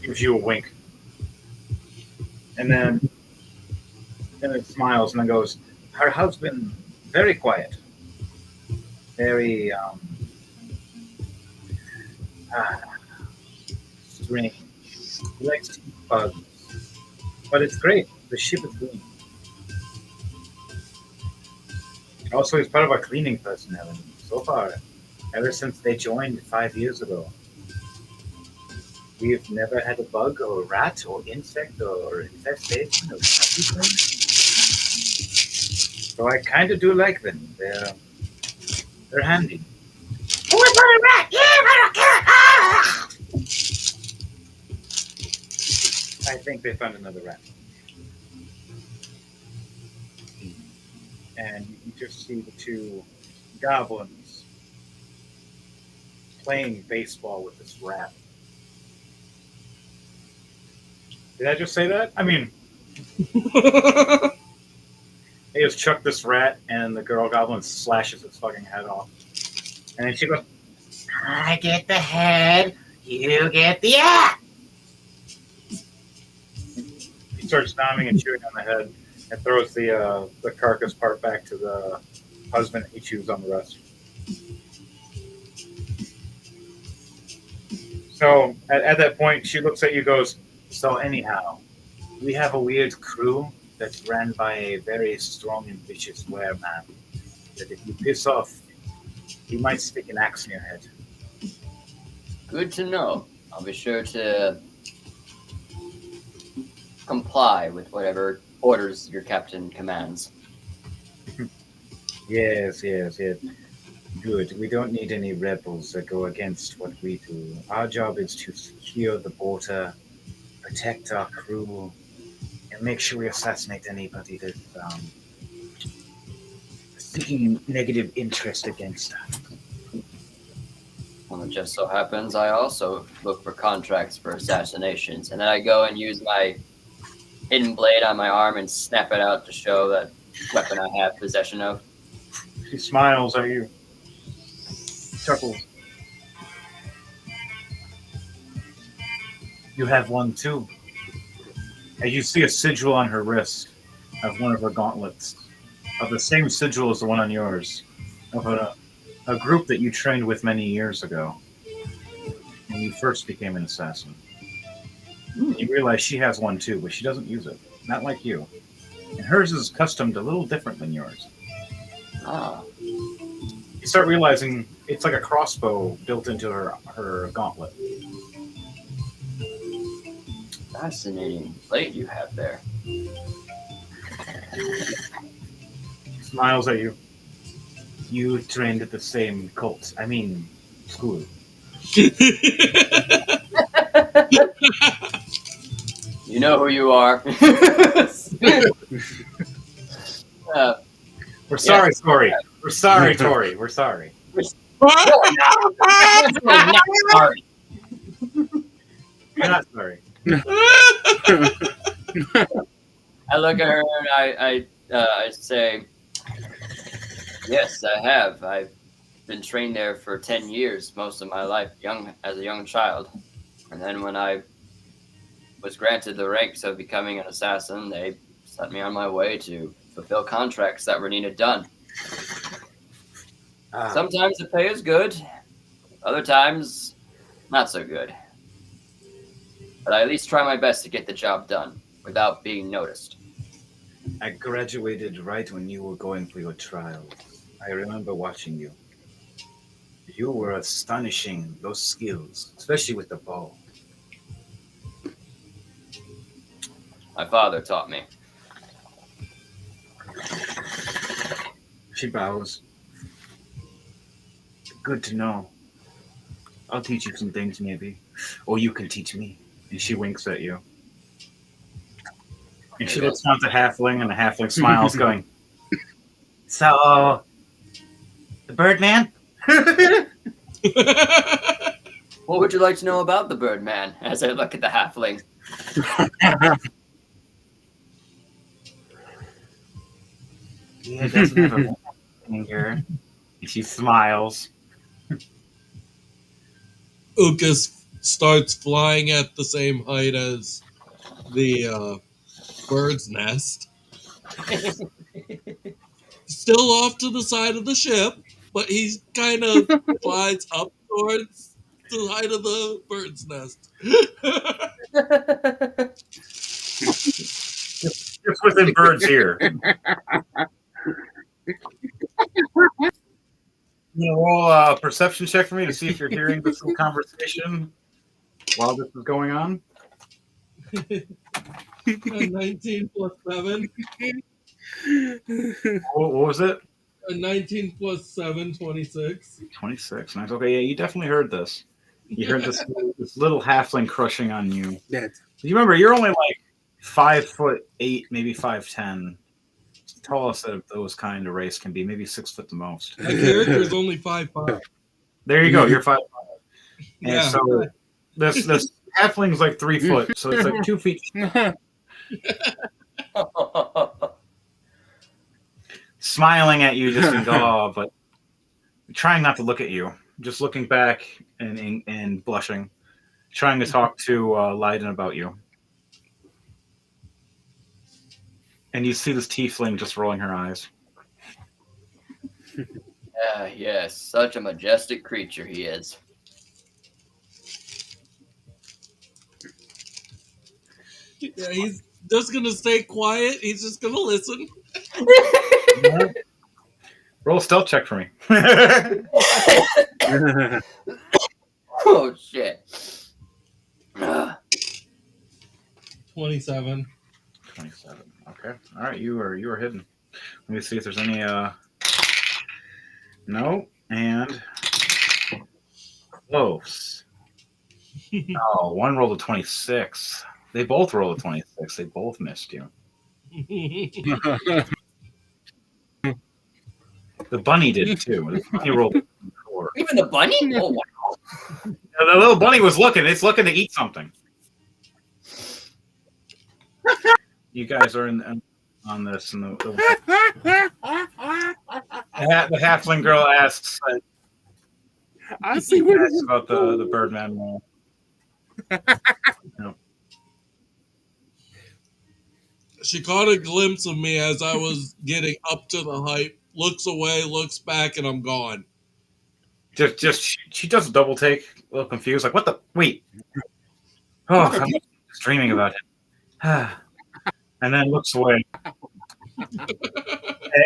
Gives you a wink. And then it smiles and then goes, her husband, very quiet. Very, strange. He likes to eat bugs. But it's great. The ship is clean. Also, he's part of our cleaning personnel. And so far, ever since they joined 5 years ago, we've never had a bug or a rat or insect or infestation or anything. So I kind of do like them. They're handy. Oh, I got a rat! Yeah, I don't care! Ah! I think they found another rat. And you just see the two goblins playing baseball with this rat. Did I just say that? I mean, they just chuck this rat, and the girl goblin slashes its fucking head off. And then she goes, I get the head, you get the ass. He starts stomping and chewing on the head and throws the carcass part back to the husband. He chews on the rest. So at that point, she looks at you and goes, so anyhow, we have a weird crew that's ran by a very strong and vicious wereman. That if you piss off, he might stick an axe in your head. Good to know. I'll be sure to comply with whatever orders your captain commands. Yes. Good. We don't need any rebels that go against what we do. Our job is to secure the border, protect our crew, and make sure we assassinate anybody that's seeking negative interest against us. Well, it just so happens I also look for contracts for assassinations, and then I go and use my hidden blade on my arm and snap it out to show that weapon I have possession of. She smiles at you. Chuckles. You have one too. And you see a sigil on her wrist of one of her gauntlets, of the same sigil as the one on yours, of a group that you trained with many years ago when you first became an assassin. You realize she has one too, but she doesn't use it. Not like you. And hers is customed a little different than yours. Ah, You start realizing it's like a crossbow built into her gauntlet. fascinating blade you have there. Smiles at you. You trained at the same cult. I mean, school. You know who you are. We're sorry, Tori. We're sorry, Tori. We're sorry. You're not sorry. You're not sorry. I look at her and I say, yes, I have. I've been trained there for 10 years, most of my life, as a young child. And then when I was granted the ranks of becoming an assassin, they sent me on my way to fulfill contracts that were needed done. Sometimes the pay is good, other times not so good. But I at least try my best to get the job done without being noticed. I graduated right when you were going for your trial. I remember watching you. You were astonishing, those skills, especially with the bow. My father taught me. She bows. Good to know. I'll teach you some things, maybe. Or you can teach me. And she winks at you. And she looks down at the halfling, and the halfling smiles, going, "So, the Birdman?" What would you like to know about the Birdman? As I look at the halfling. Yeah, doesn't have a finger. And she smiles. Ukas starts flying at the same height as the bird's nest. Still off to the side of the ship, but he's kind of flies up towards the height of the bird's nest. Just within birds here. You know, roll a perception check for me to see if you're hearing this little conversation while this is going on. 19 plus 7. What was it? 19 plus 7, 26. 26. Nice. Okay, yeah, you definitely heard this. You heard this little halfling crushing on you. That's You remember, you're only like 5'8", maybe 5'10". The tallest of those kind of race can be maybe 6 foot the most. My character's only 5'5". There you go. You're 5'5". And Yeah. so this halfling's like 3 foot, so it's like 2 feet. Smiling at you just in awe, but trying not to look at you. Just looking back and blushing. Trying to talk to Leiden about you. And you see this tiefling just rolling her eyes. Yes, such a majestic creature he is. Yeah, he's just going to stay quiet. He's just going to listen. Roll a stealth check for me. Oh, shit. 27. 27. Okay. All right. You are hidden. Let me see if there's any. No. And close. Oh, one rolled a 26. They both rolled a 26. They both missed you. The bunny did too. The bunny rolled a 4. Even the bunny? Oh, wow. The little bunny was looking. It's looking to eat something. You guys are on this, and the halfling girl asks I see where this is about going. the Birdman wall. She caught a glimpse of me as I was getting up to the height, looks away, looks back, and I'm gone. She does a double take, a little confused, like, what the wait. Oh, I'm just dreaming about it. And then looks away.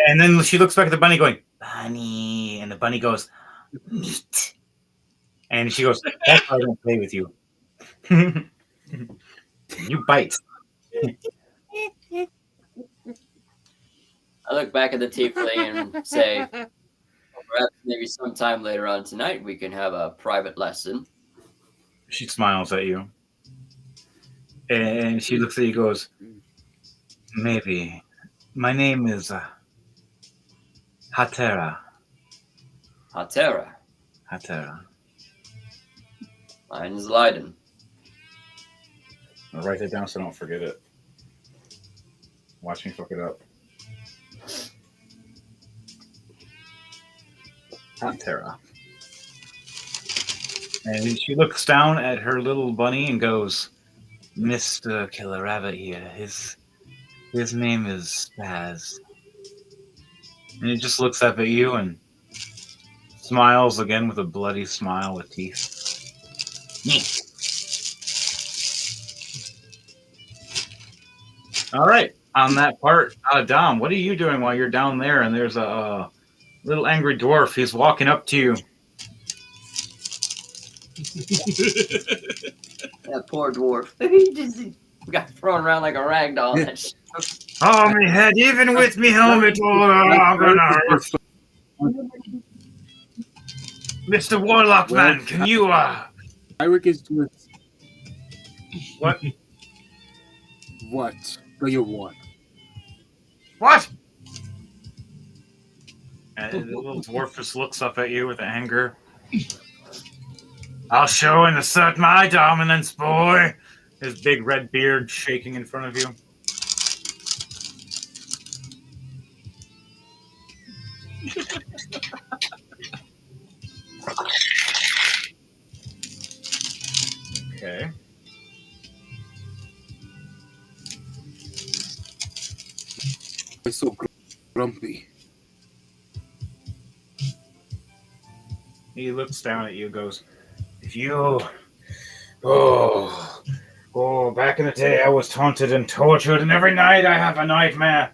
And then she looks back at the bunny going, Bunny. And the bunny goes, meat. And she goes, that's why I don't play with you. You bite. I look back at the tiefling and say, perhaps maybe sometime later on tonight we can have a private lesson. She smiles at you. And she looks at you and goes, maybe. My name is Hatera. Hatera. Hatera. Mine is Leiden. I'll write it down so I don't forget it. Watch me fuck it up. Hatera. And she looks down at her little bunny and goes, Mr. Killer Rabbit here. His name is Spaz. And he just looks up at you and smiles again with a bloody smile with teeth. All right. On that part, Dom, what are you doing while you're down there? And there's a little angry dwarf. He's walking up to you. That poor dwarf. He just got thrown around like a rag doll. Yeah. Oh, me head, even with me helmet. Mr. Warlock man, can you Eric is just what? what do you want? What? And the little dwarf just looks up at you with anger. I'll show and assert my dominance, boy. His big red beard shaking in front of you. Okay. I'm so grumpy. He looks down at you and goes, if you... Oh, back in the day I was taunted and tortured, and every night I have a nightmare.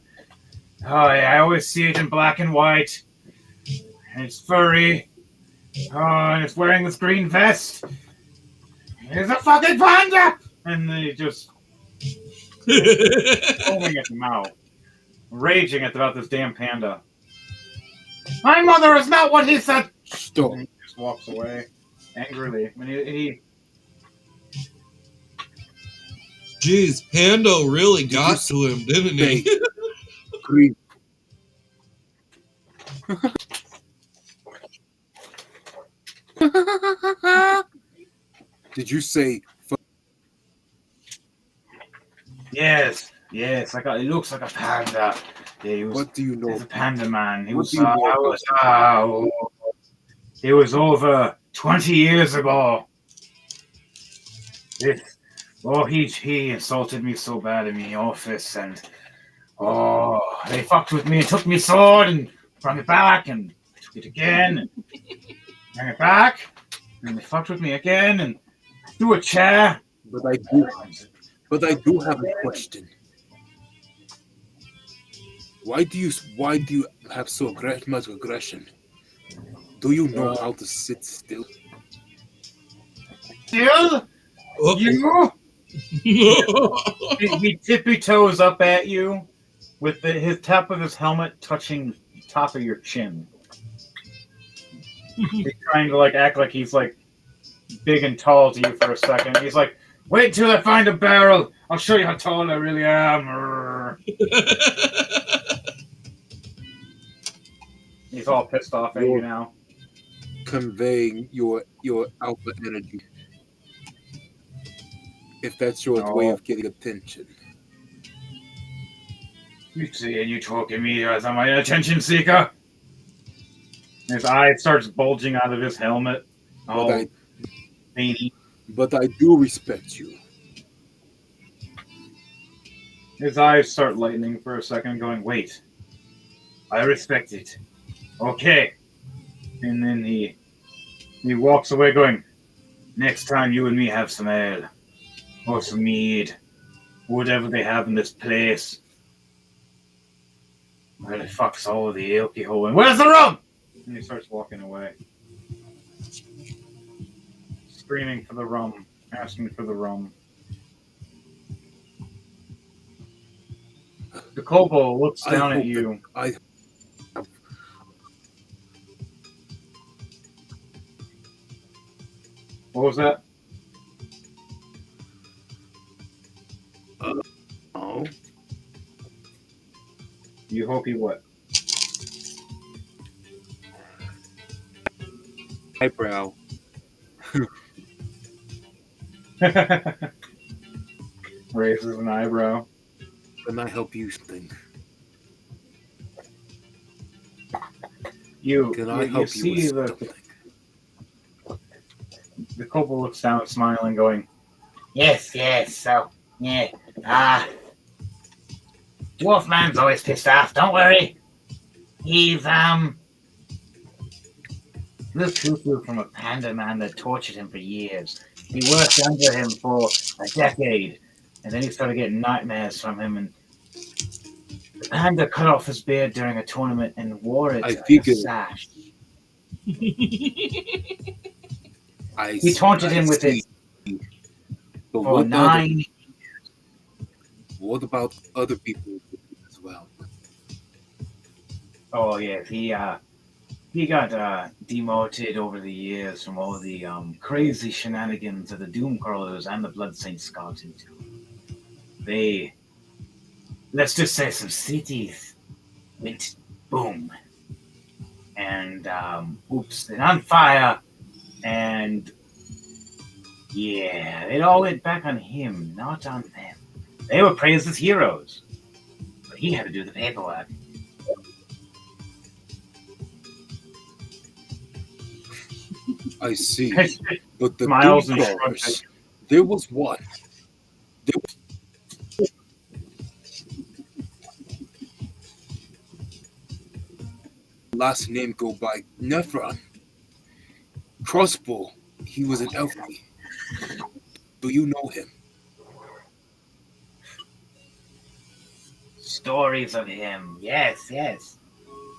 Oh, yeah, I always see it in black and white. And it's furry. Oh, and it's wearing this green vest. It's a fucking panda! And then he just foaming at the mouth, raging about this damn panda. My mother is not what he said! Stop. And he just walks away angrily. I mean, he Jeez, Pando really got to him, didn't he? Green. Did you say Yes, like it looks like a panda. Yeah, he was. what do you know? He's a panda man. He What was. do you know It was over 20 years ago. He insulted me so bad in the office, and they fucked with me and took me sword and brought it back and took it again and bring it back, and they fucked with me again and threw a chair. But I do have a question. Why do you have so much aggression? Do you know how to sit still? Still, Oh. you. He tippy toes up at you with his top of his helmet touching the top of your chin. He's trying to act like he's big and tall to you for a second. He's like, wait till I find a barrel. I'll show you how tall I really am. He's all pissed off at you now. Conveying your alpha energy. If that's your way of getting attention. You see, you talking me as I'm an attention seeker? His eye starts bulging out of his helmet. But Oh, veiny. but I do respect you. His eyes start lightening for a second, going, wait, I respect it. Okay. And then he walks away going, next time you and me have some ale, or some mead, whatever they have in this place. Where the fuck's all of the alcohol? And where's the rum? And he starts walking away. Screaming for the rum, asking for the rum. The kobold looks down at you. What was that? Oh, You hope he what? Eyebrow. Raises an eyebrow. can I help you something? Can I help you see with the something? kobold looks down, smiling, going, Yes, so, yeah. Dwarf Man's always pissed off, don't worry. He's, this cuckoo from a panda man that tortured him for years. He worked under him for a decade, and then he started getting nightmares from him, and the panda cut off his beard during a tournament and wore it I as a figured- sash. I He taunted him with it But for 9. What about other people as well? Oh yeah, he got demoted over the years from all the crazy shenanigans that the Doomcrawlers and the Blood Saints got into. They, let's just say, some cities went boom, and oops, and on fire, and yeah, it all went back on him, not on them. They were praised as heroes, but he had to do the paperwork. I see. But the Smiles and Doomcrawlers, there was one. Last name go by Nephron. Crossbow. He was an elfie. Do you know him? Stories of him, yes.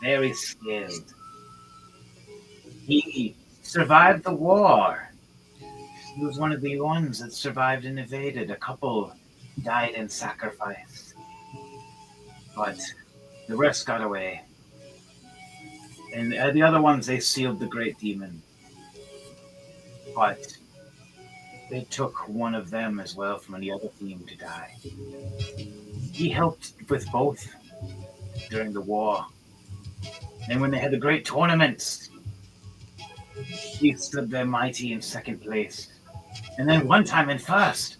Very skilled. He survived the war. He was one of the ones that survived and evaded. A couple died in sacrifice. But the rest got away. And the other ones, they sealed the Great Demon. But it took one of them as well from the other team to die. He helped with both during the war. And when they had the great tournaments, he stood there mighty in second place. And then one time in first.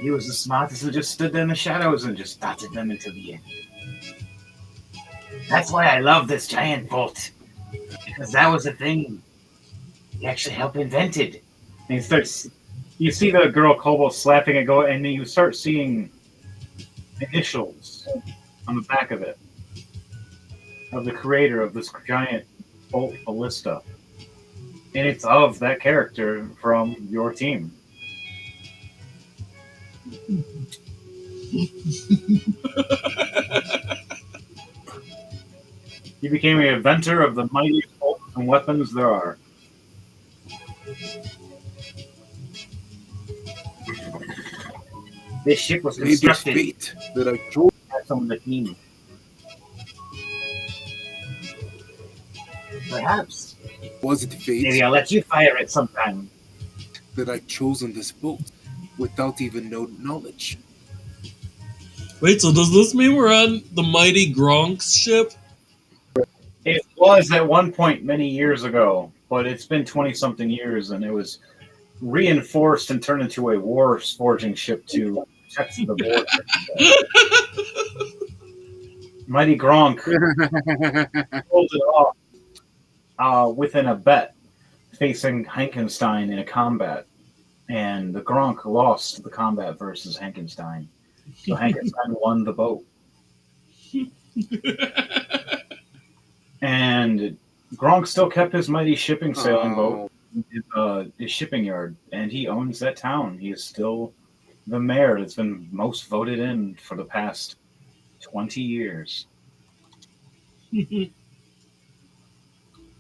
He was the smartest who just stood there in the shadows and just batted them into the end. That's why I love this giant bolt. Because that was a thing he actually helped invented. and he starts. You see the girl kobold slapping it go, and then you start seeing initials on the back of it of the creator of this giant bolt ballista, and it's of that character from your team. He became an inventor of the mightiest bolts and weapons there are. This ship was Maybe it's constructed fate that I chose. by some of the team. Perhaps. Was it fate Maybe I'll let you fire it sometime. that I chosen this boat without even no knowledge? Wait, so does this mean we're on the mighty Gronk's ship? It was at one point many years ago, but it's been 20-something years, and it was reinforced and turned into a war forging ship to checks the board. Mighty Gronk pulls it off within a bet facing Hankenstein in a combat. And the Gronk lost the combat versus Hankenstein. So Hankenstein won the boat. And Gronk still kept his mighty shipping sailing boat, his shipping yard, and he owns that town. He is still the mayor that's been most voted in for the past 20 years.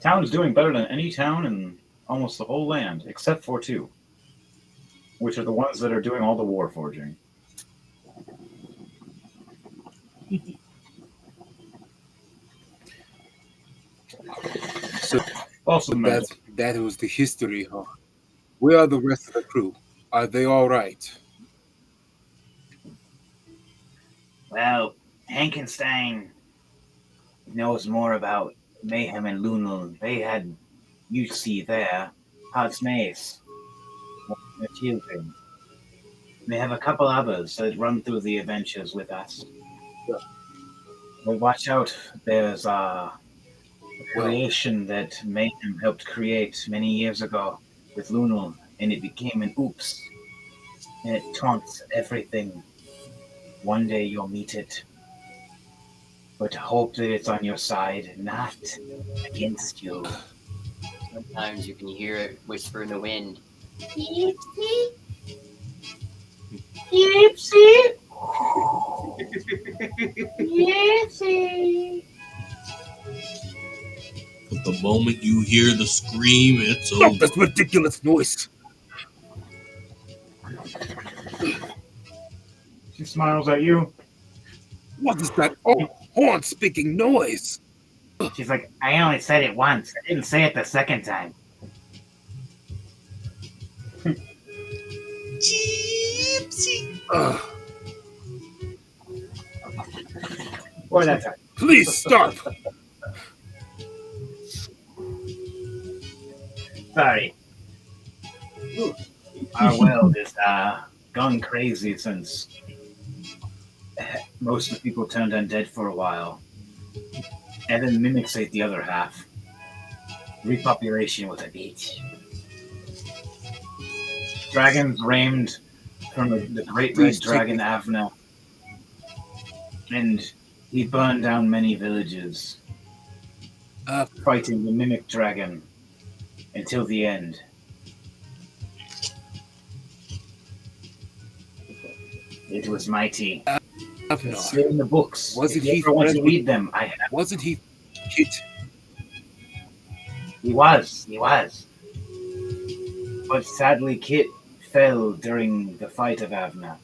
Town is doing better than any town in almost the whole land, except for two, which are the ones that are doing all the war forging. So Also, that was the history, huh? Where are the rest of the crew? Are they all right? Well, Hankenstein knows more about Mayhem and Lunel. They had, you see there, Heart's Mace, the children. They have a couple others that run through the adventures with us. But watch out, there's a creation that Mayhem helped create many years ago with Lunel, and it became an oops. And it taunts everything. One day you'll meet it. But hope that it's on your side, not against you. Sometimes you can hear it whisper in the wind. Gypsy? Gypsy! Gypsy! But the moment you hear the scream, it's Stop over. this ridiculous noise! she smiles at you. What is that horn-speaking noise? She's like, I only said it once. I didn't say it the second time. Gypsy. Or that time. Please stop! Sorry. Our world is gone crazy since most of the people turned undead for a while. And then mimics ate the other half. Repopulation was a beach. Dragons reigned from the great red dragon Avna. And he burned down many villages, fighting the mimic dragon until the end. It was mighty. It's Avnar. in the books. Wasn't If you he ever want to friends with- read them, I have. Wasn't he Kit? He was. But sadly, Kit fell during the fight of Avna.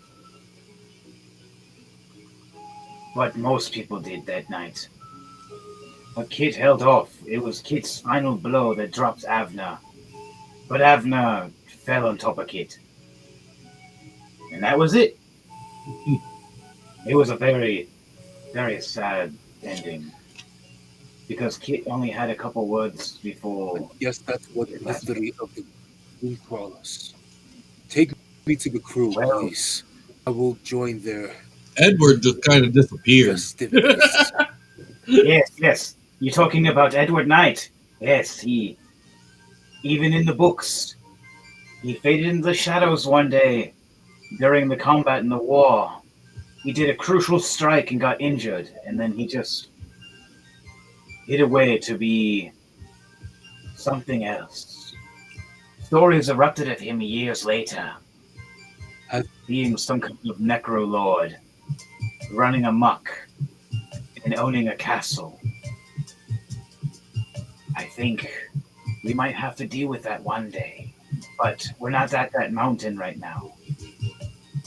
But most people did that night. But Kit held off. It was Kit's final blow that dropped Avna. But Avna fell on top of Kit. And that was it. It was a very, very sad ending. Because Kit only had a couple words before. Yes, that's what the history of the Moon Crawlers. Take me to the crew, Well- please. I will join their Edward just kind of disappeared. festivities. Yes. You're talking about Edward Knight. Yes, he. Even in the books, he faded into the shadows one day during the combat in the war. He did a crucial strike and got injured, and then he just hid away to be something else. Stories erupted of him years later, being some kind of necro lord, running amok and owning a castle. I think we might have to deal with that one day, but we're not at that mountain right now.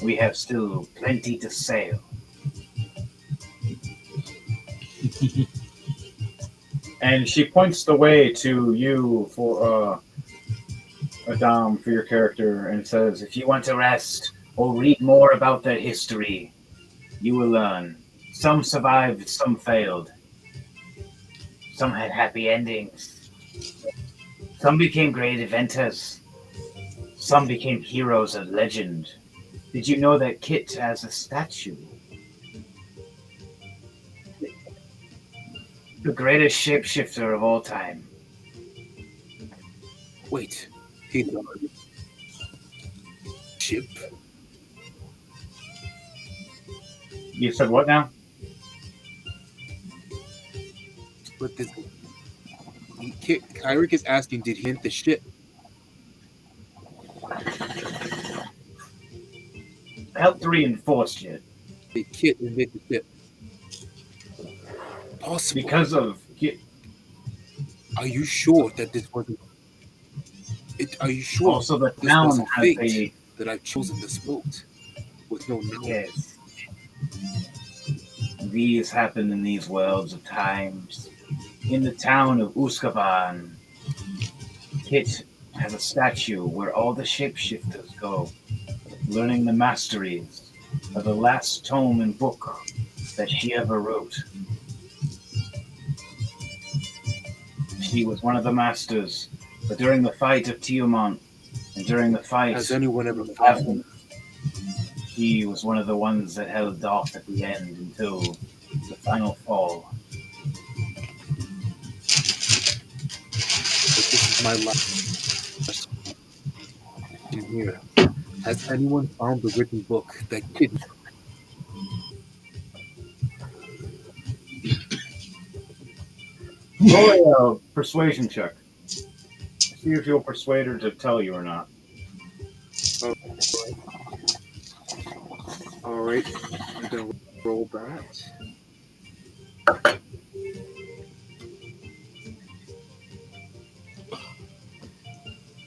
We have still plenty to sail. And she points the way to you for Adam, for your character, and says, If you want to rest or read more about their history, you will learn. Some survived, some failed. Some had happy endings. Some became great inventors. Some became heroes of legend. Did you know that Kit has a statue? The greatest shapeshifter of all time. Wait, he ship? You said what now? But this Kyrick is asking, did he hint the ship? Helped reinforce it. Did Kit invent the ship? Possible. Because of Kit. Are you sure that this wasn't? Are you sure Also, the this town wasn't has fate that I've chosen this boat with no knowledge? Yes. These happen in these worlds of times. In the town of Uskaban, Kit has a statue where all the shapeshifters go, learning the masteries of the last tome and book that she ever wrote. She was one of the masters, but during the fight of Tiamat, and during the fight Has anyone ever of found? Avon, she was one of the ones that held off at the end until the final fall. But this is my last question here. Has anyone found the written book that Kit? Roll a persuasion check. See if you'll persuade her to tell you or not. All right, I'm gonna roll that.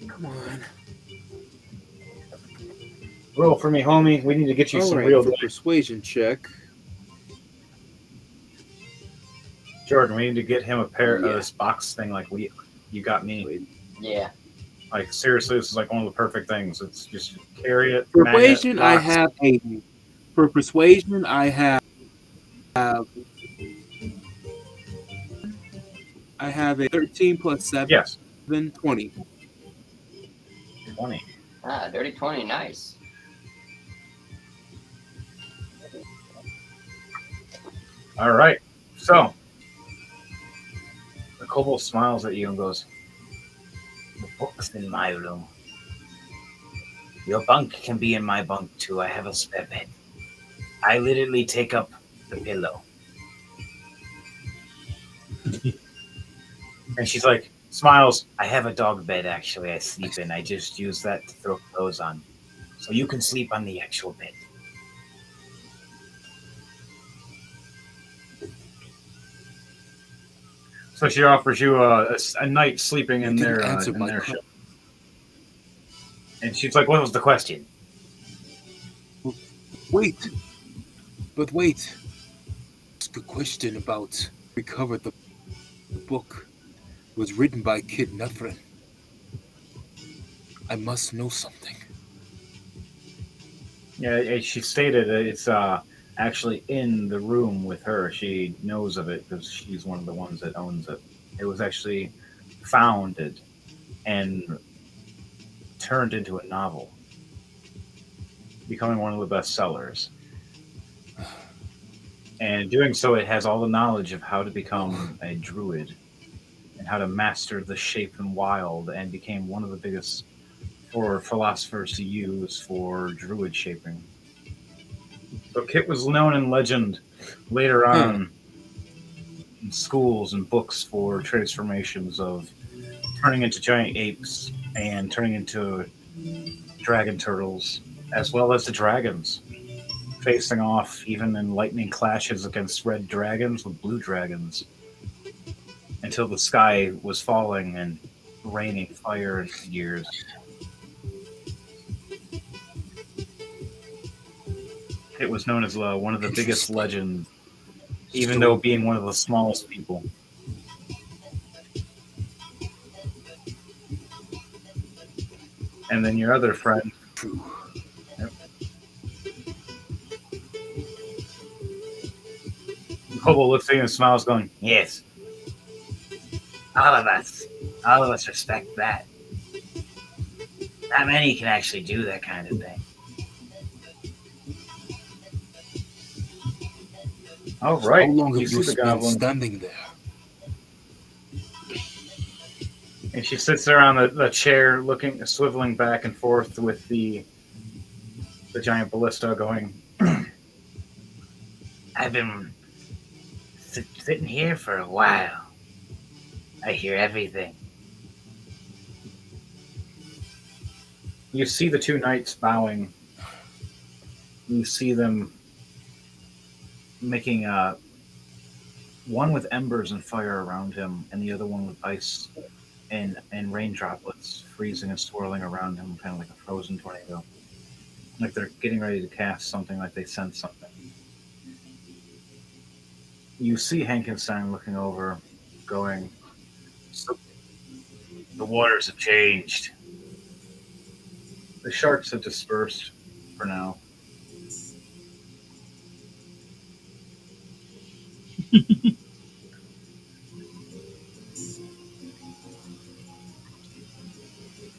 Come on. Roll for me, homie. We need to get you All some right, real for dice. persuasion check. Jordan, we need to get him a pair Yeah. of this box thing like you got me. Wait. Yeah. Like seriously, this is like one of the perfect things. It's just carry it. Persuasion, magnet, I box. have a. For persuasion, I have a 13 plus 7, Yes, 20. 20. Ah, dirty 20. Nice. All right. So the kobold smiles at you and goes, "The book's in my room. Your bunk can be in my bunk too. I have a spare bed. I literally take up the pillow." And she's like, smiles. "I have a dog bed actually. I sleep in. I just use that to throw clothes on, so you can sleep on the actual bed." So she offers you a night sleeping in You didn't their answer in my their question. ship. And she's like, "What was the question?" Wait. But wait. Ask a question about recovered the book. It was written by Kid Nuthrin. I must know something. Yeah, she stated that it's actually in the room with her. She knows of it because she's one of the ones that owns it. It was actually founded and turned into a novel, becoming one of the best sellers. And doing so, it has all the knowledge of how to become a druid and how to master the shape and wild, and became one of the biggest for philosophers to use for druid shaping. So Kit was known in legend later on in schools and books for transformations of turning into giant apes and turning into dragon turtles, as well as the dragons, facing off even in lightning clashes against red dragons with blue dragons until the sky was falling and raining fire and years. It was known as one of the biggest legends, even though being one of the smallest people. And then your other friend. True. Yep. Kobo looks at you and smiles, going, "Yes. All of us respect that. Not many can actually do that kind of thing." All How right. long You have see you the spent goblin, standing there? and she sits there on the chair, looking, swiveling back and forth with the giant ballista going. I've been sitting here for a while. I hear everything. You see the two knights bowing. You see them making one with embers and fire around him, and the other one with ice and rain droplets freezing and swirling around him, kind of like a frozen tornado. Like they're getting ready to cast something, like they sense something. You see Hankenstein looking over, going, so the waters have changed. The sharks have dispersed for now.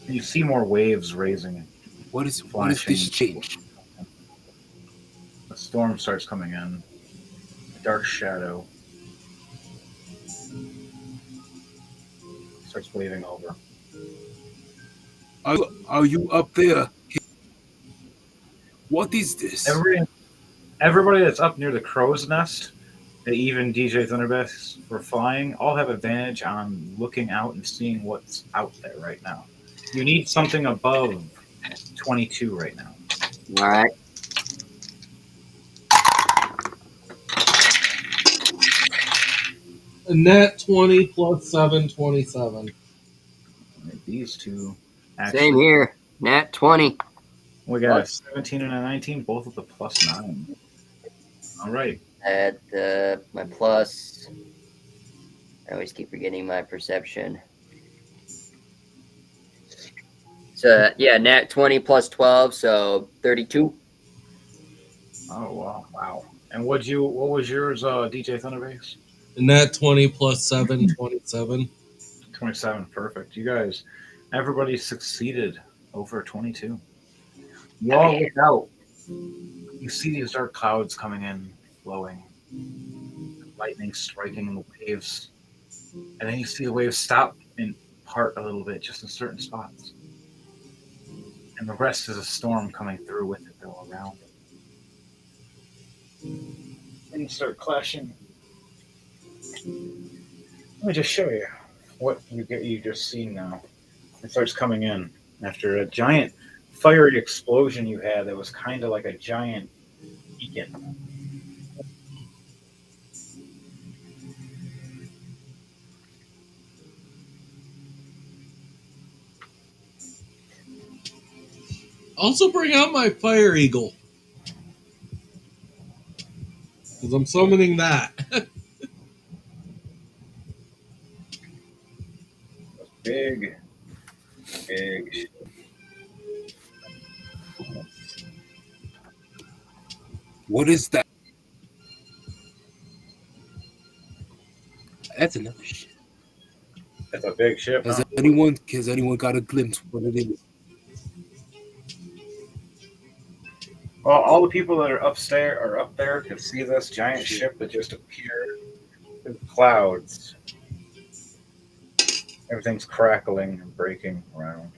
You see more waves raising, What is this flashing. change? A storm starts coming in. A dark shadow starts waving over. Are you up there? What is this? Everybody that's up near the crow's nest, even DJ Thunderbass for flying, all have advantage on looking out and seeing what's out there right now. You need something above 22 right now. All right. A net 20 plus 7, 27. These two Same actually. here. Nat 20. We got a 17 and a 19, both with a plus 9. All right. At my plus. I always keep forgetting my perception. So yeah, nat 20 plus 12, so 32. Oh wow. And what was yours, DJ Thunderbass? A net 20 plus 7, 27. 27, perfect. You guys, everybody succeeded over 22. You all look out. You see these dark clouds coming in, flowing, lightning striking the waves, and then you see the waves stop and part a little bit, just in certain spots. And the rest is a storm coming through with it, though, around it. And you start clashing. Let me just show you what you just seen now. It starts coming in after a giant fiery explosion you had that was kind of like a giant beacon. Also bring out my fire eagle. Because I'm summoning that. Big. What is that? That's another ship. It's a big ship. Has Huh? anyone got a glimpse what it is? Well, all the people that are upstairs or up there can see this giant ship that just appeared in the clouds. Everything's crackling and breaking around.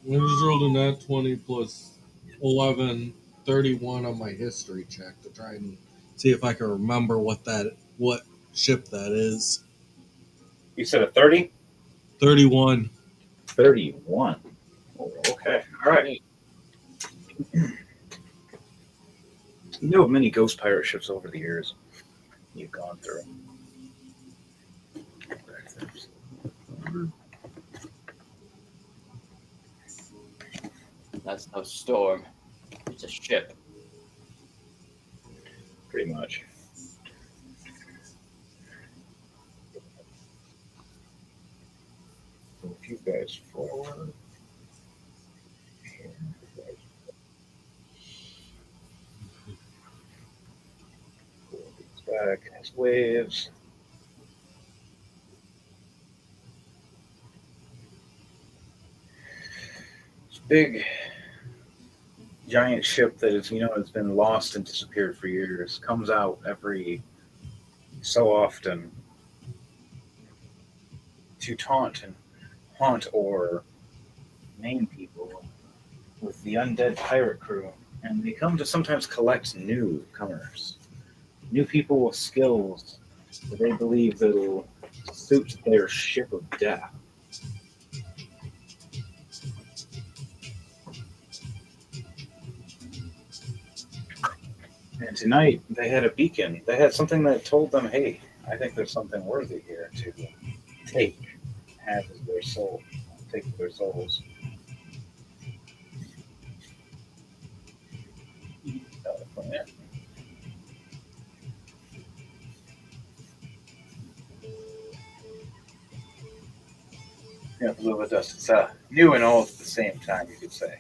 I just rolled a net 20 plus 11, 31 on my history check to try and see if I can remember what ship that is. You said a 30? 31. 31. Oh, okay. All right. You know of many ghost pirate ships over the years you've gone through. That's no storm. It's a ship. Pretty much. Move you guys forward. Back as waves. This big giant ship that is, has been lost and disappeared for years comes out every so often to taunt and haunt or maim people with the undead pirate crew, and they come to sometimes collect newcomers, new people with skills that they believe that'll suit their ship of death. And tonight they had a beacon. They had something that told them, "Hey, I think there's something worthy here to take, have as their soul, take their souls." Yeah, a little bit dust. It's new and old at the same time, you could say.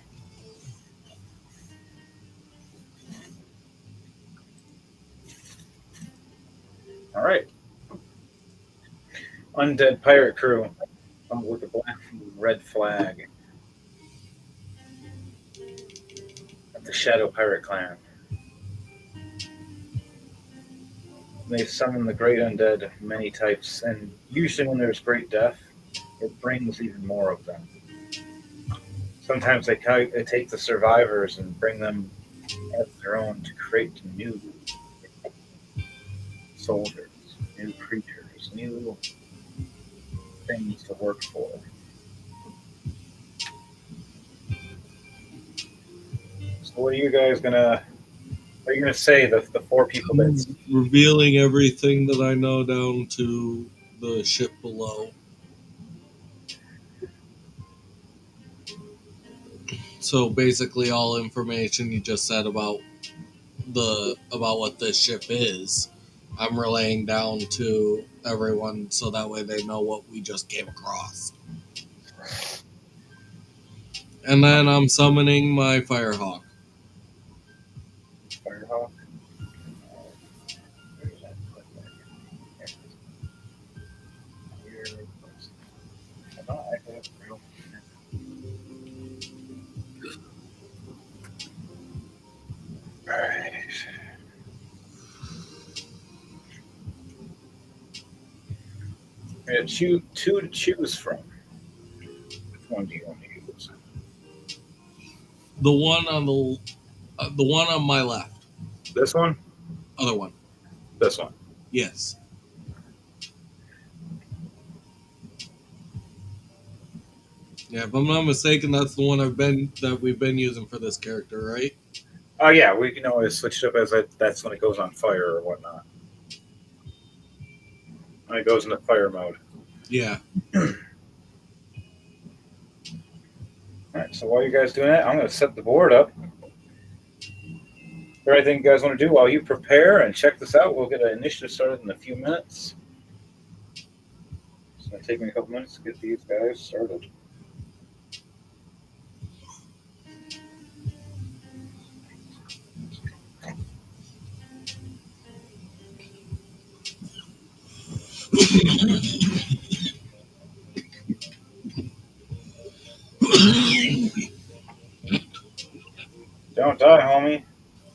All right. Undead pirate crew with a black and red flag of the Shadow Pirate Clan. They summon the great undead of many types, and usually when there's great death, it brings even more of them. Sometimes they take the survivors and bring them as their own to create new soldiers, new creatures, new things to work for. So what are you guys gonna? What are you gonna say? The four people that's Revealing everything that I know down to the ship below. So basically, all information you just said about what this ship is, I'm relaying down to everyone so that way they know what we just came across. And then I'm summoning my Firehawk. Firehawk. Alright. We have two to choose from. Which one do you want to use? The one on the one on my left. This one? Other one. This one. Yes. Yeah, if I'm not mistaken, that's the one we've been using for this character, right? Oh yeah, we can always switch it up as that's when it goes on fire or whatnot. When it goes into fire mode. Yeah. Alright, so while you guys doing that, I'm gonna set the board up. Is there anything you guys want to do while you prepare and check this out? We'll get an initiative started in a few minutes. It's gonna take me a couple minutes to get these guys started. Don't die, homie.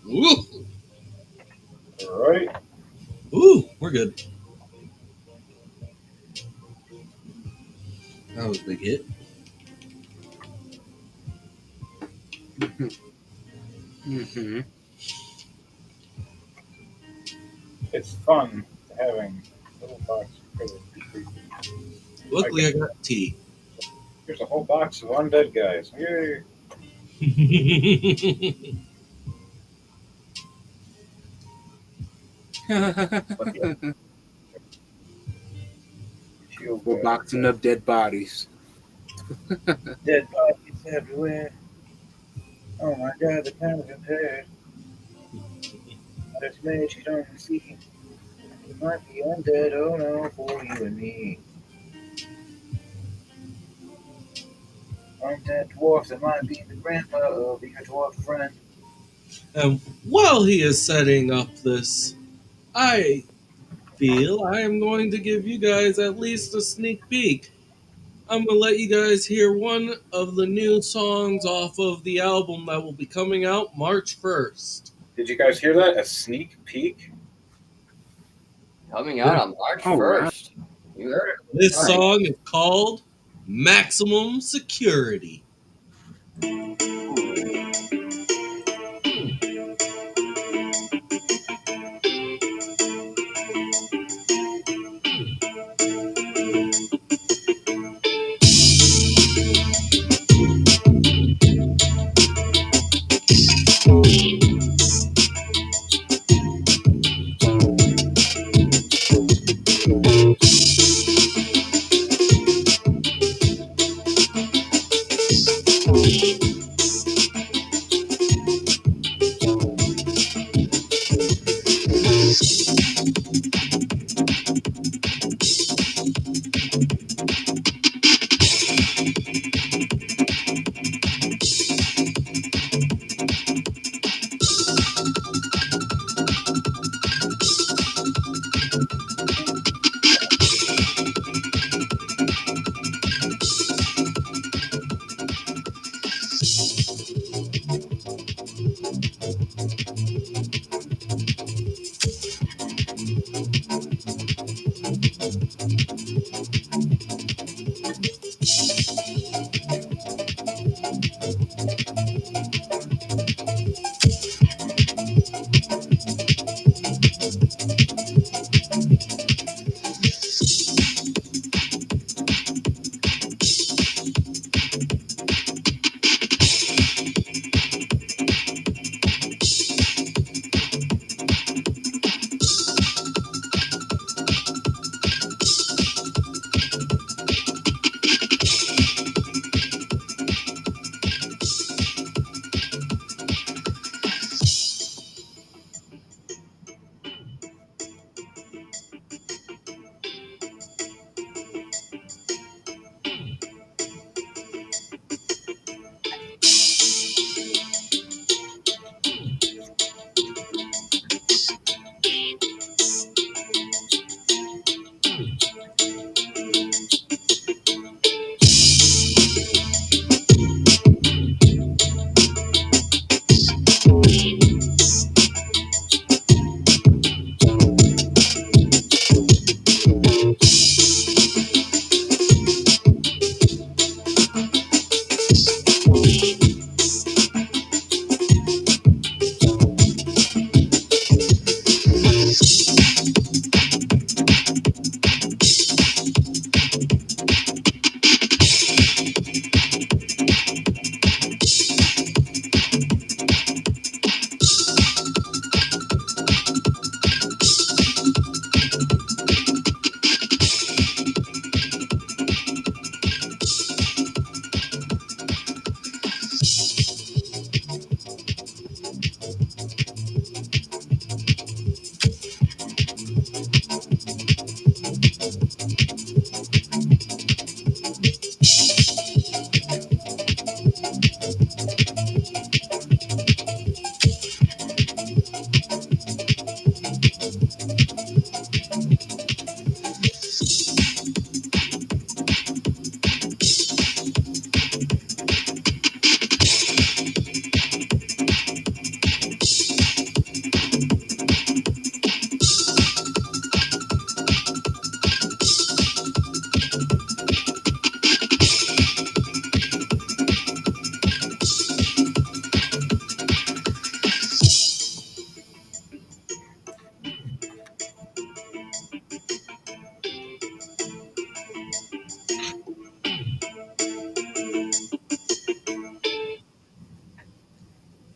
Ooh. Alright. Ooh, we're good. That was a big hit. Mm-hmm. It's fun having little box of Luckily, I got tea. Here's a whole box of undead guys. Yay! Shield We're guy. boxing up dead bodies. Dead bodies everywhere. Oh my god, the time is impaired. This mage you don't see. It might be undead, oh no, for you and me. Undead dwarfs, it might be the grandma of your dwarf friend. And while he is setting up this, I feel I am going to give you guys at least a sneak peek. I'm going to let you guys hear one of the new songs off of the album that will be coming out March 1st. Did you guys hear that? A sneak peek? Coming out on March All right. 1st. You heard it. This All right. song is called Maximum Security.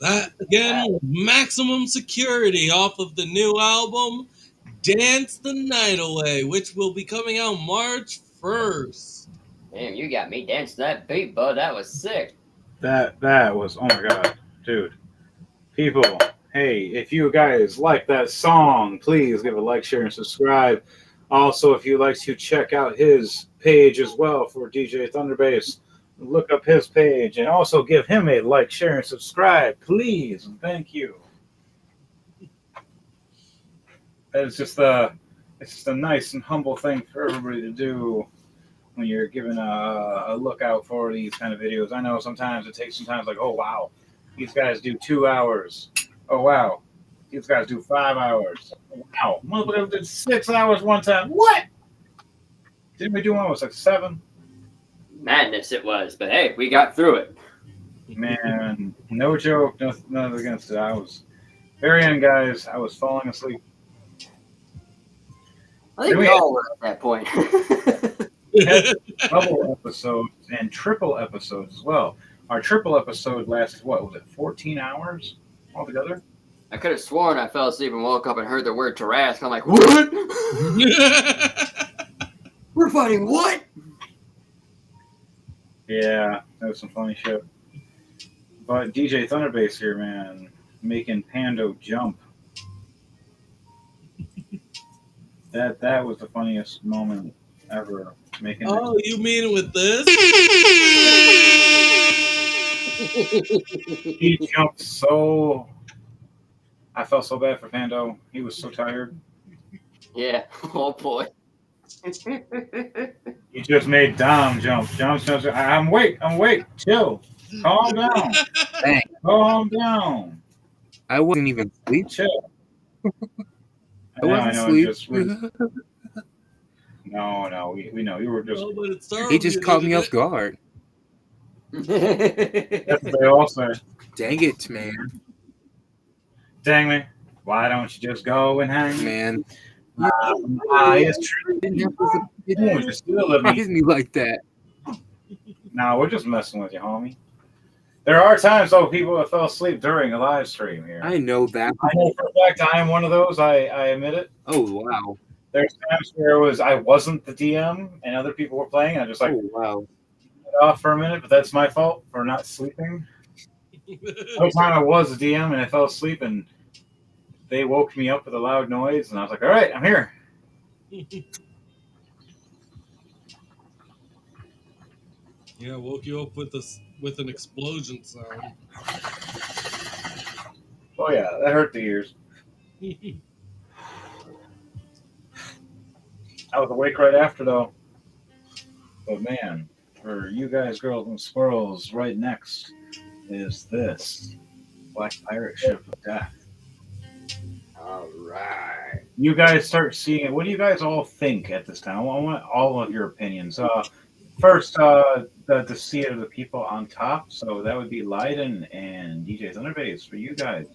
That again was Maximum Security off of the new album Dance the Night Away, which will be coming out March 1st. Damn, you got me dancing that beat, bud. That was sick. That was, oh my god, dude. People, hey, if you guys like that song, please give a like, share, and subscribe. Also, if you'd like to check out his page as well for DJ Thunderbase, look up his page and also give him a like, share, and subscribe, please. And thank you. It's just a nice and humble thing for everybody to do when you're giving a look out for these kind of videos. I know sometimes it takes sometimes like, oh wow, these guys do 2 hours. Oh wow, these guys do 5 hours. Wow. Motherfucker did 6 hours one time. What? Didn't we do one? It was like 7. Madness it was, but hey, we got through it. Man, no joke. Nothing against it. I was very end, guys. I was falling asleep. I think Then we we all were at that point. double episodes and triple episodes as well. Our triple episode lasted, what was it, 14 hours altogether? I could have sworn I fell asleep and woke up and heard the word Tarrasque. I'm like, what? We're fighting what? Yeah, that was some funny shit. But DJ Thunderbase here, man, making Pando jump. That was the funniest moment ever. Making Oh, you mean with this? he jumped so. I felt so bad for Pando. He was so tired. Yeah. Oh boy. He just made Dom jump. Dom's jump. I'm awake. Chill. Calm down. Dang. Calm down. I wasn't even asleep. Chill. I wasn't asleep. No, we know. You were just. Oh, but it started He just caught me off guard. That's what they all say. Dang it, man. Dang me. Why don't you just go and hang? Man. It's true. It You still love me. surprised me like that. No, we're just messing with you, homie. There are times, though, people that fell asleep during a live stream here. I know that. I know for a fact I am one of those. I admit it. Oh, wow. There's times where I wasn't the DM and other people were playing. I just Oh, wow. off for a minute, but that's my fault for not sleeping. One time I was a DM and I fell asleep and they woke me up with a loud noise and I was like, all right, I'm here. Yeah, woke you up with an explosion sound. Oh yeah, that hurt the ears. I was awake right after though. But man, for you guys, girls, and squirrels, right next is this Black Pirate Ship of Death. All right. You guys start seeing it. What do you guys all think at this time? I want all of your opinions. First, the seat of the people on top. So that would be Leiden and DJ Thunderbase for you guys.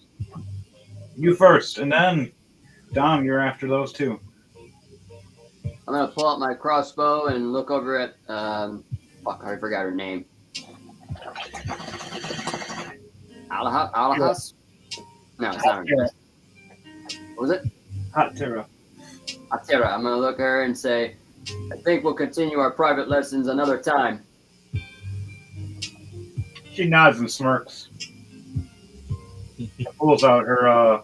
You first, and then Dom, you're after those two. I'm gonna pull out my crossbow and look over at fuck, I forgot her name. Alahas? No, it's not her name. What was it? Hot Terra. Atira. I'm gonna look at her and say, I think we'll continue our private lessons another time. She nods and smirks. Pulls out her.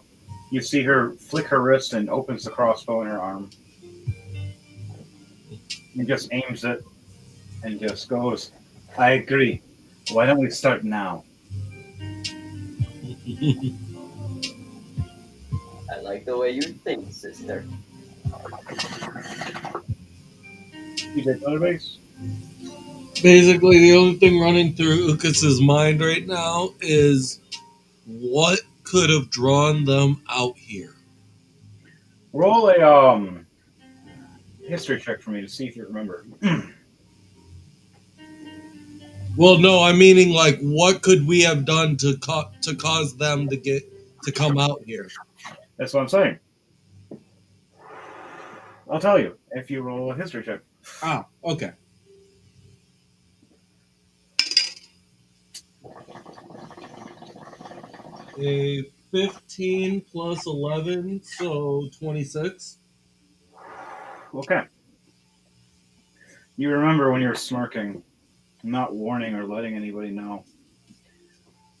You see her flick her wrist and opens the crossbow in her arm. And just aims it and just goes, I agree. Why don't we start now? I like the way you think, sister. DJ Thunderbase? Basically, the only thing running through Ukas's mind right now is what could have drawn them out here. Roll a history check for me to see if you remember. Well, no, I'm meaning like what could we have done to cause them to come out here? That's what I'm saying. I'll tell you if you roll a history check. Ah, okay. A 15 plus 11, so 26. Okay. You remember when you were smirking, not warning or letting anybody know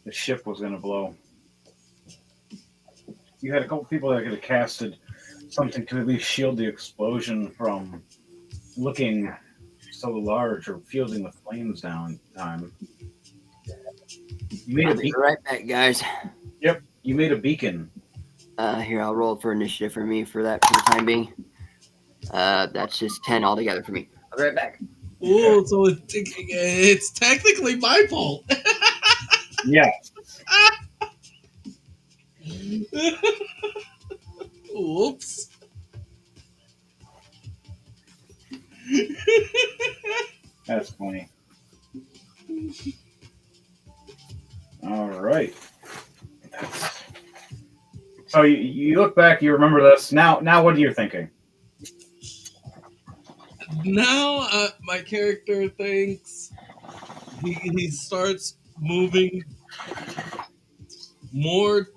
the ship was going to blow. You had a couple people that could have casted something to at least shield the explosion from looking so large or fielding the flames down time. You made I'll be right back, guys. Yep, you made a beacon. Here, I'll roll for initiative for me for that for the time being. That's just 10 altogether for me. I'll be right back. Oh, so it's technically my fault. Yeah. Whoops. That's funny. All right. So you look back, you remember this. Now, what are you thinking? Now my character thinks he starts moving more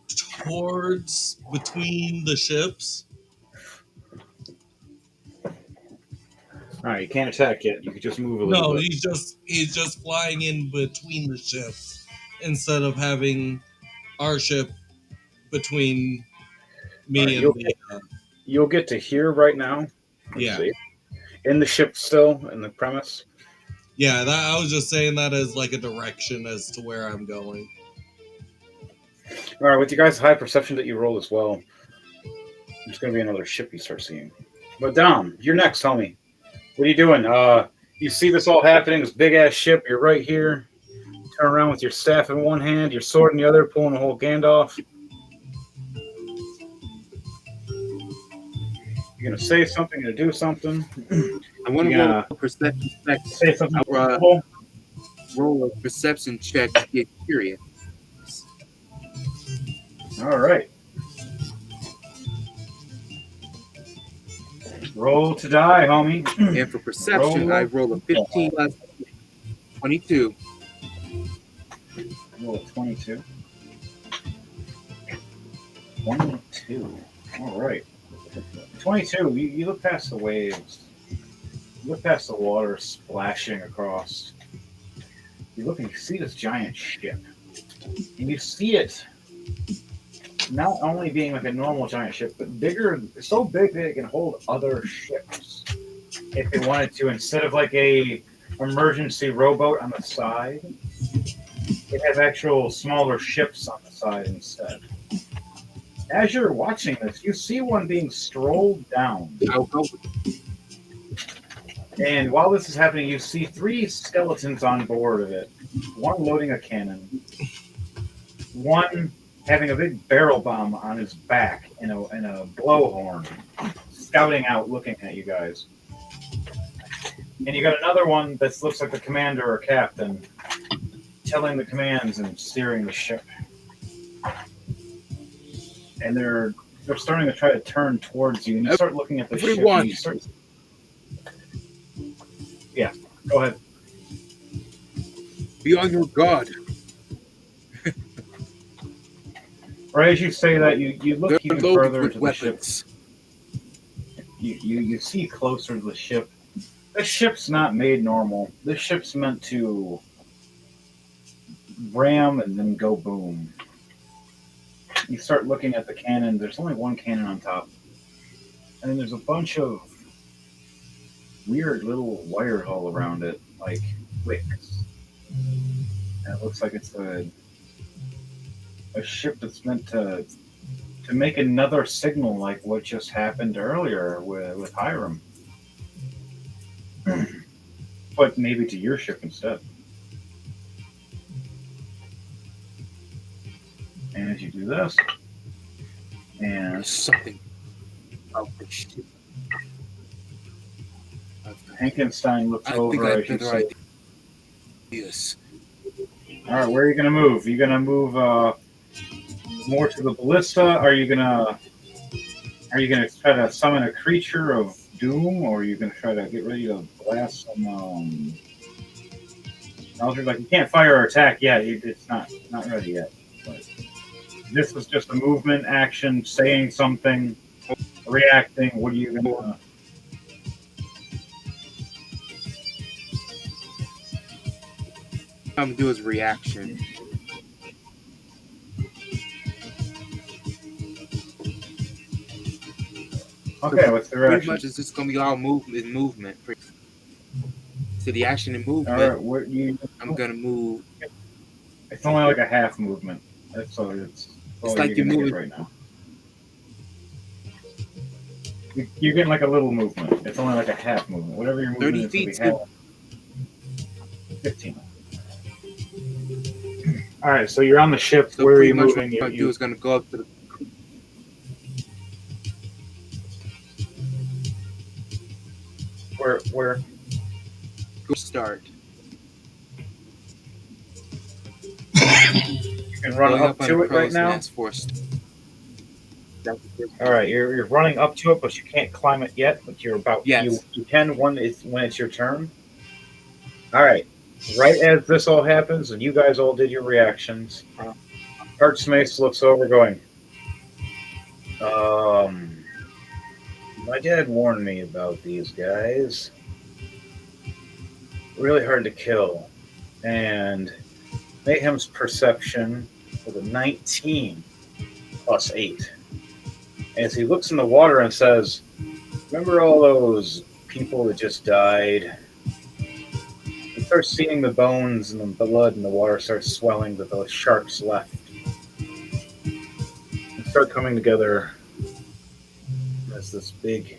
towards between the ships. All right, you can't attack yet. You could just move a little No, bit. he's just flying in between the ships instead of having our ship between me All right, and the you'll get to here right now. Let's yeah. see. In the ship still, in the premise. Yeah, that I was just saying that as like a direction as to where I'm going. All right, with you guys' high perception that you roll as well, there's going to be another ship you start seeing. But Dom, you're next, homie. What are you doing? You see this all happening, this big-ass ship. You're right here. Turn around with your staff in one hand, your sword in the other, pulling a whole Gandalf. You're going to say something, you're going to do something. I want to Yeah. roll a perception check. Say something. Roll a perception check to get curious. All right. Roll to die, homie. And for perception, I roll a 15 plus 22. Roll a 22. 22. All right. 22. You look past the waves. You look past the water splashing across. You look and you see this giant ship. And you see it not only being like a normal giant ship, but bigger, so big that it can hold other ships if they wanted to. Instead of like a emergency rowboat on the side, it has actual smaller ships on the side instead. As you're watching this, you see one being strolled down. I'll go with And while this is happening, you see 3 skeletons on board of it. One loading a cannon. One having a big barrel bomb on his back and a blowhorn, scouting out, looking at you guys. And you got another one that looks like the commander or captain, telling the commands and steering the ship. And they're starting to try to turn towards you. And you start looking at the ship. Everyone. And you start... Yeah, go ahead. Be on your guard. Right as you say that, you look They're even loaded further with into the ship. weapons. You see closer to the ship. This ship's not made normal. This ship's meant to ram and then go boom. You start looking at the cannon. There's only one cannon on top. And then there's a bunch of weird little wires all around it, like wicks. And it looks like it's a ship that's meant to make another signal like what just happened earlier with Hiram. But maybe to your ship instead. And as you do this, and There's something about this ship. Hankenstein looks I think over I have as you better say, ideas. all right, where are you going to move? Are you going to move more to the ballista? Are you going to try to summon a creature of doom, or are you going to try to get ready to blast some Eldritch? Like, you can't fire or attack yet. It's not ready yet. But this was just a movement action, saying something, reacting. What are you going to... I'm gonna do his reaction. Okay, what's the Pretty reaction? much, it's just gonna be all movement. So the action and All movement, right, what you... I'm gonna move. It's only like a half movement. That's all. It's like you're moving right now. You're getting like a little movement. It's only like a half movement. Whatever your movement 30 is, feet. will be half. 15. All right, so you're on the ship. So Where are pretty you much moving? what I'm gonna do is gonna go up to the Where Good start. you can run Going up up on to a it right crow's now? nest for a start. That's the first All right, you're running up to it, but you can't climb it yet. But you're about Yes. you can when it's your turn. All right, right as this all happens, and you guys all did your reactions, Heartsmace looks over, going, my dad warned me about these guys. Really hard to kill, and Mayhem's perception with a 19 plus 8. As he looks in the water and says, remember all those people that just died? You start seeing the bones and the blood and the water starts swelling that those sharks left. And start coming together as this big,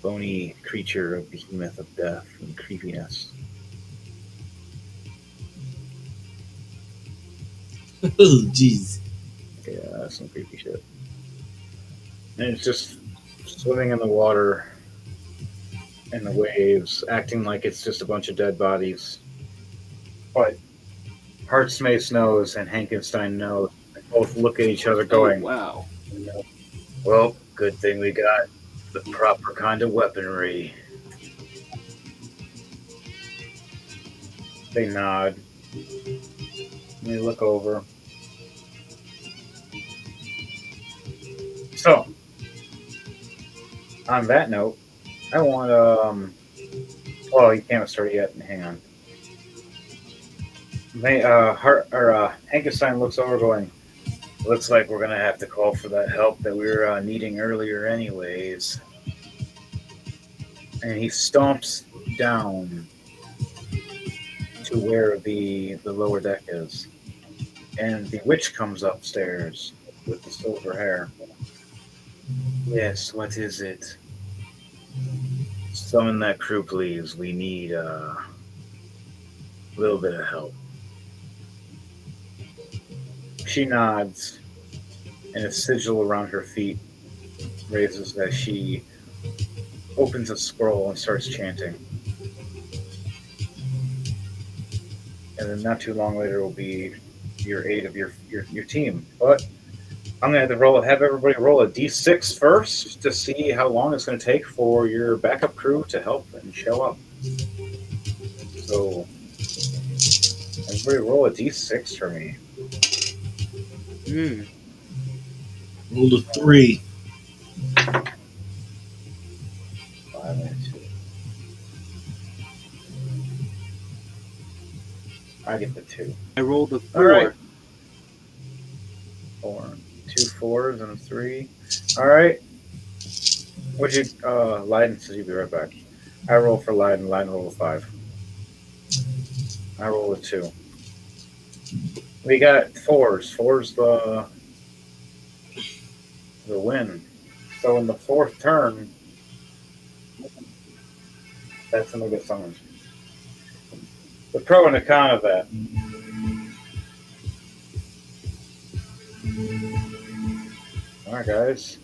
bony creature of behemoth of death and creepiness. Oh, jeez. Yeah, that's some creepy shit. And it's just swimming in the water and the waves, acting like it's just a bunch of dead bodies. But Heartsmace knows and Hankenstein knows. They both look at each other going, wow. well, good thing we got the proper kind of weaponry. They nod. They look over. So, on that note, I want oh, you can't start yet. Hang on. Hankenstein looks over, going, looks like we're gonna have to call for that help that we were needing earlier, anyways. And he stomps down to where the lower deck is, and the witch comes upstairs with the silver hair. Yes, what is it? Summon that crew, please. We need a little bit of help. She nods, and a sigil around her feet raises as she opens a scroll and starts chanting. And then not too long later will be your aid of your team. But I'm gonna have everybody roll a d6 first to see how long it's gonna take for your backup crew to help and show up. So everybody roll a d6 for me. Rolled a 3. 5 and 2. I get the 2. I rolled a 4. All right. 4. 2 4s and a 3. All right. Would you, Leiden says you'll be right back. I roll for Leiden. Leiden roll a 5. I roll a 2. We got 4s. 4's the win. So in the 4th turn, that's when we get summoned. The pro and the con of that. All right, guys.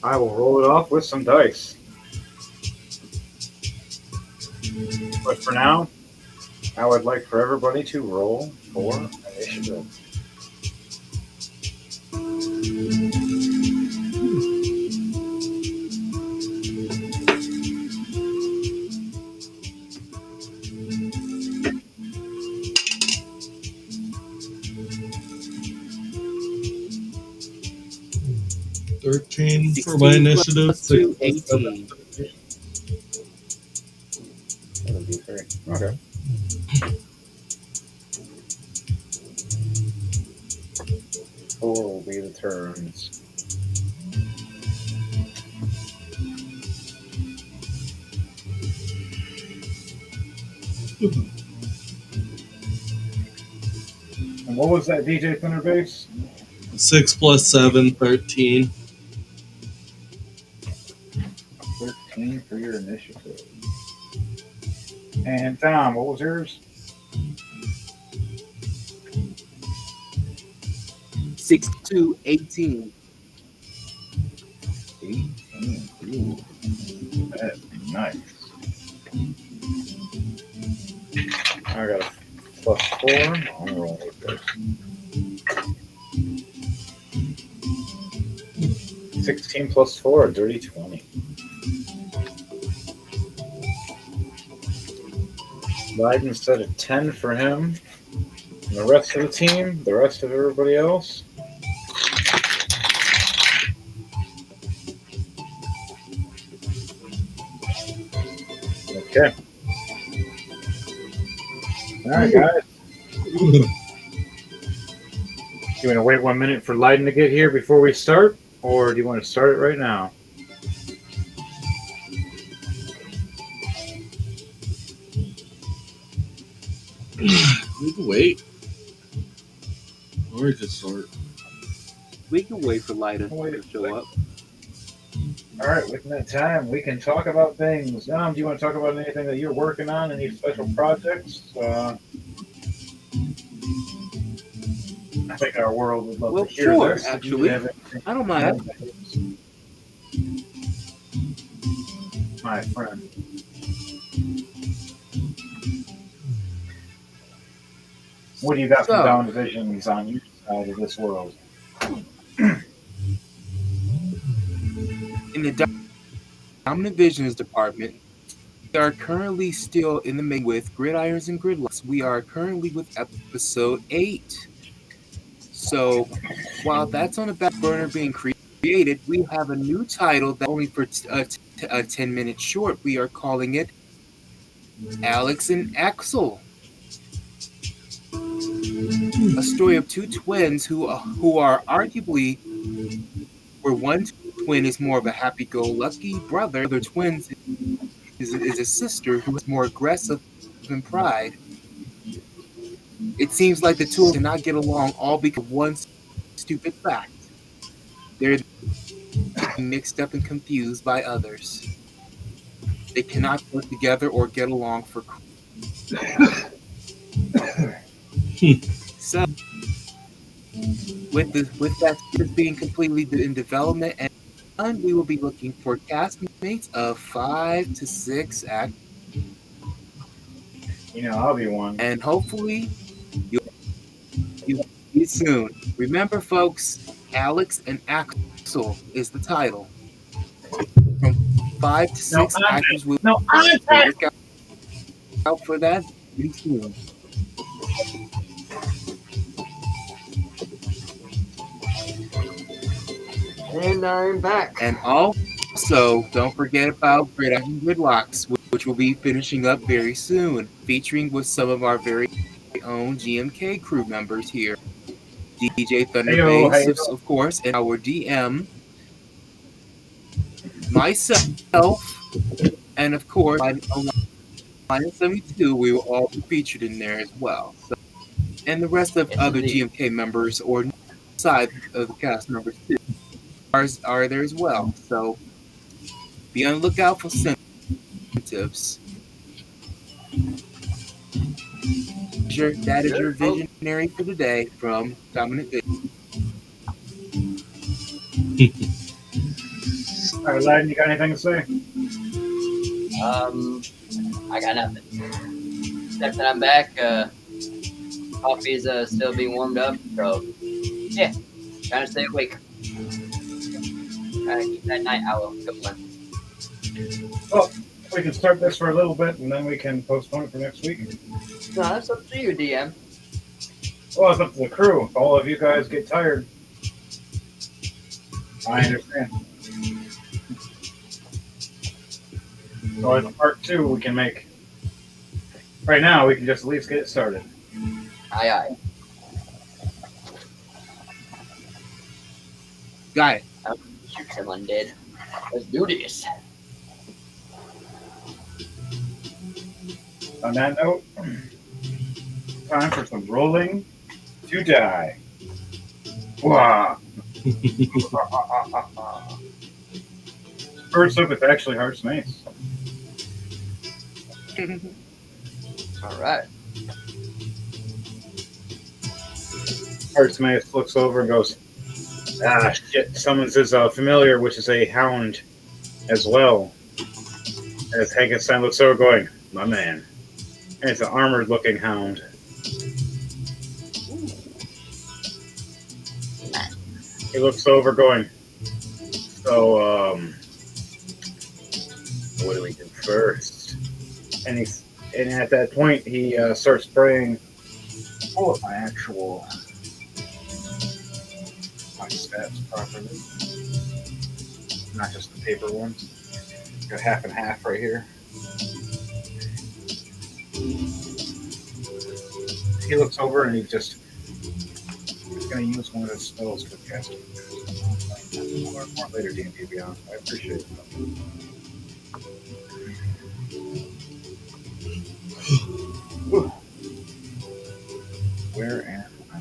I will roll it off with some dice. But for now, I would like for everybody to roll for initiative. $13 for my initiative. Plus 2, 18. That'll be 3. Okay. Four will be the turns. And what was that, DJ Thunderbase? 6 plus 7, 13. 13 for your initiative. And Tom, what was yours? 6 2, 18. 18. Ooh, that's nice. I got a +4. I'm rolling with this. 16 +4, a dirty 20. Biden set a 10 for him. And the rest of the team, the rest of everybody else. Okay. All right, guys. You want to wait 1 minute for Leiden to get here before we start? Or do you want to start it right now? We can wait. Or we can start. We can wait for Lyda Wait. to show up. All right, within that time, we can talk about things. Do you want to talk about anything that you're working on? Any special projects? I think our world would love Well, to hear sure, this. If you actually. have anything- I don't mind. My friend. What do you got So- from Down Divisions on your side of this world? In the Dominant Visions department, we are currently still in the main with Gridirons and Gridlocks. We are currently with episode 8. So, while that's on the back burner being created, we have a new title that only for a 10 minutes short. We are calling it Alex and Axel. A story of two twins who are arguably, where one twin is more of a happy-go-lucky brother, the other twin is a sister who is more aggressive and pride. It seems like the two of them cannot get along all because of one stupid fact. They're mixed up and confused by others. They cannot work together or get along for so with that being completely in development and we will be looking for castmates of 5 to 6 acts, I'll be one. and hopefully you'll see it soon. Remember, folks, Alex and Axel is the title. From 5 to 6 actors will look out for that pretty soon. And I'm back. And also, don't forget about Gridirons and Gridlocks, which will be finishing up very soon, featuring with some of our very own GMK crew members here. DJ Thunderbass, of course, and our DM, myself, and of course, Line 72, we will all be featured in there as well. So, and the rest of other GMK members or side of the cast members too are there as well. So be on the lookout for incentives. That is your visionary for today from Dominant Vision. All right, Leiden, you got anything to say? I got nothing. Except that I'm back. Coffee's still being warmed up, so yeah, trying to stay awake. Trying to keep that night owl going. Well, we can start this for a little bit, and then we can postpone it for next week. No, that's up to you, DM. Well, it's up to the crew. If all of you guys get tired, I understand. So as a part 2, we can make. Right now, we can just at least get it started. Aye, aye. Got it. Shoot someone dead. Let's do this. On that note, time for some rolling to die. Wah. First up, it's actually Heart's Mace. All right. Heart's Mace looks over and goes, Ah, shit. Summons his familiar, which is a hound as well. As Hankenstein looks over, going, my man. And it's an armored looking hound. He looks over, going, so, what do we do first? And at that point, he starts spraying all of my stats properly, not just the paper ones. Got half and half right here. He looks over and he's going to use one of his spells to cast it. More later, D&D, to be honest. I appreciate it. Where am I?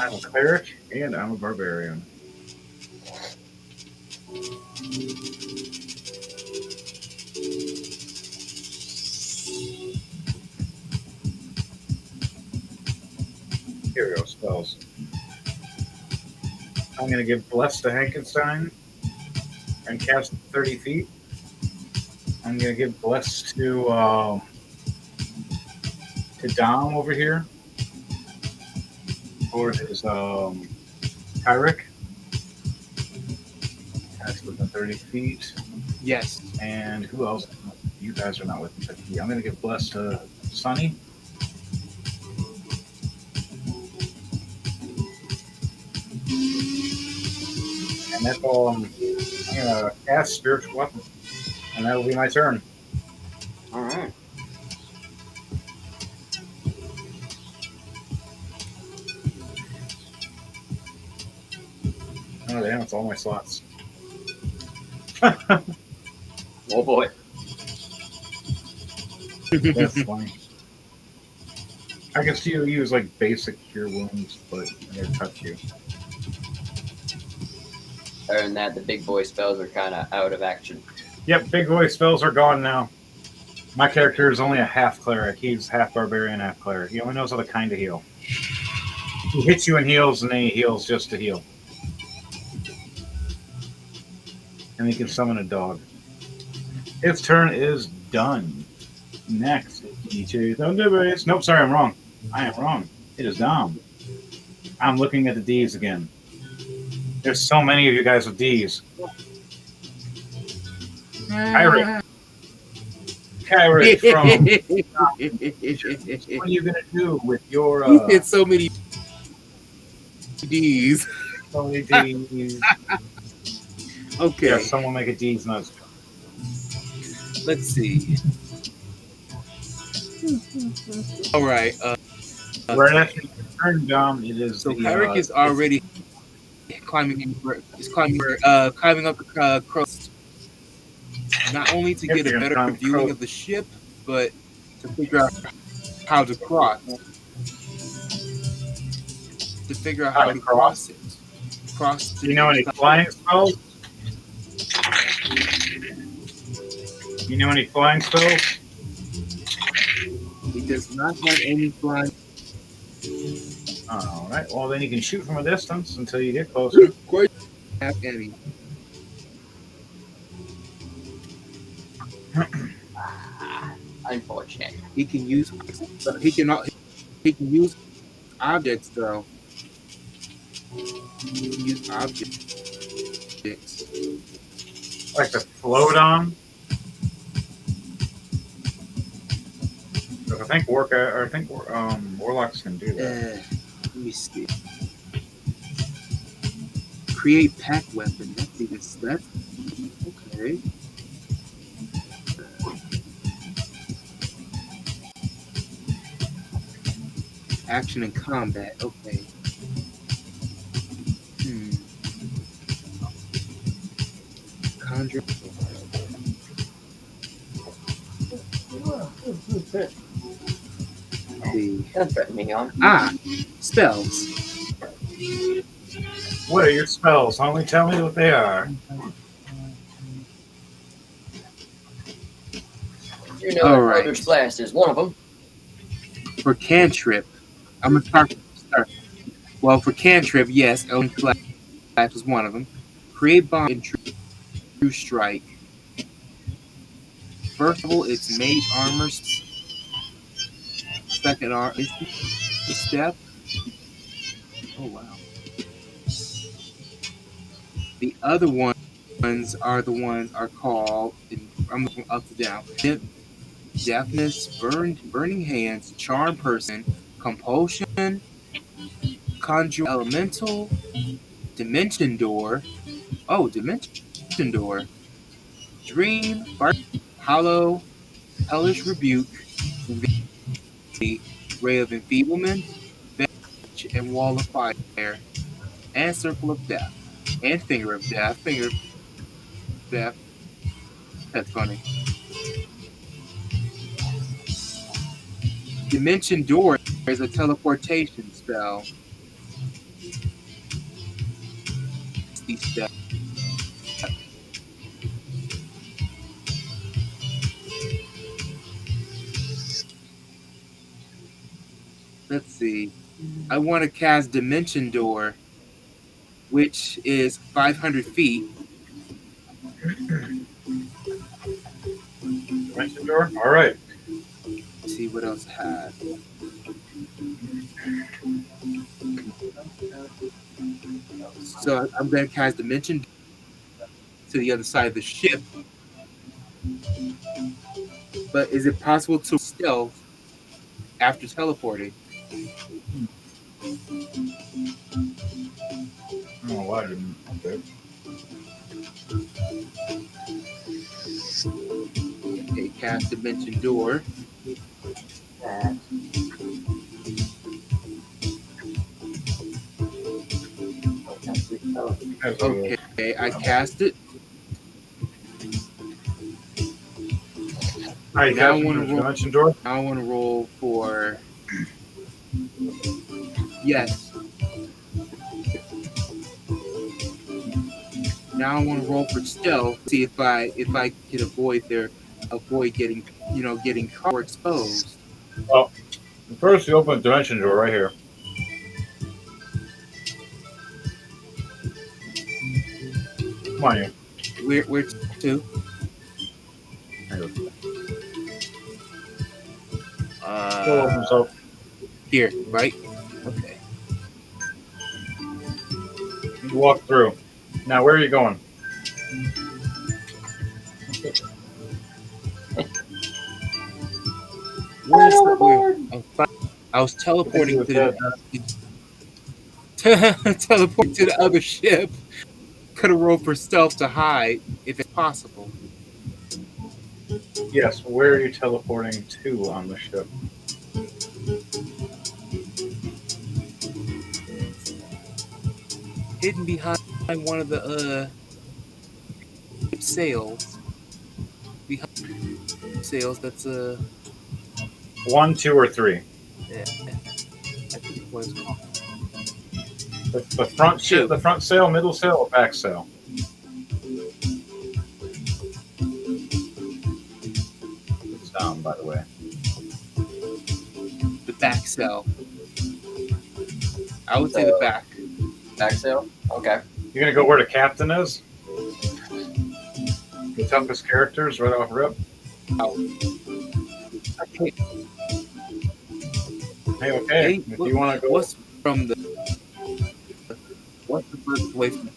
I'm a cleric and I'm a barbarian. Here we go, spells. I'm going to give Bless to Hankenstein and cast 30 feet. I'm going to give Bless to Dom over here for his Kyrick. That's within 30 feet. Yes. And who else? You guys are not within 50 feet. I'm going to give Bless to Sunny. And that's all. I'm going to cast Spiritual Weapon. And that will be my turn. All right. Oh, damn, it's all my slots. Oh boy. That's funny. I can see you use like basic cure wounds, but they touch you. Other than that, the big boy spells are kind of out of action. Yep, big boy spells are gone now. My character is only a half cleric. He's half barbarian, half cleric. He only knows how to kind of heal. He hits you and heals, and then he heals just to heal. And he can summon a dog. His turn is done. Next, D2 Thunderbase. Nope, sorry, I'm wrong. I am wrong. It is Dom. I'm looking at the D's again. There's so many of you guys with D's. Kyrick. Kyrick from. What are you gonna do with your? He hit so many D's. So many D's. Okay. Yeah, someone make a D's nose. Let's see. All right. Right after you turn Dom, it is. So the, Kyrick is already climbing up the crust, not only to get a better viewing of the ship, but to figure out how to cross. To figure out how to cross it. Cross. Do you know any flying spells? You know any flying spells? He does not have any flying. All right. Well, then you can shoot from a distance until you get closer. Quite have any. Unfortunate. He can use objects though. He can use objects. Like to float on. So I think warlocks can do that. Let me see. Create pack weapon. That's okay. Action and combat. Okay. Conjure. Don't threaten me on. Spells. What are your spells? Only tell me what they are. You know, All right. Eldritch Blast is one of them. For cantrip, I'm gonna start. Well, for cantrip, yes, Eldritch Blast was one of them. Create bomb and true strike. First level, it's mage armor. Second arm is step. Oh wow. The other ones are called. I'm looking up to down. Deafness, burning hands, charm person, compulsion, conjure elemental, dimension door. Oh, dimension door. Dream, hollow, hellish rebuke, ray of enfeeblement, and wall of fire, and circle of death, and finger of death. Finger of death. That's funny. Dimension door is a teleportation spell. Step. Let's see. I want to cast Dimension Door, which is 500 feet. Dimension door. All right. Let's see what else I had. So I'm going to cast Dimension to the other side of the ship. But is it possible to stealth after teleporting? Oh, why didn't? Okay. Okay, cast Dimension Door. Okay, I cast it. All right, Now now I wanna roll- dimension door. Now I want to roll for. Yes. Now I want to roll for stealth. See if I can avoid getting caught or exposed. First, you open the dimension door right here. Come on, you. Where to? Door opens up. Here, right? Okay. You walk through. Now, where are you going? I was teleporting teleport to the other ship. Could have rolled for stealth to hide if it's possible. Yes. Where are you teleporting to on the ship? Hidden behind one of the sails. Behind sails, that's 1, 2, or 3. yeah. I think it was The front ship, the front sail, middle sail, or back sail? It's down, by the way. the back sail. I would say the back. Back sail? Okay. You're gonna go where the captain is? The toughest characters right off rip. Okay. Hey, okay. If you want to go, What's the furthest away from?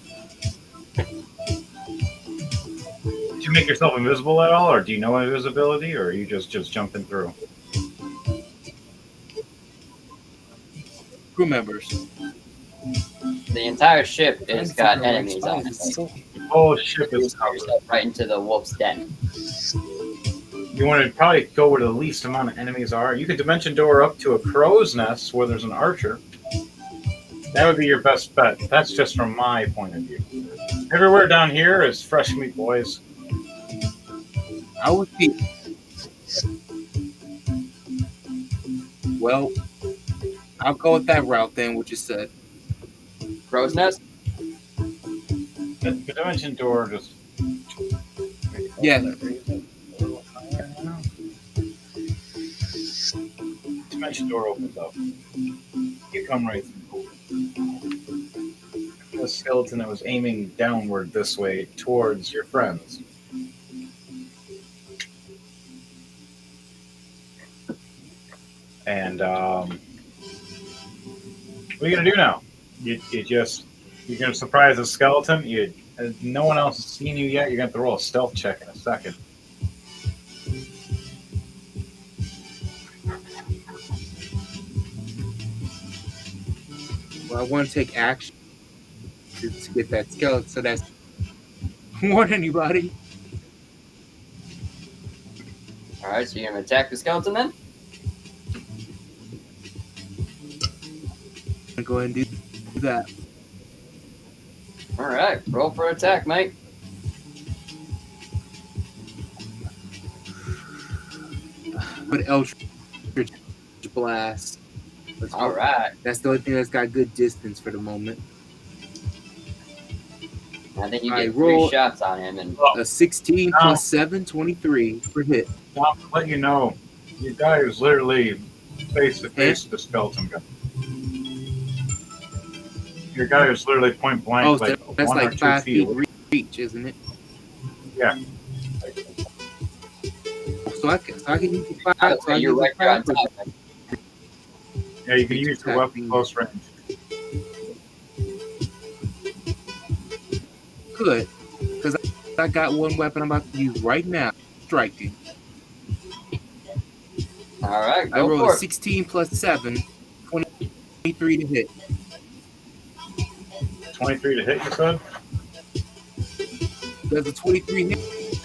did you make yourself invisible at all, or do you know invisibility, or are you just jumping through? Crew members. The entire ship has got enemies on it. So, The whole ship You is put covered. yourself right into the wolf's den. You want to probably go where the least amount of enemies are. You could dimension door up to a crow's nest where there's an archer. That would be your best bet. That's just from my point of view. Everywhere down here is fresh meat, boys. I would be. Well, I'll go with that route then. What you said. Crow's nest? The dimension door just. Yeah. Dimension door opens up. You come right through. a skeleton that was aiming downward this way towards your friends. And what are you gonna do now? You're gonna surprise the skeleton. No one else has seen you yet. You're gonna have to roll a stealth check in a second. Well, I want to take action to get that skeleton. So that's warn anybody. All right, so you're gonna attack the skeleton then? I'm going to do that. All right, roll for attack, mate. But Eldritch Blast. All right. That's the only thing that's got good distance for the moment. I think you I get roll- 3 shots on him, and A 16 plus 7, 23 for hit. Well, to let you know, your guy is literally face to face with the skeleton guy. Your guy is literally point blank, Oh, like that's 1 or like 2 5 feet feet away. reach, isn't it? Yeah. So I can use the 5. by the So I way, you're use right the there on 5. top. Man. Yeah, you can use your weapon close range. Good. Because I got one weapon I'm about to use right now. Striking. All right, I go rolled for a it. 16 plus 7, 23 to hit. 23 to hit, you said? Does a 23 hit?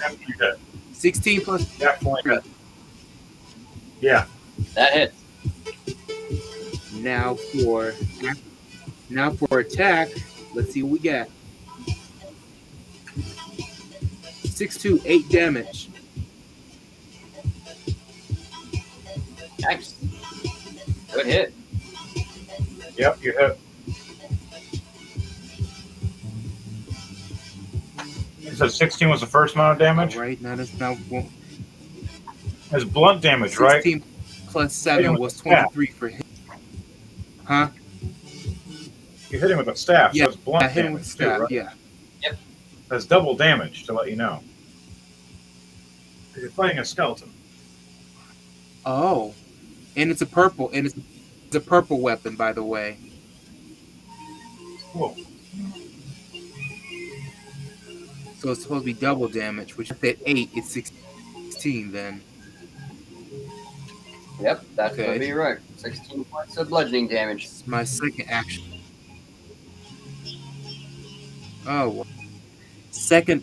After you hit. 16 plus Definitely hit. Yeah. That hits. now for attack. Let's see what we got. 6 to 8 damage. Nice. Good hit. Yep, you hit. You said 16 was the first amount of damage? All right, now that's now It's blunt damage, right? 16 plus Hit him 7 with was the staff. 23 for hit. Huh? You hit him with a staff, Yeah, so it's blunt I hit him with damage the staff. too, right? Yeah. That's double damage, to let you know. 'Cause you're fighting a skeleton. Oh, and it's a purple, and it's a purple weapon, by the way. Cool. So it's supposed to be double damage, which at 8, it's 16 then. Yep, that's Okay. gonna be right. 16 points of bludgeoning damage. It's my second action. Oh, well. Second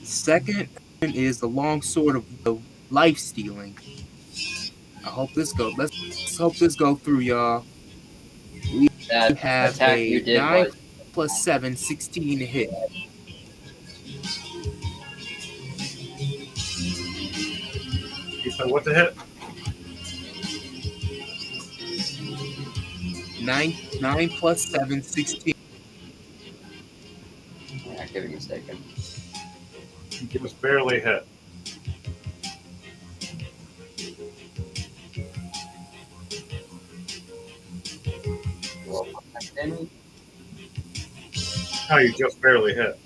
is the long sword of the life stealing. I hope this go. Let's hope this go through, y'all. We That have attack a you did 9 was plus 7, 16 to hit. You said what to hit? 9 plus 7, 16. activity mistaken. It was barely hit. Roll for damage. No, you just barely hit.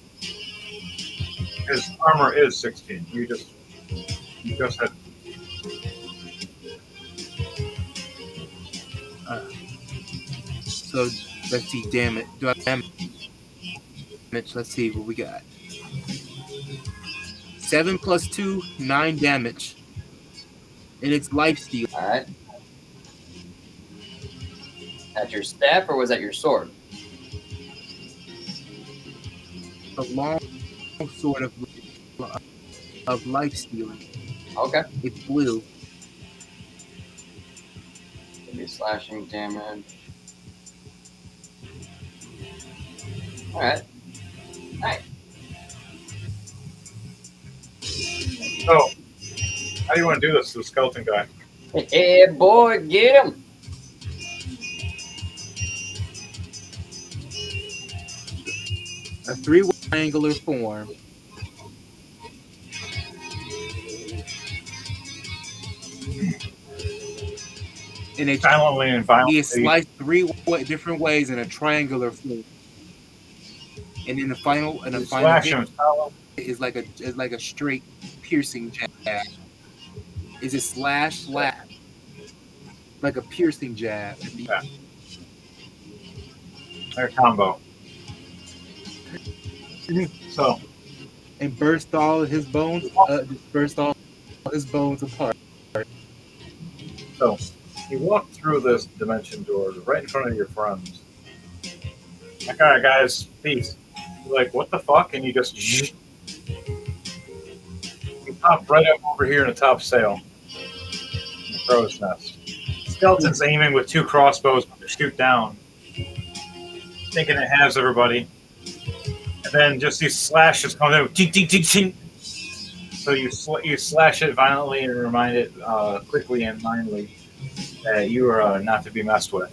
His armor is 16. You just hit. So let's see, damage. Do I damage? Let's see what we got. 7 plus 2, 9 damage. And it's life steal. All right. At your staff, or was that your sword? A long sword of life stealing. Okay. It's blue. Give me slashing damage. All right. Nice. So, how do you want to do this to the skeleton guy? Hey, boy, get him. A 3 triangular form. And it Silently and he violently. is sliced 3 different ways in a triangular form. and then the final You final slash hit him. Follow. is like a straight piercing jab. Is it slash like a piercing jab? Yeah. Their combo. So And burst all his bones. Just burst all his bones apart. you walk through this dimension door right in front of your friends. Like, all right, guys, peace. You're like, what the fuck? And you just you pop right up over here in a top sail. In the crow's nest. Skeleton's aiming with 2 crossbows to shoot down, thinking it has everybody. And then just these slashes come in, tink, tink, tink, tink. So you slash it violently and remind it quickly and mindly that you are not to be messed with.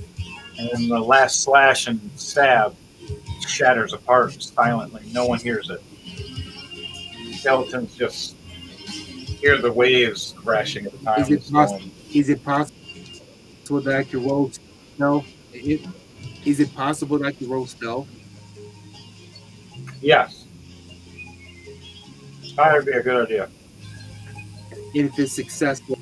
And then the last slash and stab shatters apart silently. No one hears it. Skeletons just hear the waves crashing at the time. Is it possible that I can roll stealth? Is it possible that I can roll stealth? Yes. That would be a good idea. And if it's successful,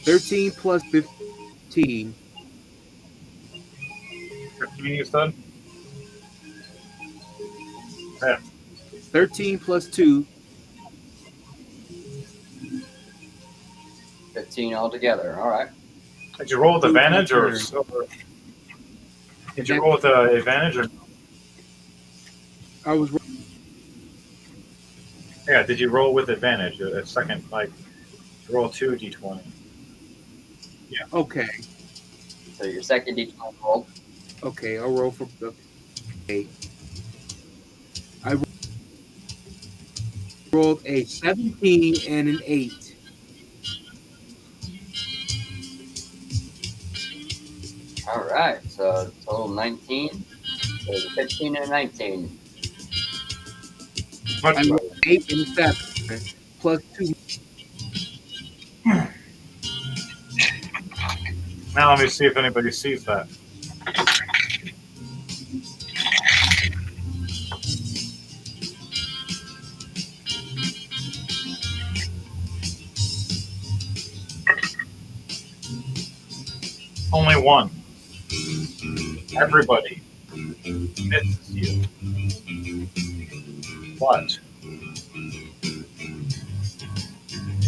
13 plus 15. 15 you said? Yeah. 13 plus 2. 15 altogether. All right. Did you roll with advantage or did you roll with advantage or I was yeah, did you roll with advantage? A second, like roll 2 d20. Yeah. okay. So your second d20 roll. Okay, I'll roll for the. Okay. I rolled a 17 and an 8. All right. So total 19. So 15 and 19. I rolled 8 and a 7 plus 2. Now let me see if anybody sees that. Only one. Everybody misses you. But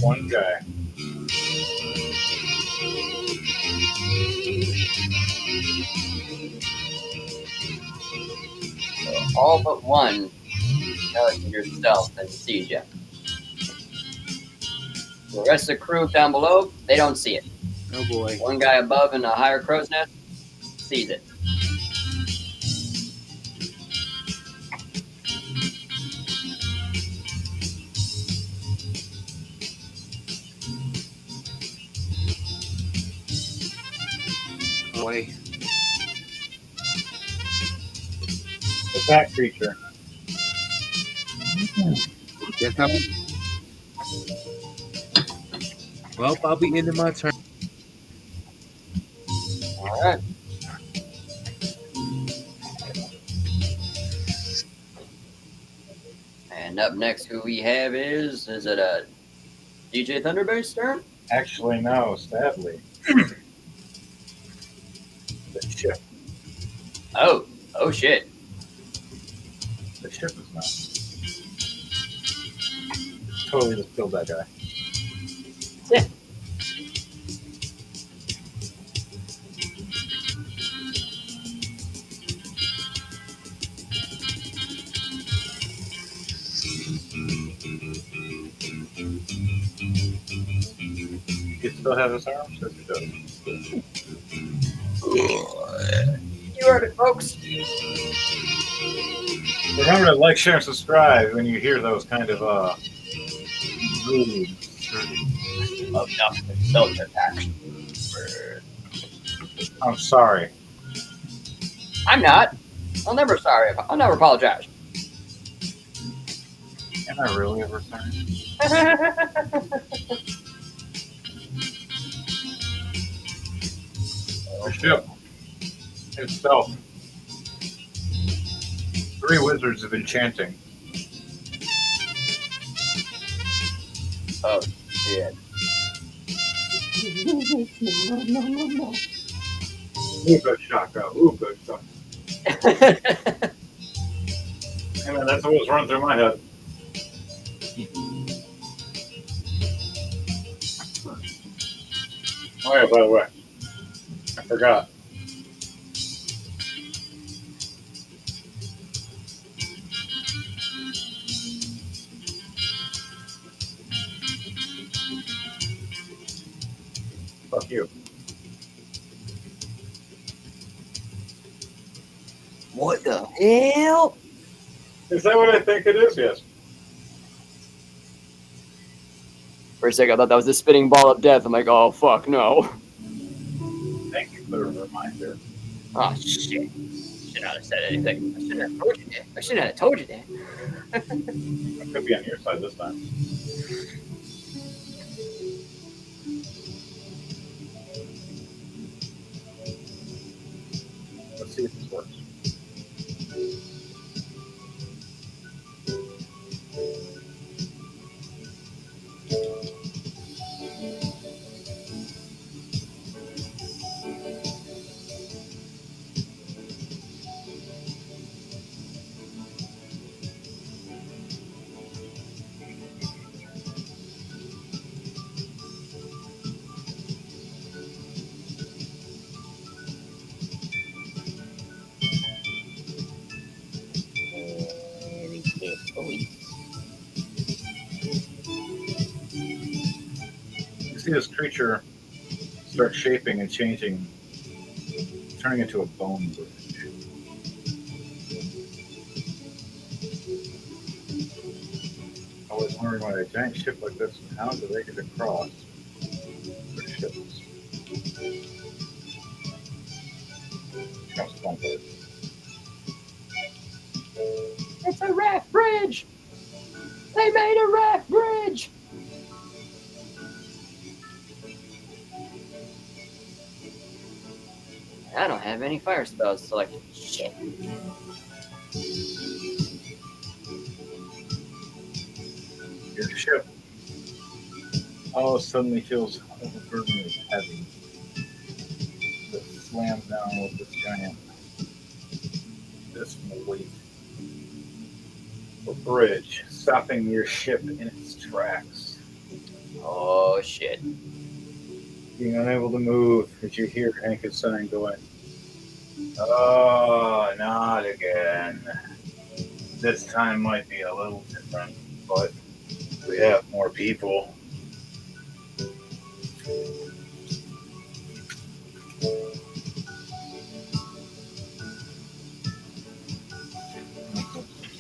one guy. So all but one knows yourself and sees you. The rest of the crew down below, they don't see it. Oh boy. One guy above in a higher crow's nest sees it. Boy. The bat creature. That's how. Well, I'll be ending my turn. All right. And up next, who we have is it a DJ Thunderbass turn? Actually, no, sadly. The ship. Oh shit. The ship is not. Totally just killed that guy. Yeah. He still has his arms? Yes, he does. You heard it, folks. Remember to like, share, and subscribe when you hear those kind of moods. Love nothing. Filter action. I'm sorry. I'm not. I'll never sorry. I'll never apologize. Am I really ever sorry? The ship itself 3 wizards of enchanting. Oh shit. Ooga shaka, ooga shaka. I mean, that's what was running through my head. Oh yeah, by the way, I forgot. Fuck you. What the hell? Is that what I think it is? Yes. For a second, I thought that was the spinning ball of death. I'm like, oh fuck, no. Thank you for the reminder. Oh shit. Should not have said anything. I shouldn't have told you that. I shouldn't have told you that. I could be on your side this time. Let's see if this works. You see this creature start shaping and changing, turning into a bone bridge. I was wondering why a giant ship like this, how do they get across their ships? Becomes a bone bridge. It's a raft bridge! They made a raft bridge! I don't have any fire spells selected. Shit. Your ship all suddenly feels overburdeningly heavy. It slams down with this weight. A bridge, stopping your ship in its tracks. Oh shit. Being unable to move as you hear Hank sign going, "Oh, not again. This time might be a little different, but we have more people."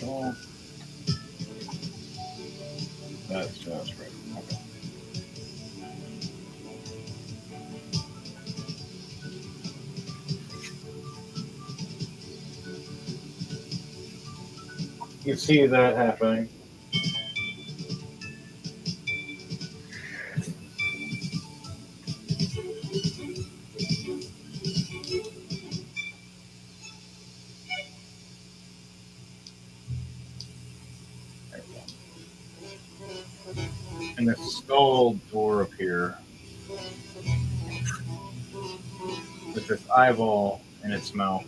Oh, that's just right. Okay. You see that happening. And the skull dwarf here, with this eyeball in its mouth,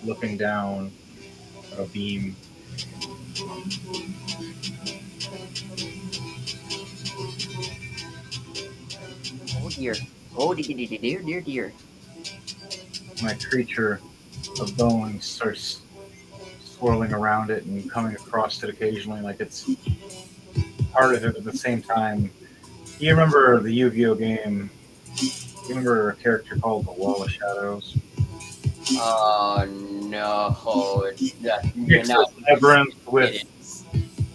looking down a beam. Oh dear. Oh dear, dear, dear. My creature of bone starts swirling around it and coming across it occasionally, like it's part of it at the same time. You remember the Yu-Gi-Oh game? You remember a character called the Wall of Shadows? Oh no. You You're mix not. this labyrinth It with is.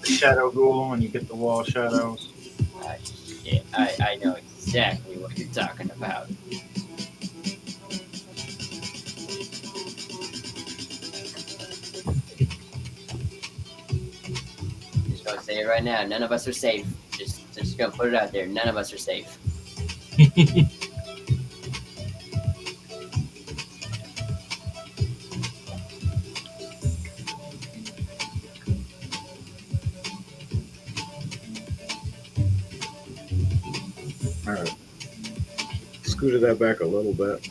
the Shadow Ghoul, and you get the Wall of Shadows. Ah, shit. I know exactly what you're talking about. Just gonna say it right now. None of us are safe. Just gonna put it out there. None of us are safe. scooted that back a little bit.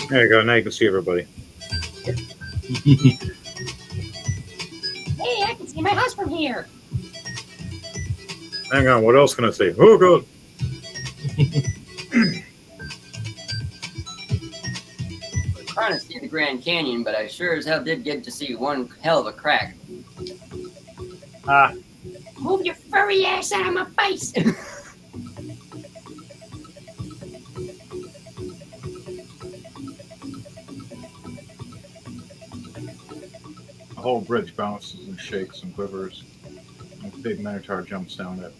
There you go. Now you can see everybody. Hey, I can see my house from here. Hang on. What else can I say? Oh, God. I'm trying to see the Grand Canyon, but I sure as hell did get to see one hell of a crack. Ah, Move your furry ass out of my face. the whole bridge bounces and shakes and quivers. And a big minotaur jumps down it.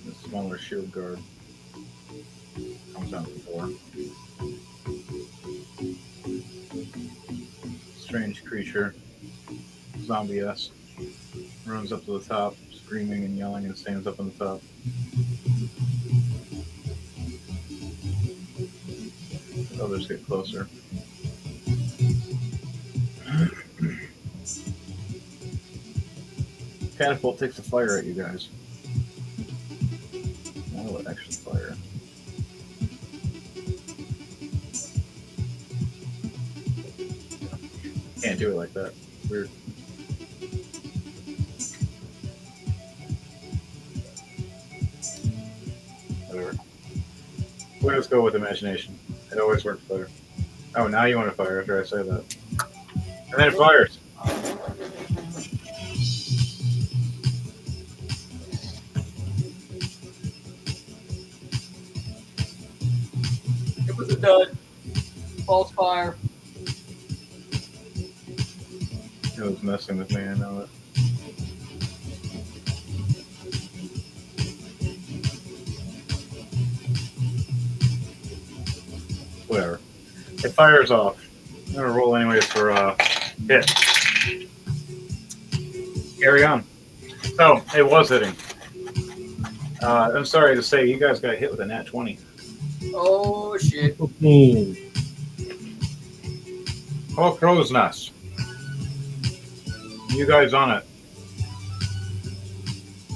The smaller shield guard comes down to the floor. Strange creature, zombie-esque, runs up to the top, screaming and yelling, and stands up on the top. Others get closer. Catapult takes a fire at you guys. Oh, it actually fire. Can't do it like that. Weird. Whatever. We'll just go with imagination. It always works better. Oh, now you want to fire after I say that. And then it fires. It was a dud. False fire. It was messing with me, I know it. Whatever. It fires off. I'm gonna roll anyways for hit. Carry on. So it was hitting. I'm sorry to say, you guys got hit with a nat 20. Oh shit. Boom. Oh, crow's nest. You guys on it.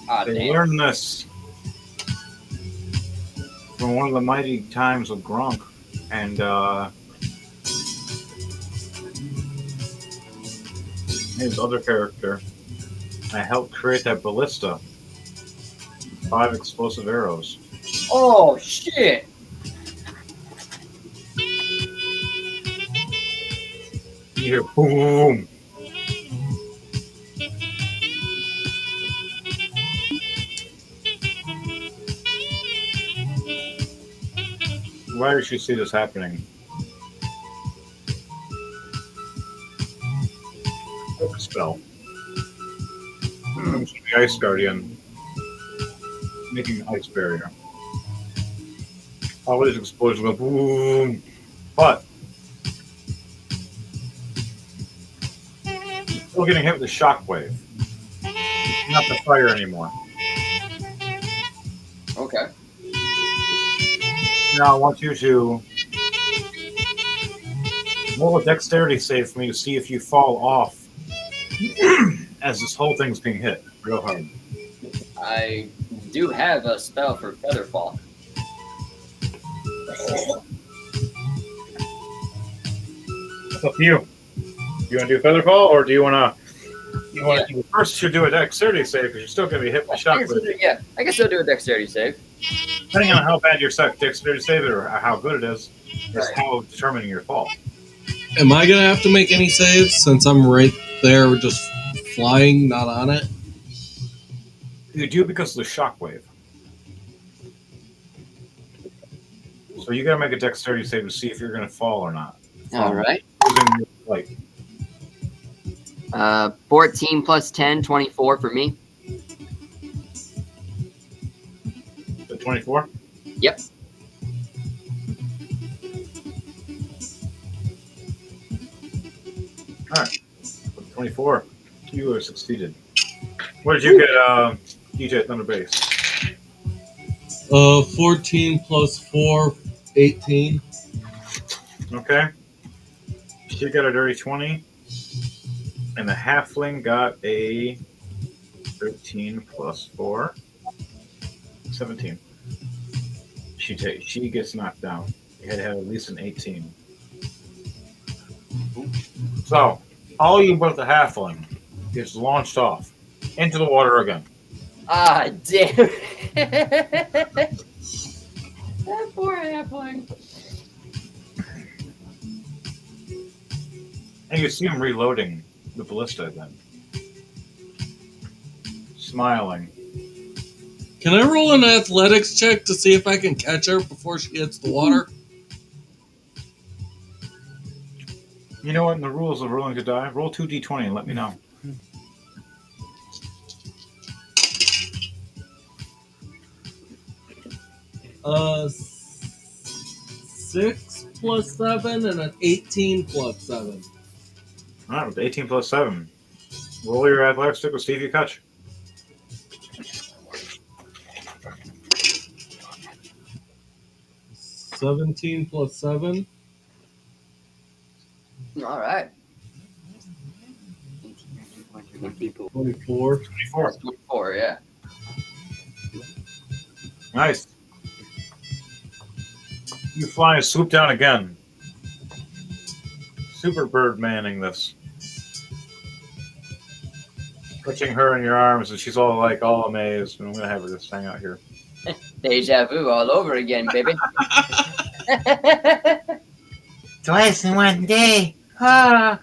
Ah, They damn. learned this from one of the mighty times of Gronk, and his other character. I helped create that ballista. 5 explosive arrows. Oh shit. You hear boom. Why did you see this happening? A spell. The Ice Guardian, making an ice barrier. All these explosions go boom, but still getting hit with the shockwave. Not the fire anymore. Okay. Now I want you to roll a dexterity save for me to see if you fall off as this whole thing's being hit real hard. I do have a spell for Featherfall. It's up to you. Do you want to do Featherfall, or do you want to? You want to first? You do a dexterity save because you're still going to be hit with shockwave. Yeah, I guess I'll do a dexterity save. Depending on how bad your dexterity save or how good it is Right. how determining your fall. Am I gonna have to make any saves since I'm right there, just flying, not on it? You do because of the shockwave. So you got to make a dexterity save to see if you're going to fall or not. All right. Losing your flight. 14 plus 10, 24 for me. The 24. Yep. All right. 24. You have succeeded. What did you get, DJ Thunder Base? 14 plus 4, 18. Okay. She got a dirty 20. And the halfling got a 13 plus 4. 17. She gets knocked down. You had to have at least an 18. So, all you but the halfling gets launched off into the water again. Ah, damn. That poor halfling. And you see him reloading the ballista again. Smiling. Can I roll an athletics check to see if I can catch her before she hits the water? You know what? In the rules of rolling to die, roll 2d20 and let me know. Uh, 6 plus 7 and an 18 plus 7. All right, with 18 plus 7. Roll your athletics check with Steve you catch. 17 plus 7. All right. 24. 24. 24, yeah. Nice. You fly and swoop down again. Super bird manning this. Touching her in your arms, and she's all like all amazed. And I'm gonna have her just hang out here. Deja vu all over again, baby. Twice in one day. Ah.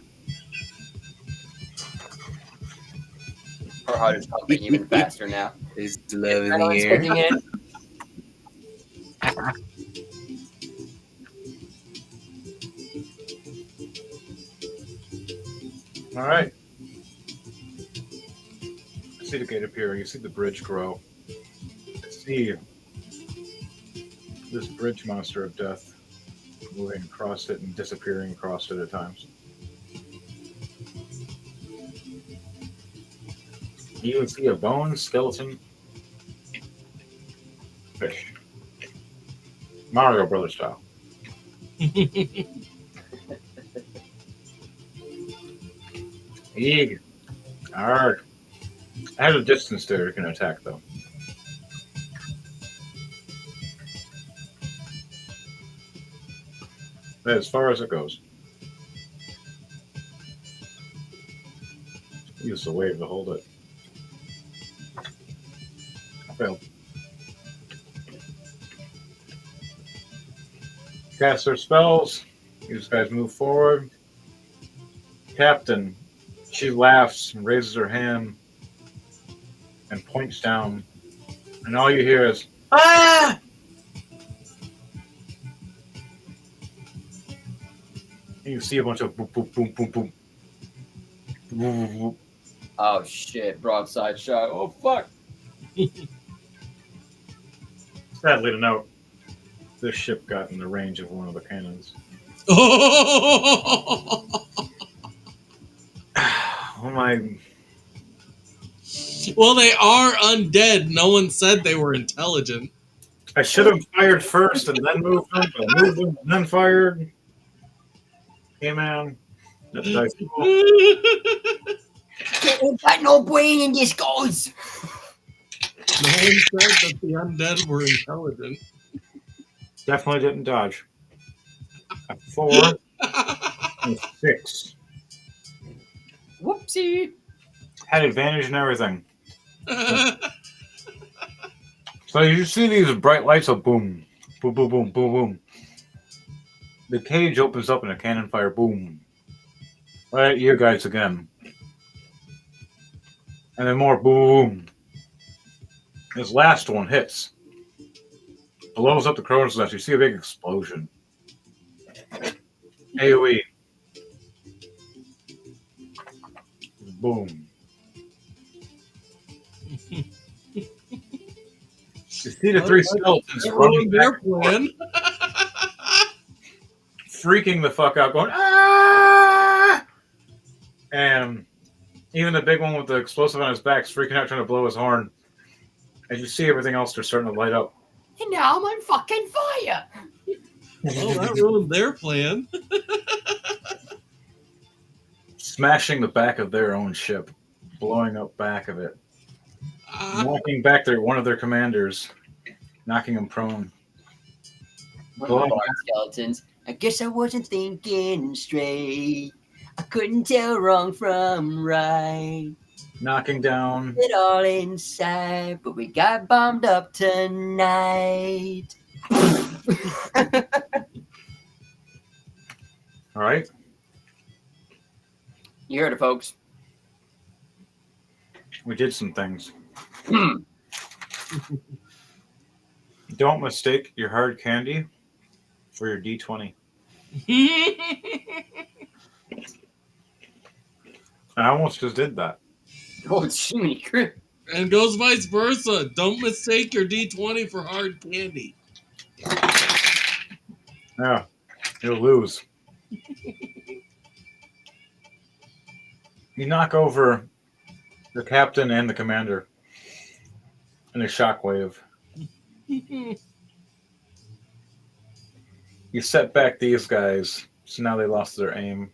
Her heart is pumping even faster now. There's love in the Adrenaline's air. kicking in. All right. You see the gate appear. You see the bridge grow. You see this bridge monster of death moving across it and disappearing across it at times. You even see a bone skeleton fish. Mario Brothers style. Eeg. Arg. I have a distance there you can attack though. But as far as it goes. Use the wave to hold it. I failed. Cast their spells. These guys move forward. Captain. She laughs and raises her hand and points down. And all you hear is, ah! And you see a bunch of boom, boom, boom, boom, boom. Boom, boom, boom. Oh shit! Broadside shot. Oh fuck! Sadly to note, this ship got in the range of one of the cannons. Oh my. Well, they are undead. No one said they were intelligent. I should have fired first and then moved them, but moved them and then fired. Hey man. That's dice roll. Ain't got no brain in this, guys. No one said that the undead were intelligent. Definitely didn't dodge. A 4 and a 6. Whoopsie! Had advantage and everything. So you see these bright lights of boom, boom, boom, boom, boom, boom. The cage opens up and a cannon fire boom. Right at you guys again. And then more boom. This last one hits. Blows up the crow's nest. You see a big explosion. AoE. Boom. You see the three skeletons running back, freaking the fuck out, going, ah! And even the big one with the explosive on his back is freaking out, trying to blow his horn. As you see everything else, they're starting to light up. And now I'm on fucking fire. Well, that ruined their plan. smashing the back of their own ship, blowing up back of it, knocking back one of their commanders, knocking him prone. One of the barn skeletons. I guess I wasn't thinking straight. I couldn't tell wrong from right. Knocking down. It all inside, but we got bombed up tonight. All right. You heard it, folks. We did some things. Don't mistake your hard candy for your D20. I almost just did that. Oh, Jiminy Cricket. And goes vice versa. Don't mistake your D20 for hard candy. Yeah, you'll lose. You knock over the captain and the commander in a shockwave. You set back these guys, so now they lost their aim.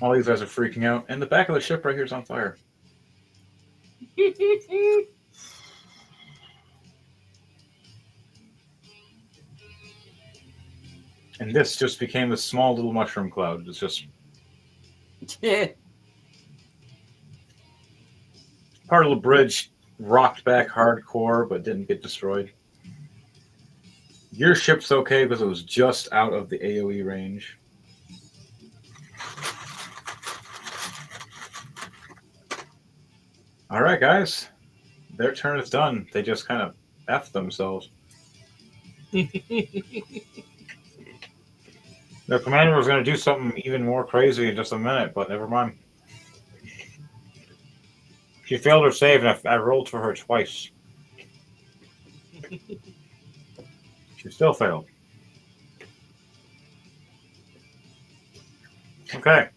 All these guys are freaking out, and the back of the ship right here is on fire. And this just became a small little mushroom cloud. It's just part of the bridge rocked back hardcore, but didn't get destroyed. Your ship's okay because it was just out of the AoE range. All right, guys. Their turn is done. They just kind of F themselves. Their commander was going to do something even more crazy in just a minute, but never mind. She failed her save, and I rolled for her twice. She still failed. Okay.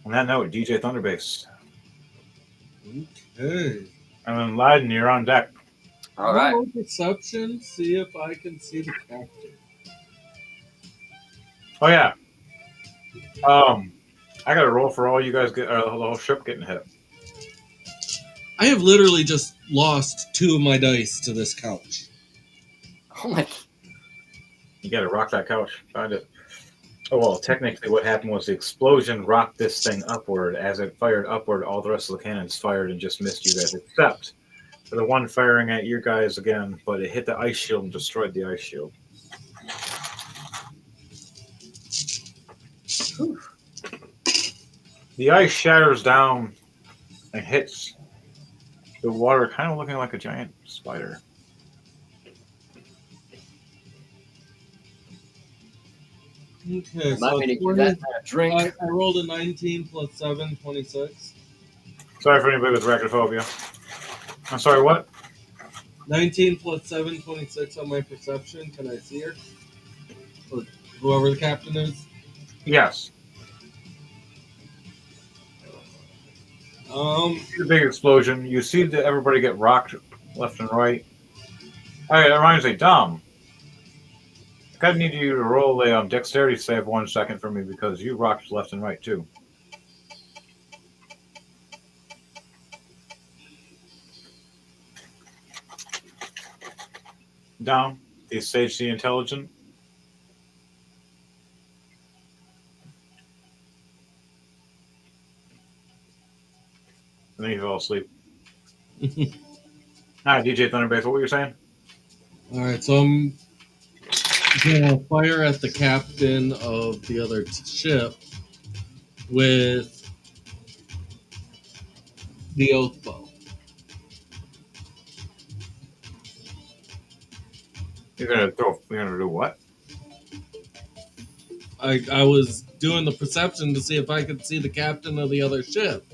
On that note, DJ Thunderbase. Okay. And then Leiden, you're on deck. All right. Roll perception, see if I can see the captain. Oh yeah. I got to roll for all you guys get the whole ship getting hit. I have literally just lost 2 of my dice to this couch. Oh my. You got to rock that couch. Find it. Oh well, technically, what happened was the explosion rocked this thing upward. As it fired upward, all the rest of the cannons fired and just missed you guys, except for the one firing at you guys again. But it hit the ice shield and destroyed the ice shield. Whew. The ice shatters down and hits the water, kind of looking like a giant spider. Okay, Might so be to give that a drink. I rolled a 19 plus 7, 26. Sorry for anybody with arachnophobia. I'm sorry, what? 19 plus 7, 26 on my perception. Can I see her? Or whoever the captain is? Yes. The big explosion. You see that everybody get rocked left and right. Hey, that reminds me, Dom. I need you to roll a dexterity save 1 second for me because you rocked left and right too. Dom, is Sage the Intelligent? And then you fall asleep. Hi, DJ Thunderbase. What were you saying? All right, so I'm gonna fire at the captain of the other ship with the oath bow. You're gonna do what? I was doing the perception to see if I could see the captain of the other ship.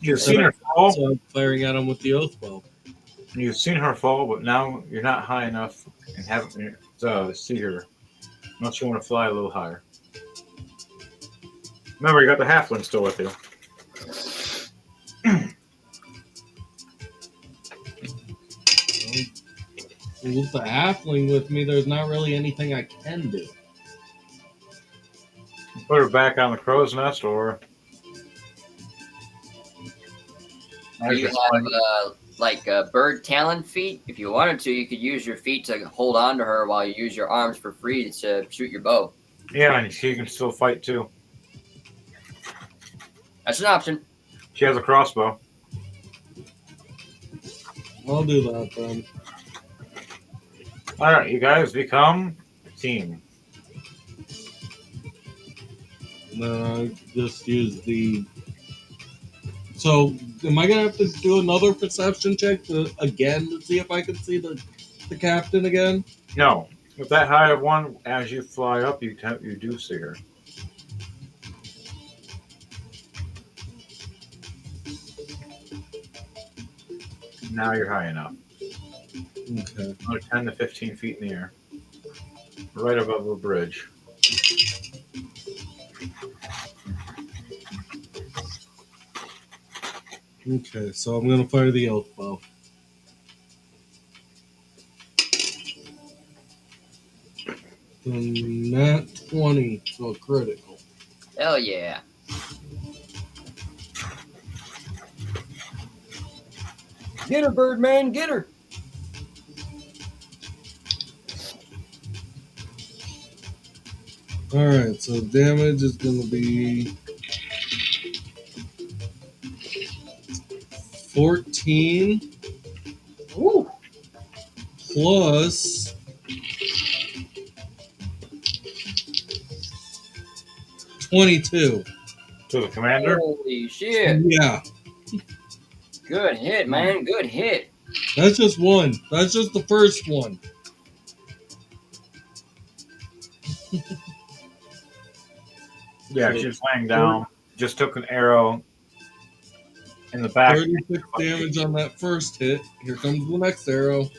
You've seen her fall. So I'm firing at him with the oath bow. You've seen her fall, but now you're not high enough and haven't to see her. Unless you want to fly a little higher. Remember, you got the halfling still with you. With the halfling with me, there's not really anything I can do. Put her back on the crow's nest, or Do you have like bird talon feet? If you wanted to, you could use your feet to hold on to her while you use your arms for free to shoot your bow. yeah, and she can still fight too. That's an option. She has a crossbow. I'll do that then. All right, you guys become a team. And then I just use the. So, am I gonna have to do another perception check again to see if I can see the captain again? No, with that high of one, as you fly up, you do see her. Now you're high enough. Okay. Another 10 to 15 feet in the air, right above the bridge. Okay, so I'm gonna fire the elk bow. Nat 20, so critical. Hell yeah. Get her, Birdman, get her. Alright, so damage is gonna be 14 Woo. plus 22. To the commander. Holy shit. Yeah, Good hit, man. Good hit. that's just one. That's just the first one. Yeah, she was laying down. Just took an arrow in the back. 36 damage on that first hit. Here comes the next arrow.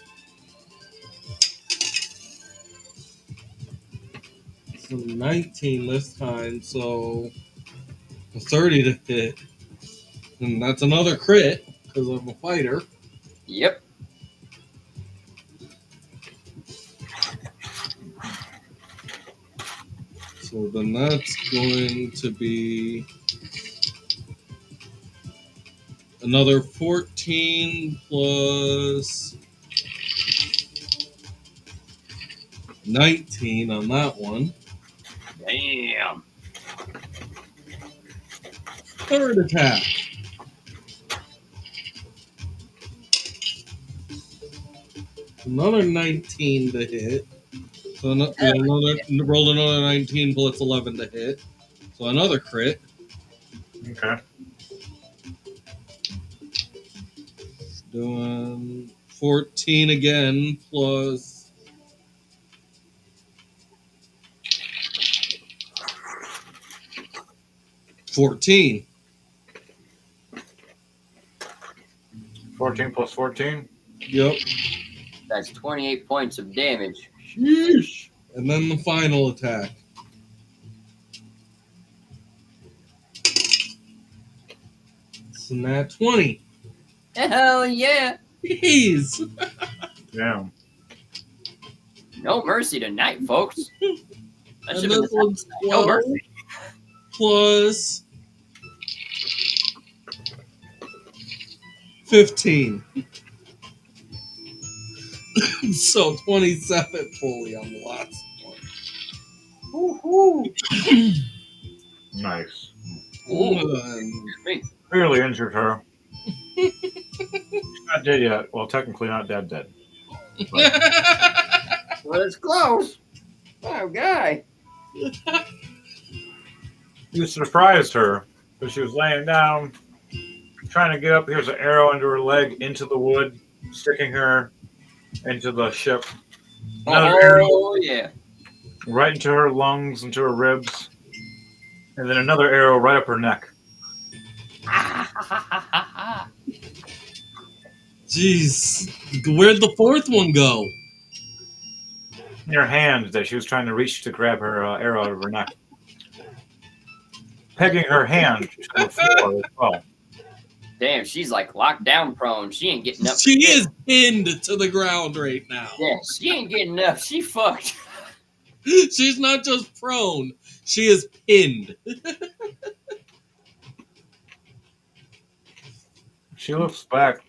So 19 this time, so a 30 to hit. And that's another crit because I'm a fighter. Yep. So then that's going to be another 14 plus 19 on that one. Damn. Third attack. Another 19 to hit. So rolled another 19 plus 11 to hit. So another crit. Okay. Doing 14 again plus 14. 14 plus 14. Yep. That's 28 points of damage. Sheesh. And then the final attack. It's a nat 20. Hell yeah. Jeez. Damn. No mercy tonight, folks. That And should this have been one's no 12 mercy. plus 15. So 27 fully on the last one. Woo-hoo. Nice. And Me. Clearly injured her. She's not dead yet. Well, technically not dead. Well, it's close. Oh, guy. You surprised her because she was laying down, trying to get up. Here's an arrow into her leg, into the wood, sticking her into the ship. Another arrow Oh, yeah. right into her lungs, into her ribs, and then another arrow right up her neck. jeez, where'd the fourth one go? In her hand that she was trying to reach to grab her arrow out of her neck. Pegging her hand to the floor as well. Damn, she's like locked down prone. She ain't getting up. She is pinned to the ground right now. Yeah, she ain't getting up. She fucked. She's not just prone; she is pinned. She looks back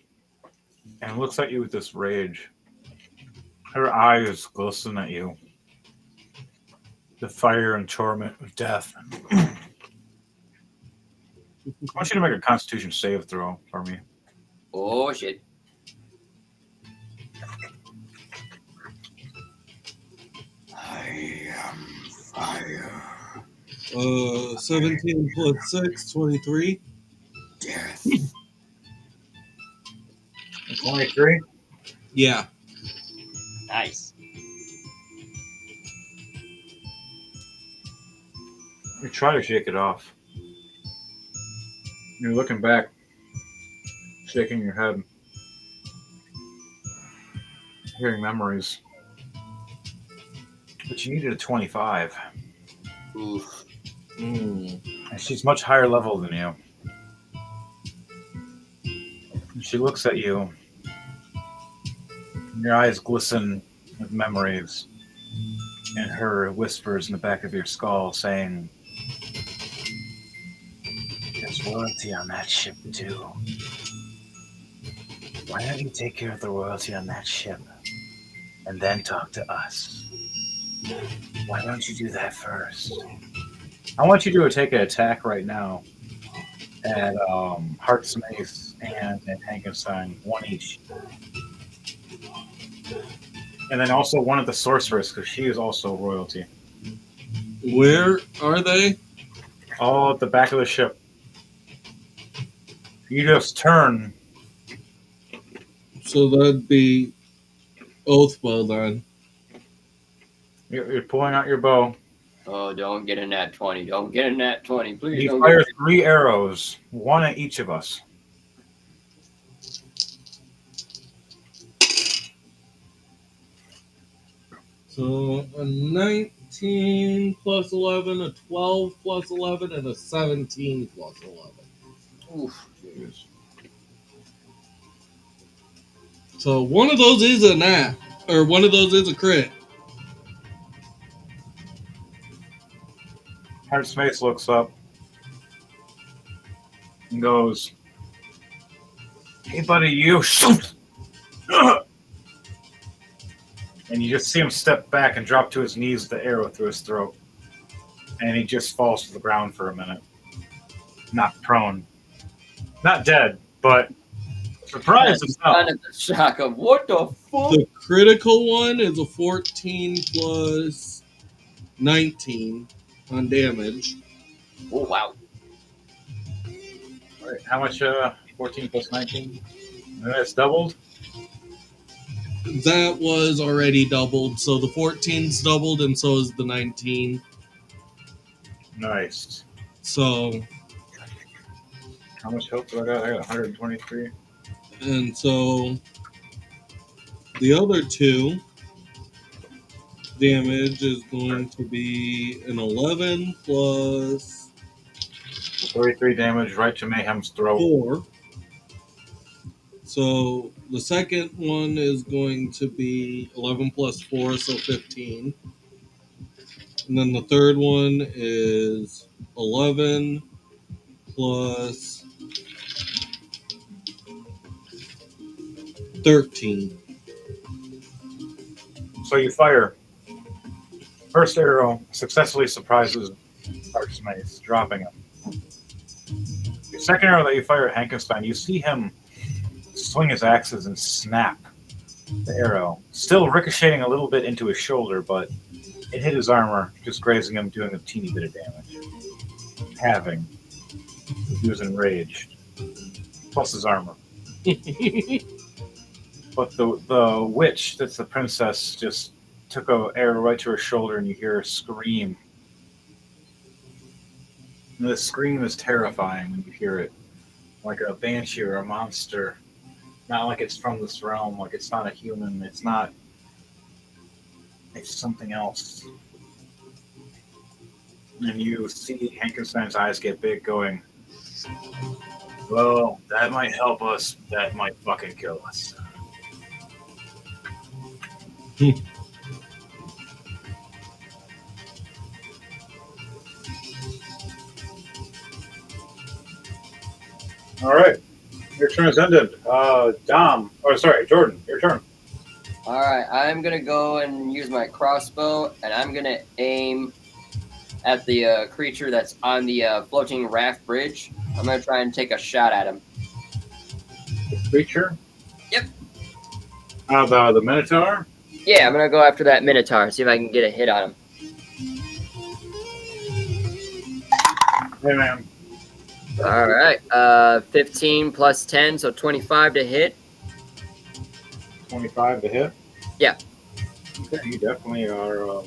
and looks at you with this rage. Her eyes glisten at you. The fire and torment of death. I want you to make a Constitution save throw for me. Oh shit. I am fire. 17 plus 6, 23. Death. 23. Yeah. Nice. You try to shake it off. You're looking back, shaking your head, hearing memories. But you needed a 25. Oof. Mm. And she's much higher level than you. And she looks at you. And your eyes glisten with memories. And her whispers in the back of your skull saying, "There's royalty on that ship too. Why don't you take care of the royalty on that ship and then talk to us? Why don't you do that first?" I want you to take an attack right now at Heart's Mace and Hankenstein, one each. And then also one at the Sorceress, because she is also royalty. Where are they? All at the back of the ship. You just turn. So that'd be Oathbow then. You're pulling out your bow. Oh, don't get in that 20. Don't get in that 20. Please You don't fire get 3 arrows, one at each of us. So a 19 plus 11, a 12 plus 11, and a 17 plus 11. Oof. So one of those is a nat, or one of those is a crit. Heart's Mace looks up and goes, "Hey, buddy, you shoot!" And you just see him step back and drop to his knees with the arrow through his throat. And he just falls to the ground for a minute. Not prone. Not dead, but surprised himself. Kind of the shock of what the fuck? The critical one is a 14 plus 19 on damage. Oh wow. Right, how much? 14 plus 19? That's doubled? That was already doubled, so the 14's doubled, and so is the 19. Nice. So, How much health do I got? I got 123. and so the other two damage is going to be an 11 plus 33 damage right to Mayhem's throat. 4. So the second one is going to be 11 plus 4, so 15. And then the third one is 11 plus 13. So you fire. First arrow successfully surprises Heart's Mace, dropping him. Your second arrow that you fire at Hankenstein, you see him swing his axes and snap the arrow, still ricocheting a little bit into his shoulder, but it hit his armor, just grazing him, doing a teeny bit of damage. Halving. He was enraged. Plus his armor. But the witch, that's the princess, just took an arrow right to her shoulder, and you hear her scream. And the scream is terrifying when you hear it. Like a banshee or a monster. Not like it's from this realm, like it's not a human, it's not. It's something else. And you see Hankenstein's eyes get big, going, "Well, that might help us, that might fucking kill us." All right. Your turn is ended. Dom. Oh, sorry, Jordan. Your turn. All right, I'm gonna go and use my crossbow, and I'm gonna aim at the creature that's on the floating raft bridge. I'm gonna try and take a shot at him. The creature. Yep. The Minotaur. Yeah, I'm gonna go after that Minotaur. See if I can get a hit on him. Hey, man. All right. 15 plus 10, so 25 to hit. 25 to hit. Yeah. Okay, you definitely are.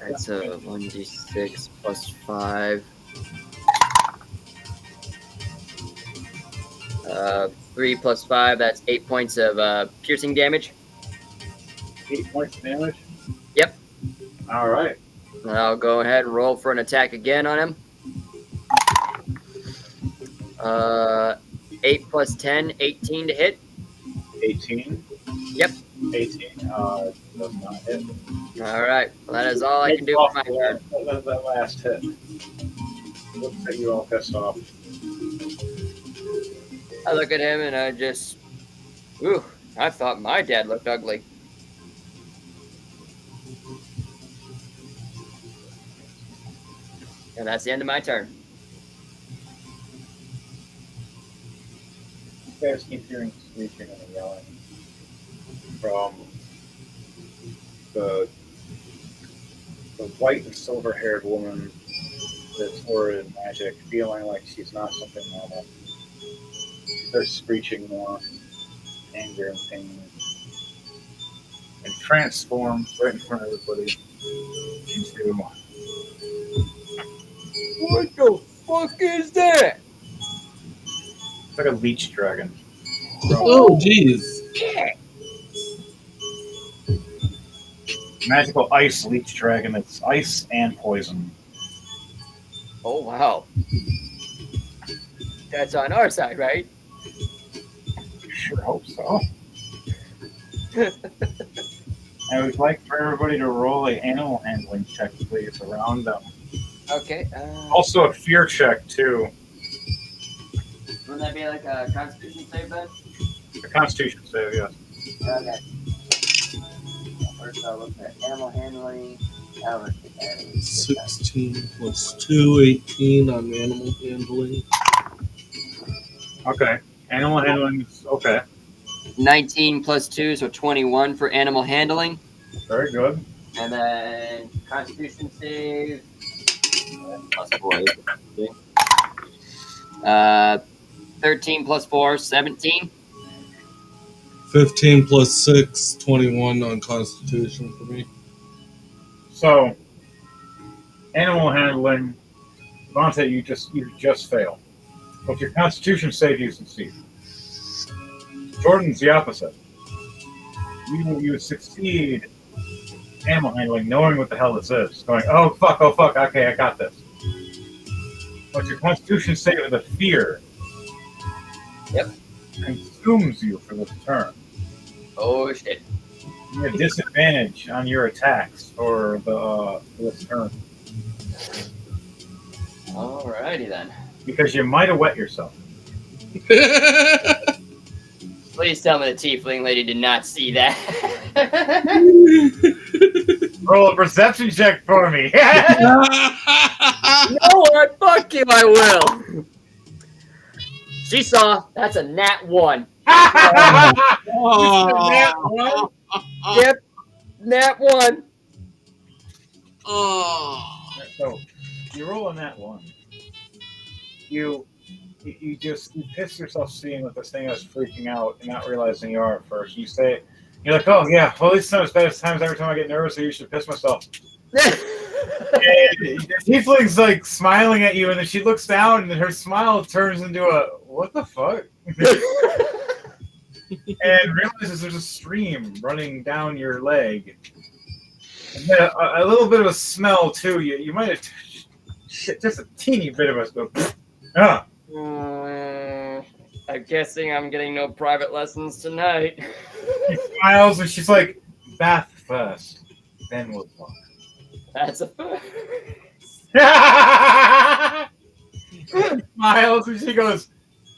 That's a 1d6 plus 5. 3 plus 5, that's 8 points of piercing damage. 8 points of damage. Yep. All right. And I'll go ahead and roll for an attack again on him. 8 plus 10, 18 to hit. 18. Yep. 18. Does not hit. All right. Well, that is all I can do for my turn. That last hit. Looks like you all pissed off. I look at him and I just, ooh, I thought my dad looked ugly. And that's the end of my turn. You guys keep hearing screeching and yelling from the white and silver-haired woman that's horrid in magic, feeling like she's not something normal. They're screeching more, anger and pain, and transforms right in front of everybody into What the fuck is that? it's like a leech dragon. Oh, jeez. Magical ice leech dragon. It's ice and poison. Oh, wow. That's on our side, right? Sure hope so. I would like for everybody to roll a animal handling check, please, around them. Okay. Also a fear check too. Wouldn't that be like a constitution save then? A constitution save, yes. Okay. First I'll look at animal handling. 16 plus 2, 18 on animal handling. Okay. Animal handling is okay. 19 plus 2, so 21 for animal handling. Very good. And then constitution save. Plus 4. 13 plus 4, 17. 15 plus 6, 21 on constitution for me. So animal handling, Vontae, you just fail. But your constitution save you succeed. Jordan's the opposite. You succeed animal handling, knowing what the hell this is. Going, oh fuck, okay, I got this. But your constitution save with a fear consumes you for this turn. Oh shit. You have disadvantage on your attacks for this turn. Alrighty then. Because you might have wet yourself. Please tell me the tiefling lady did not see that. Roll a perception check for me. You know what? Fuck you, I will. She saw. That's a nat 1. Oh. Yep. Nat 1. Oh. So you roll on that one. You piss yourself seeing that this thing is freaking out and not realizing you are at first. You're like, oh yeah, well at least it's not as bad as times every time I get nervous I usually piss myself. And Tiefling's like smiling at you and then she looks down and her smile turns into a what the fuck? And realizes there's a stream running down your leg. And then a little bit of a smell too. You might have just a teeny bit of a I'm guessing I'm getting no private lessons tonight. She smiles and she's like, bath first, then we'll talk. That's a first. Smiles and she goes,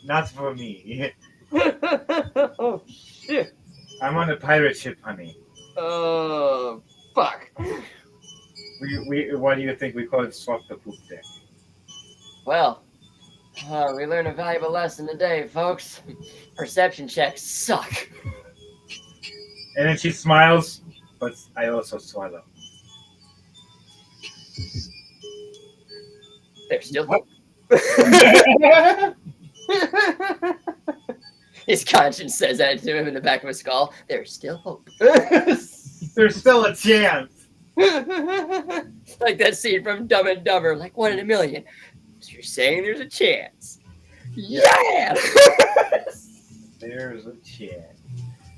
"Not for me. Oh shit. I'm on a pirate ship, honey. Oh fuck. Why do you think we call it swap the poop deck?" Well, we learned a valuable lesson today, folks. Perception checks suck. And then she smiles, but I also swallow. There's still hope. His conscience says that to him in the back of his skull. There's still hope. There's still a chance. Like that scene from Dumb and Dumber, like 1 in a million. So you're saying there's a chance? Yeah. There's a chance.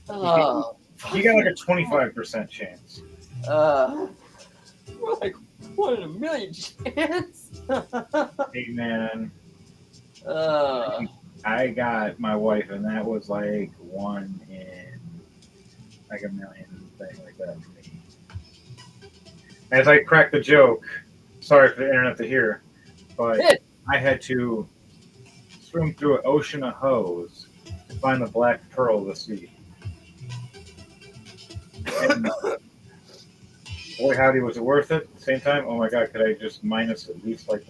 Oh, You got like a 25% chance. we're like 1 in a million chance. Hey man, Uh, I got my wife, and that was like 1 in like a million, thing like that for me. As I cracked the joke, sorry for the internet to hear, but I had to swim through an ocean of hoes to find the black pearl of the sea. And boy, howdy, was it worth it? At the same time, oh my god, could I just minus at least like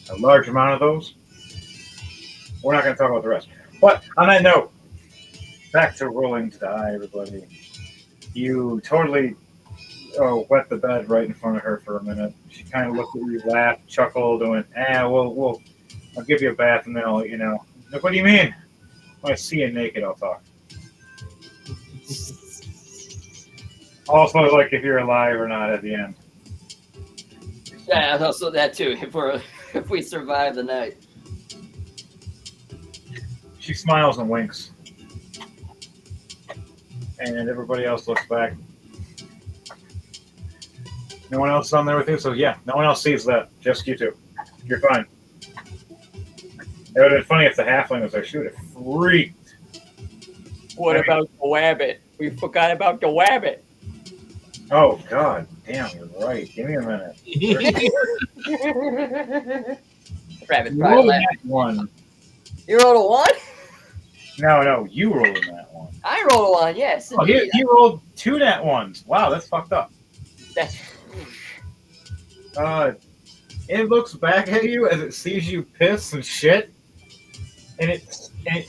a large amount of those? We're not going to talk about the rest. But on that note, back to rolling to die, everybody. You totally wet the bed right in front of her for a minute. She kind of looked at you, laughed, chuckled, and went, I'll give you a bath and then I'll let you know. Like, what do you mean? When I see you naked, I'll talk. Also, like if you're alive or not at the end. yeah, also that too. If we survive the night. She smiles and winks. And everybody else looks back. No one else is on there with you? So yeah, no one else sees that. Just you two. You're fine. It would have been funny if the halfling was there. She would have freaked. What about the wabbit? We forgot about the wabbit. Oh, God. Damn, you're right. Give me a minute. Rabbit You probably rolled laughed. that one. You rolled a 1? No, you rolled that one. I rolled a 1, yes. Oh, he rolled 2 nat ones. Wow, that's fucked up. That's- It looks back at you as it sees you piss and shit. And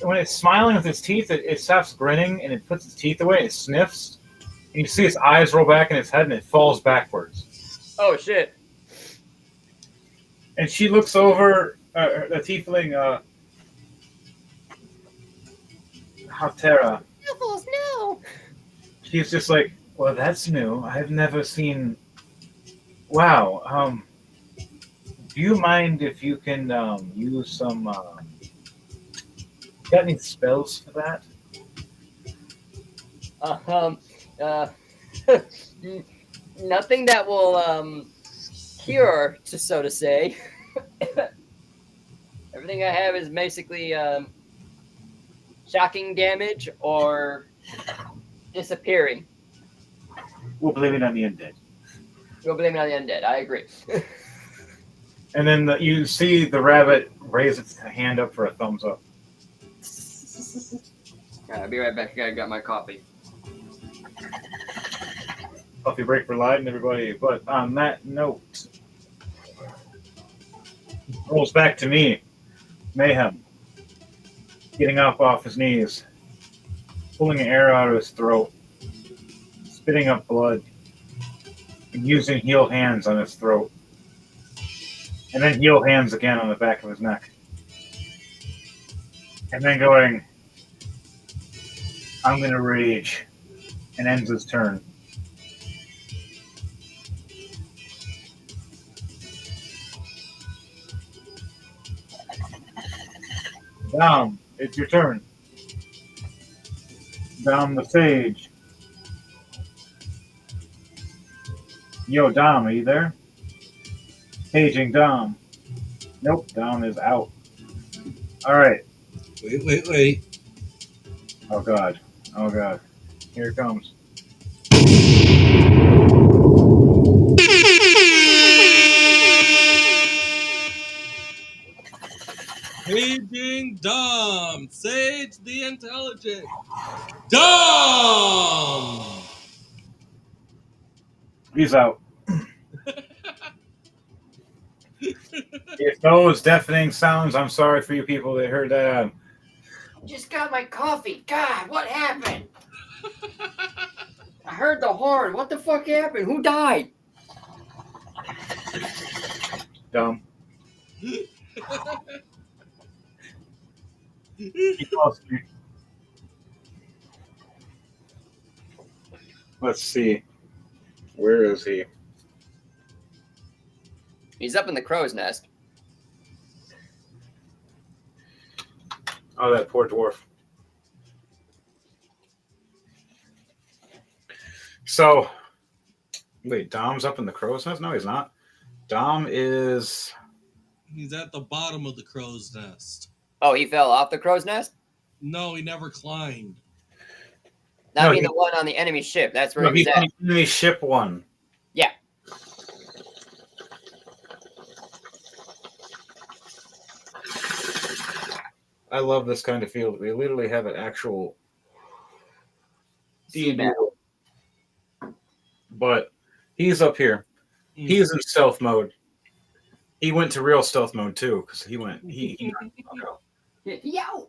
when it's smiling with its teeth, it stops grinning and it puts its teeth away. It sniffs. And you see its eyes roll back in its head and it falls backwards. Oh, shit. And she looks over, the tiefling, Hatera. Apples, no. She's just like, well, that's new. I've never seen. Wow. Do you mind if you can use some? Got any spells for that? Nothing that will cure, so to say. Everything I have is basically shocking damage or disappearing. We'll blame it on the undead. We'll blame it on the undead. I agree. And then you see the rabbit raise its hand up for a thumbs up. All right, I'll be right back. I got my coffee. Coffee break for Leiden, everybody. But on that note, rolls back to me. Mayhem. Getting up off his knees. Pulling an arrow out of his throat. Spitting up blood. And using heal hands on his throat. And then heal hands again on the back of his neck. And then going, I'm going to rage. And ends his turn. Dom, it's your turn. Dom the Sage. Yo, Dom, are you there? Paging Dom. Nope, Dom is out. All right. Wait. Oh, God. Oh, God. Here it comes. Paging Dom. Sage the intelligent. Dom! He's out. If those deafening sounds, I'm sorry for you people that heard that. Just got my coffee. God, what happened? I heard the horn. What the fuck happened? Who died? Dumb. He calls me. Let's see. Where is he? He's up in the crow's nest. Oh, that poor dwarf. So, wait, Dom's up in the crow's nest? No, he's not. Dom is. He's at the bottom of the crow's nest. Oh, he fell off the crow's nest? No, he never climbed. That No, mean he- the one on the enemy ship. That's where No, he was he's at. on the enemy ship one. Yeah. I love this kind of field. We literally have an actual D&D, battle. but he's up here. He's in stealth mode. He went to real stealth mode too, because he went. Yo!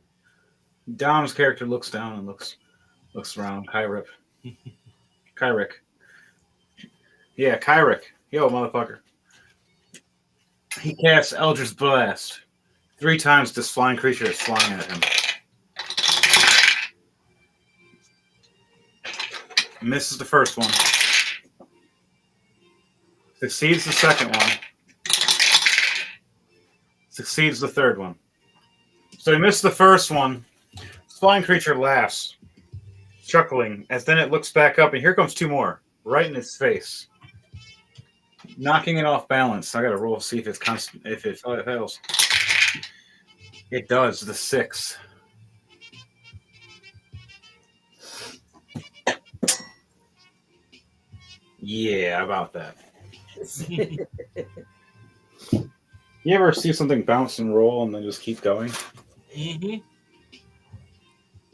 Dom's character looks down and looks around. Kyrick. Yeah, Kyrick. Yo, motherfucker. He casts Eldritch Blast. 3 times this flying creature is flying at him. Misses the first one. Succeeds the second one. Succeeds the third one. So he missed the first one. This flying creature laughs, chuckling, as then it looks back up, and here comes 2 more, right in his face. Knocking it off balance. I gotta roll to see if it's constant. If it fails. It does, the 6. Yeah, about that. You ever see something bounce and roll and then just keep going? Mm-hmm.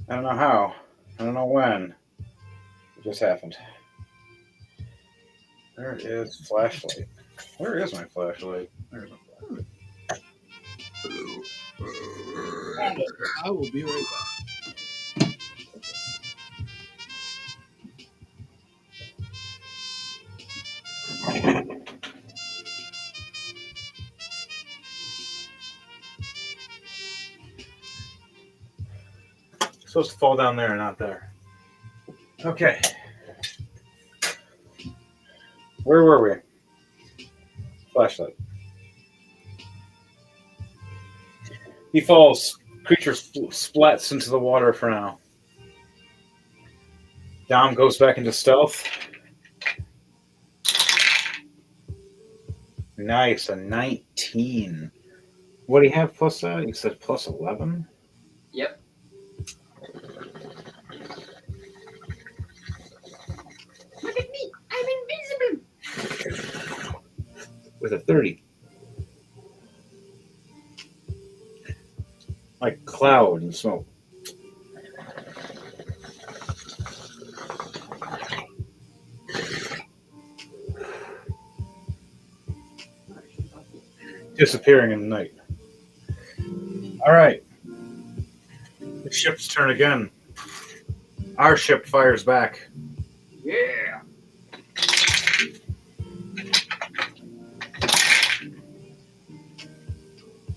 I don't know how. I don't know when. It just happened. There is flashlight. Where is my flashlight? There's my flashlight. I will be right back. It's supposed to fall down there and not there. Okay. Where were we? Flashlight. He falls. Creature splats into the water for now. Dom goes back into stealth. Nice, a 19. What do you have plus that? You said plus 11? Yep. Look at me. I'm invisible. With a 30. Like cloud and smoke. Disappearing in the night. All right. The ship's turn again. Our ship fires back. Yeah.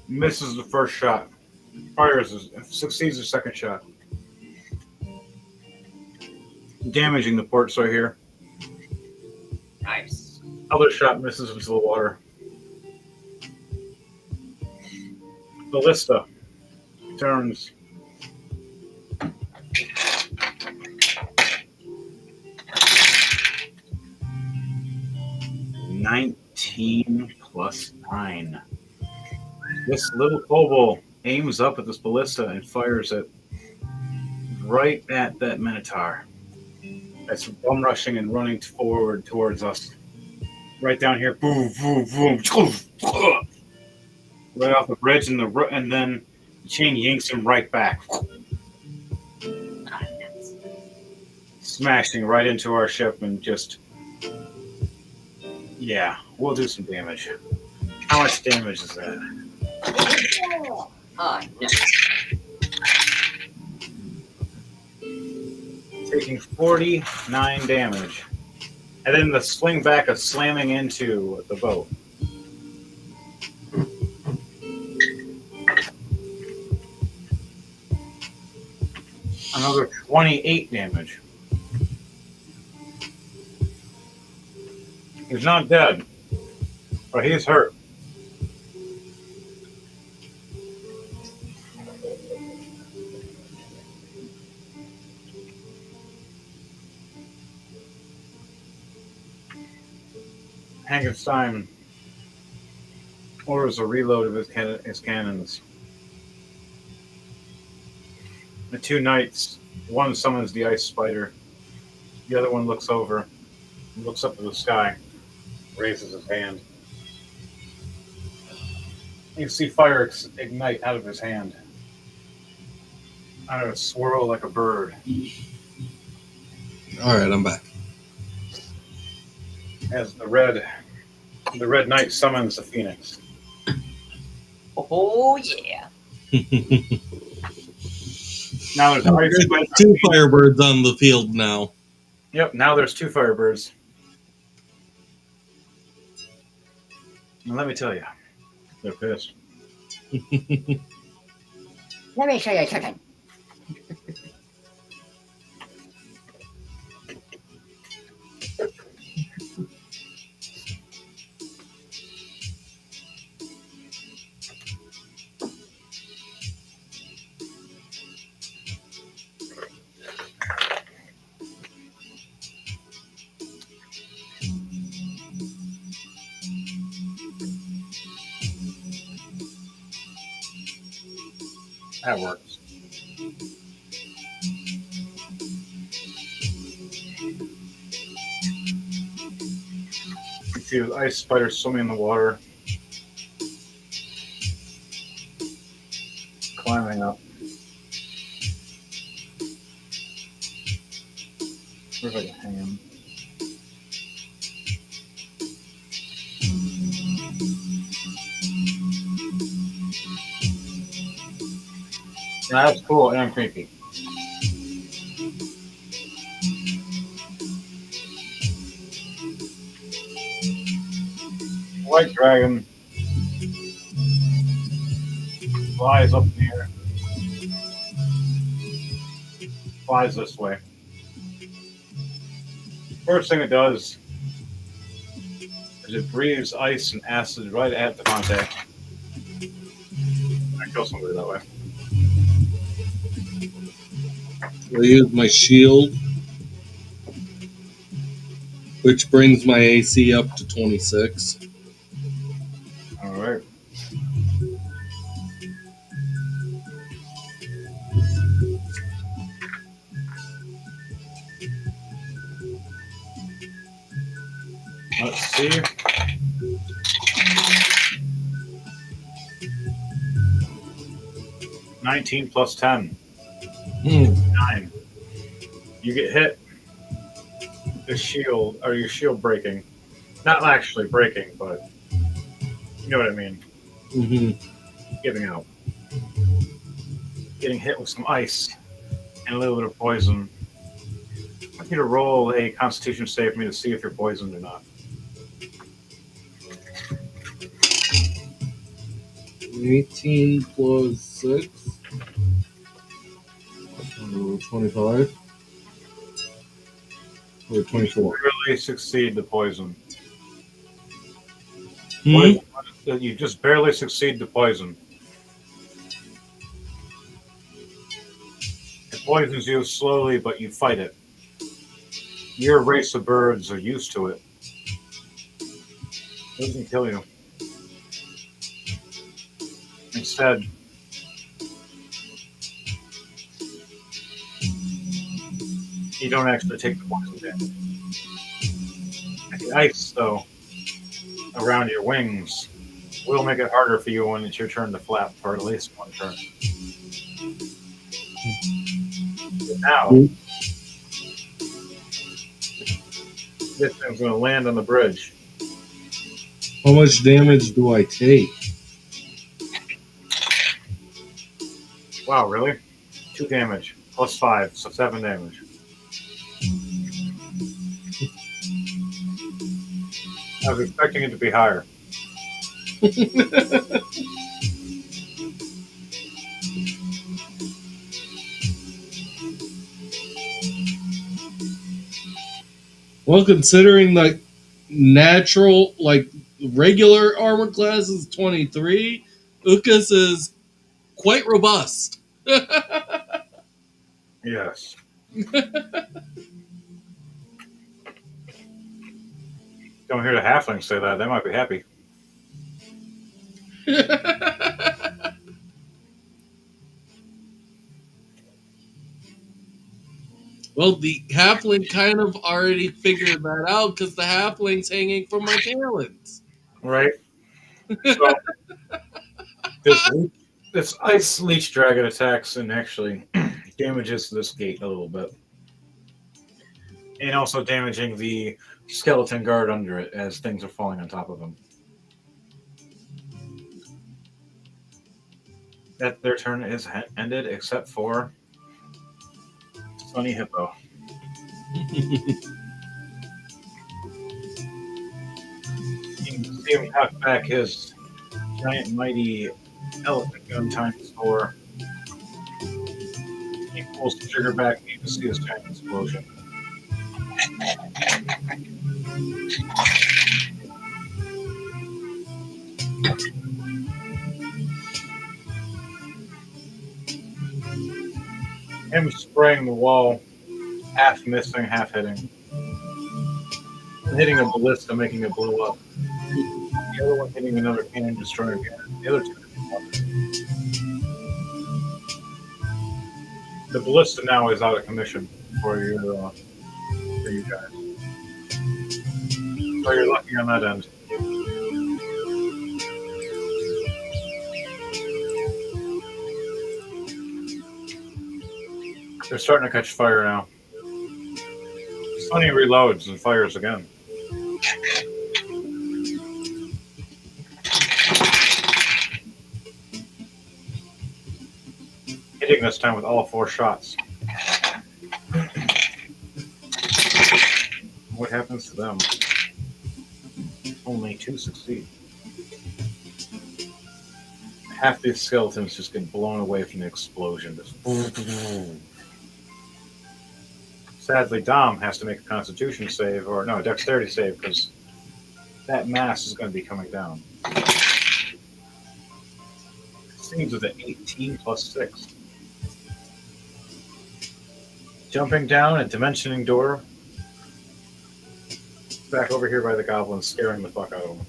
Misses the first shot. Succeeds the second shot. Damaging the ports right here. Nice. Other shot misses into the water. Ballista turns. (19 plus 9). This little kobold aims up at this ballista and fires it right at that minotaur. That's bum rushing and running forward towards us. Right down here, boom, boom, boom, right off the bridge, and then The chain yanks him right back, smashing right into our ship and just, yeah, we'll do some damage. How much damage is that? Oh, no. Taking 49 damage. And then the swing back of slamming into the boat. Another 28 damage. He's not dead, but he's hurt. Hankenstein orders a reload of his cannons. The two knights, one summons the ice spider, the other one looks over, looks up to the sky, raises his hand. You see fire ignite out of his hand. Out of it swirl like a bird. All right, I'm back. As the red knight summons the phoenix. Oh, yeah. Now there's ice spider. Two firebirds on the field now. Yep, now there's two firebirds. And let me tell you, they're pissed. Let me show you something. That works. You see the ice spider swimming in the water, climbing up. Where's I can hang him? Yeah, that's cool and creepy. White dragon flies up in the air. Flies this way. First thing it does is it breathes ice and acid right at the contact. I kill somebody that way. I use my shield, which brings my AC up to 26. All right. Let's see. $19 plus 10. 9. You get hit. The shield, or your shield breaking. Not actually breaking, but you know what I mean. Mm-hmm. Giving out. Getting hit with some ice and a little bit of poison. I want you to roll a Constitution save for me to see if you're poisoned or not. 18 plus 6. 25. Or 24. Barely succeed the poison. Hmm? You just barely succeed the poison. It poisons you slowly, but you fight it. Your race of birds are used to it. It doesn't kill you. Instead, you don't actually take the poison damage. And the ice, though, around your wings We'll make it harder for you when it's your turn to flap for at least one turn. But now, this thing's going to land on the bridge. How much damage do I take? Wow, really? 2 damage. Plus 5, so 7 damage. I was expecting it to be higher. Well, considering like natural, like regular armor class is 23, Ukas is quite robust. Yes. Don't hear the halflings say that. They might be happy. Well, the halfling kind of already figured that out because the halfling's hanging from my talons. Right? So, this ice leech dragon attacks and actually damages this gate a little bit. And also damaging the skeleton guard under it as things are falling on top of him. That their turn is ended except for Sunny Hippo. You can see him tuck back his giant mighty elephant gun times 4. He pulls the trigger back and you can see his giant explosion. Him spraying the wall, half missing, half hitting. And hitting a ballista, making it blow up. The other one hitting another cannon, destroying it. The other two. The ballista now is out of commission for you guys. So you're lucky on that end. They're starting to catch fire now. Sunny reloads and fires again. Hitting this time with all 4 shots. What happens to them? Only 2 succeed. Half these skeletons just get blown away from the explosion. Sadly, Dom has to make a Constitution save, or no, a Dexterity save, because that mass is going to be coming down. Seems with an 18 plus 6. Jumping down a dimensioning door. Back over here by the goblins, scaring the fuck out of them.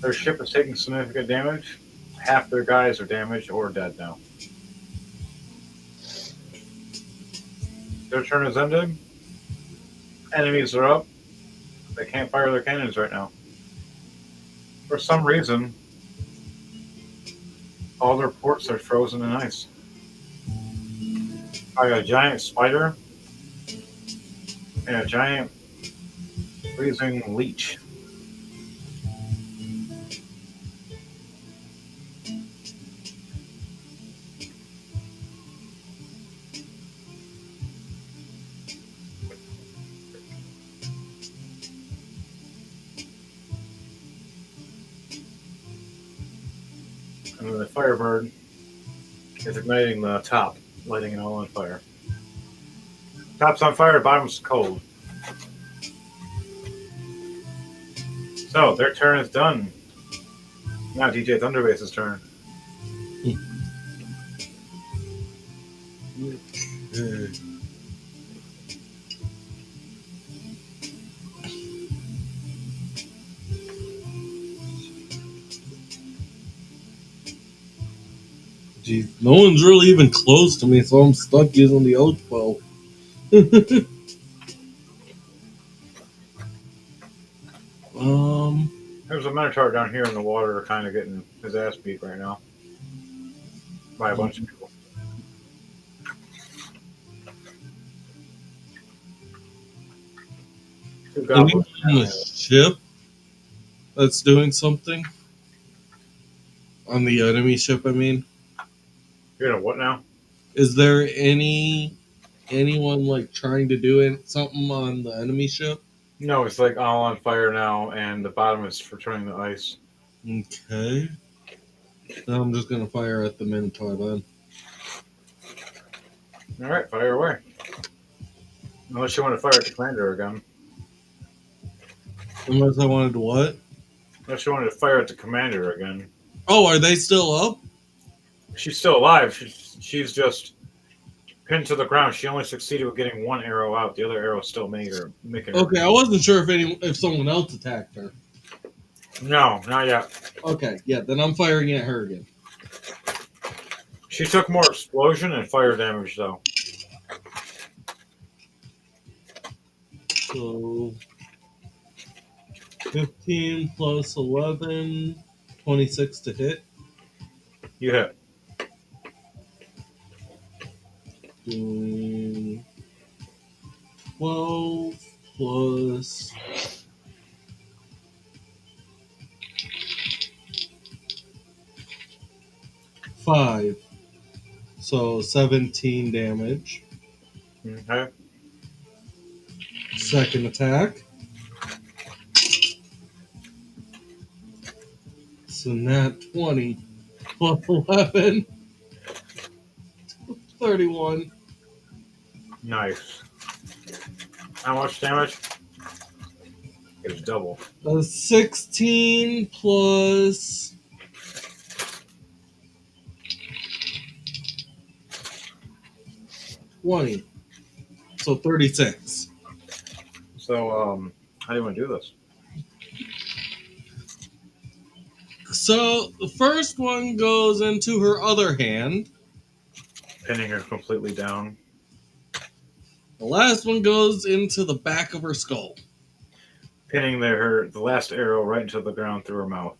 Their ship is taking significant damage. Half their guys are damaged or dead now. Their turn is ended. Enemies are up. They can't fire their cannons right now. For some reason, all their ports are frozen in ice. I got a giant spider and a giant freezing leech. And then the Firebird is igniting the top, lighting it all on fire. Top's on fire, bottom's cold. So, their turn is done. Now DJ Thunderbase's turn. Jeez, no one's really even close to me, so I'm stuck using the oath bow. There's a Minotaur down here in the water kind of getting his ass beat right now by a bunch of people. Two goblins. anyone on the ship that's doing something on the enemy ship? I mean, You're gonna what now? is there anyone like trying to do something on the enemy ship? No, it's like all on fire now, and the bottom is for turning to ice. Okay. Then I'm just gonna fire at the Minotaur then. All right, fire away. Unless you want to fire at the commander again. Unless I wanted to what? Unless you wanted to fire at the commander again. Oh, are they still up? She's still alive. She's just pinned to the ground. She only succeeded with getting one arrow out. The other arrow still making her. Okay, I wasn't sure if someone else attacked her. No, not yet. Okay, yeah, then I'm firing at her again. She took more explosion and fire damage though. So 15 plus 11, 26 to hit. You hit. Doing 12 plus 5. So 17 damage. Okay. Second attack. So nat 20 plus 11. 31. Nice. How much damage? It's double. 16 plus 20. So 36. So, how do you want to do this? So the first one goes into her other hand. Pinning her completely down. The last one goes into the back of her skull. Pinning the last arrow right into the ground through her mouth.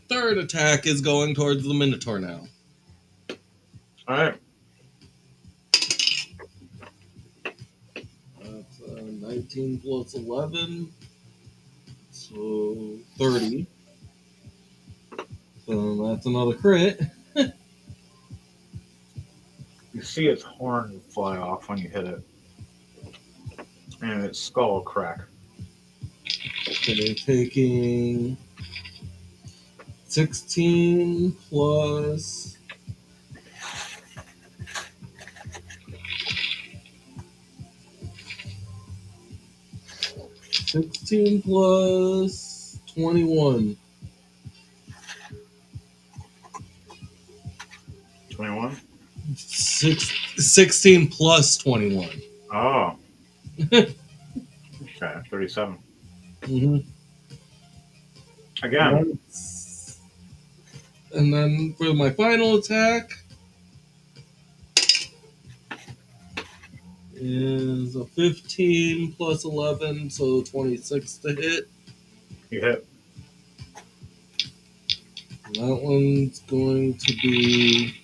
Third attack is going towards the Minotaur now. All right. That's 19 plus 11. So 30. So that's another crit. You see its horn fly off when you hit it. And its skull crack. Okay, taking 16 plus 16 plus 21. 21? 16 plus 21. Oh. Okay, 37. Mm-hmm. Again. And then for my final attack is a 15 plus 11, so 26 to hit. You hit. That one's going to be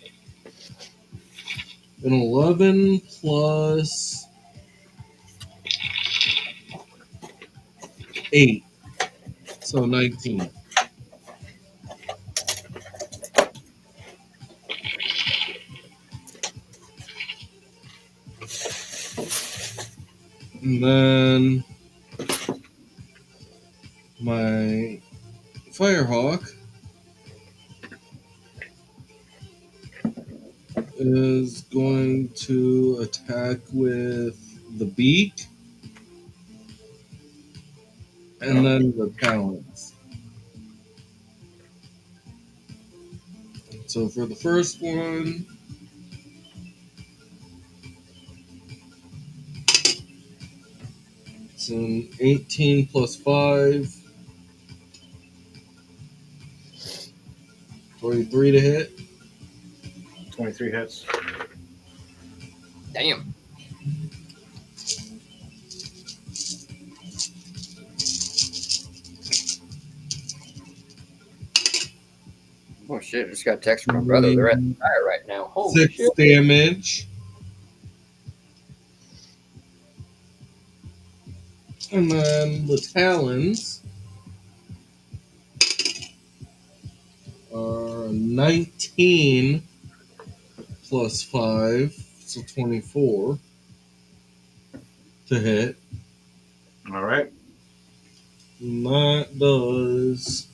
an 11 plus 8, so 19. And then my Firehawk is going to attack with the beak and then the talons. So for the first one, it's an 18 plus 5, 23 to hit. 23 hits. Damn. shit, I just got a text from my brother. They're at the fire right now. Holy 6 shit. damage. And then the talons are 19 plus 5, so 24 to hit. All right. And that does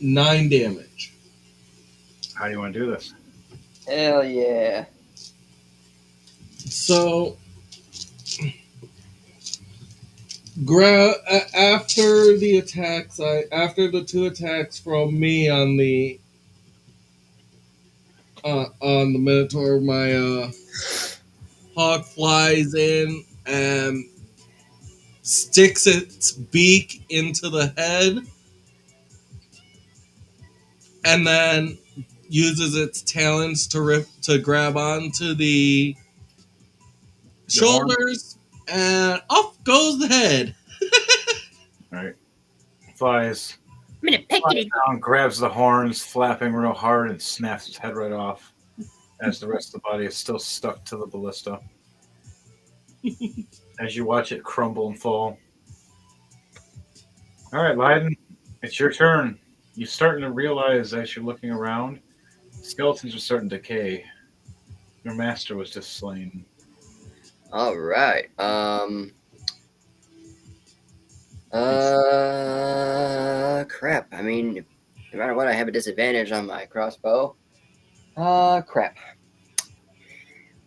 9 damage. How do you want to do this? Hell yeah. So, after the attacks, after the 2 attacks from me on the Minotaur, my hawk flies in and sticks its beak into the head, and then uses its talons to grab onto the shoulders, and off goes the head. All right. Flies I'm gonna pick it. down, grabs the horns, flapping real hard, and snaps its head right off. As the rest of the body is still stuck to the ballista. As you watch it crumble and fall. All right, Leiden, it's your turn. You're starting to realize as you're looking around, skeletons are starting to decay. Your master was just slain. All right. Crap. I mean, no matter what, I have a disadvantage on my crossbow. Crap.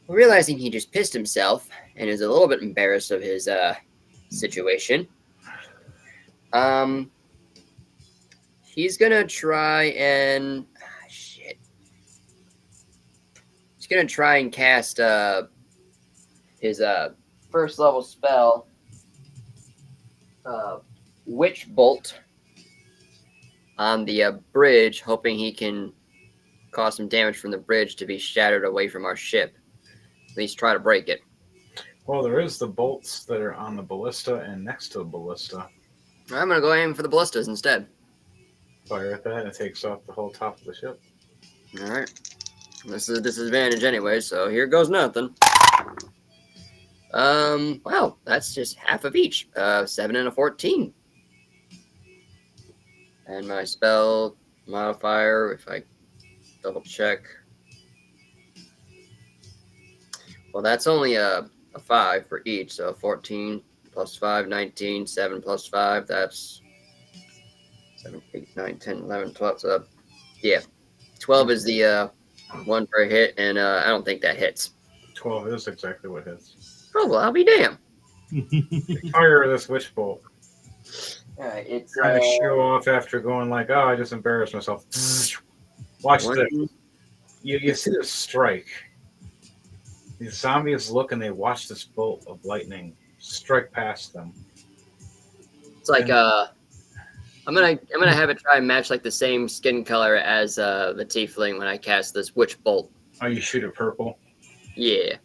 Realizing he just pissed himself and is a little bit embarrassed of his situation. He's gonna try and shit. He's gonna try and cast his first level spell, Witch Bolt, on the bridge, hoping he can cause some damage from the bridge to be shattered away from our ship. At least try to break it. Well, there is the bolts that are on the ballista and next to the ballista. I'm gonna go aim for the ballistas instead. Fire at that, and it takes off the whole top of the ship. All right. This is a disadvantage anyway, so here goes nothing. Wow, that's just half of each. 7 and a 14. And my spell modifier, if I double check. Well, that's only a 5 for each, so 14 plus 5, 19, 7 plus 5, that's 7, 8, 9, 10, 11, 12. So, yeah, 12 is the one per hit, and I don't think that hits. 12 is exactly what hits. Oh, well, I'll be damned. Fire this witch bolt. All right, it's Trying to show off after going like, oh, I just embarrassed myself. Watch one, this. You see this strike. These zombies look and they watch this bolt of lightning strike past them. It's like I'm gonna have it try and match like the same skin color as the tiefling when I cast this witch bolt. Oh, you shoot it purple? Yeah,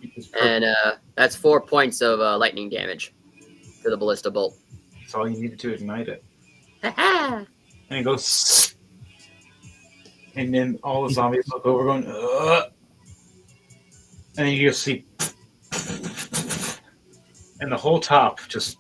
It's purple. and that's 4 points of lightning damage to the ballista bolt. That's all you needed to ignite it. Ha And it goes. And then all the zombies look over going, ugh. And then you just see. And the whole top just.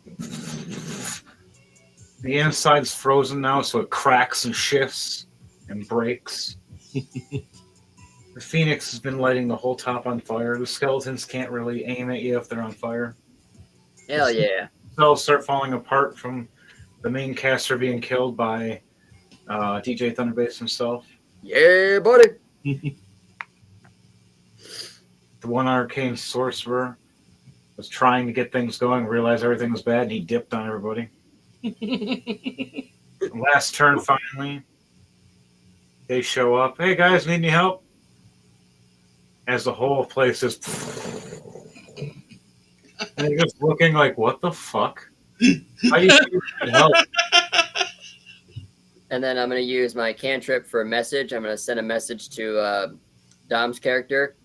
The inside's frozen now, so it cracks and shifts and breaks. The Phoenix has been lighting the whole top on fire. The skeletons can't really aim at you if they're on fire. Hell yeah! They'll start falling apart from the main caster being killed by DJ Thunderbase himself. Yeah, buddy. The one arcane sorcerer was trying to get things going, realized everything was bad, and he dipped on everybody. Last turn, finally, they show up. Hey guys, need any help? As the whole place is, and they're just looking like, what the fuck? How you need help? And then I'm gonna use my cantrip for a message. I'm gonna send a message to Dom's character.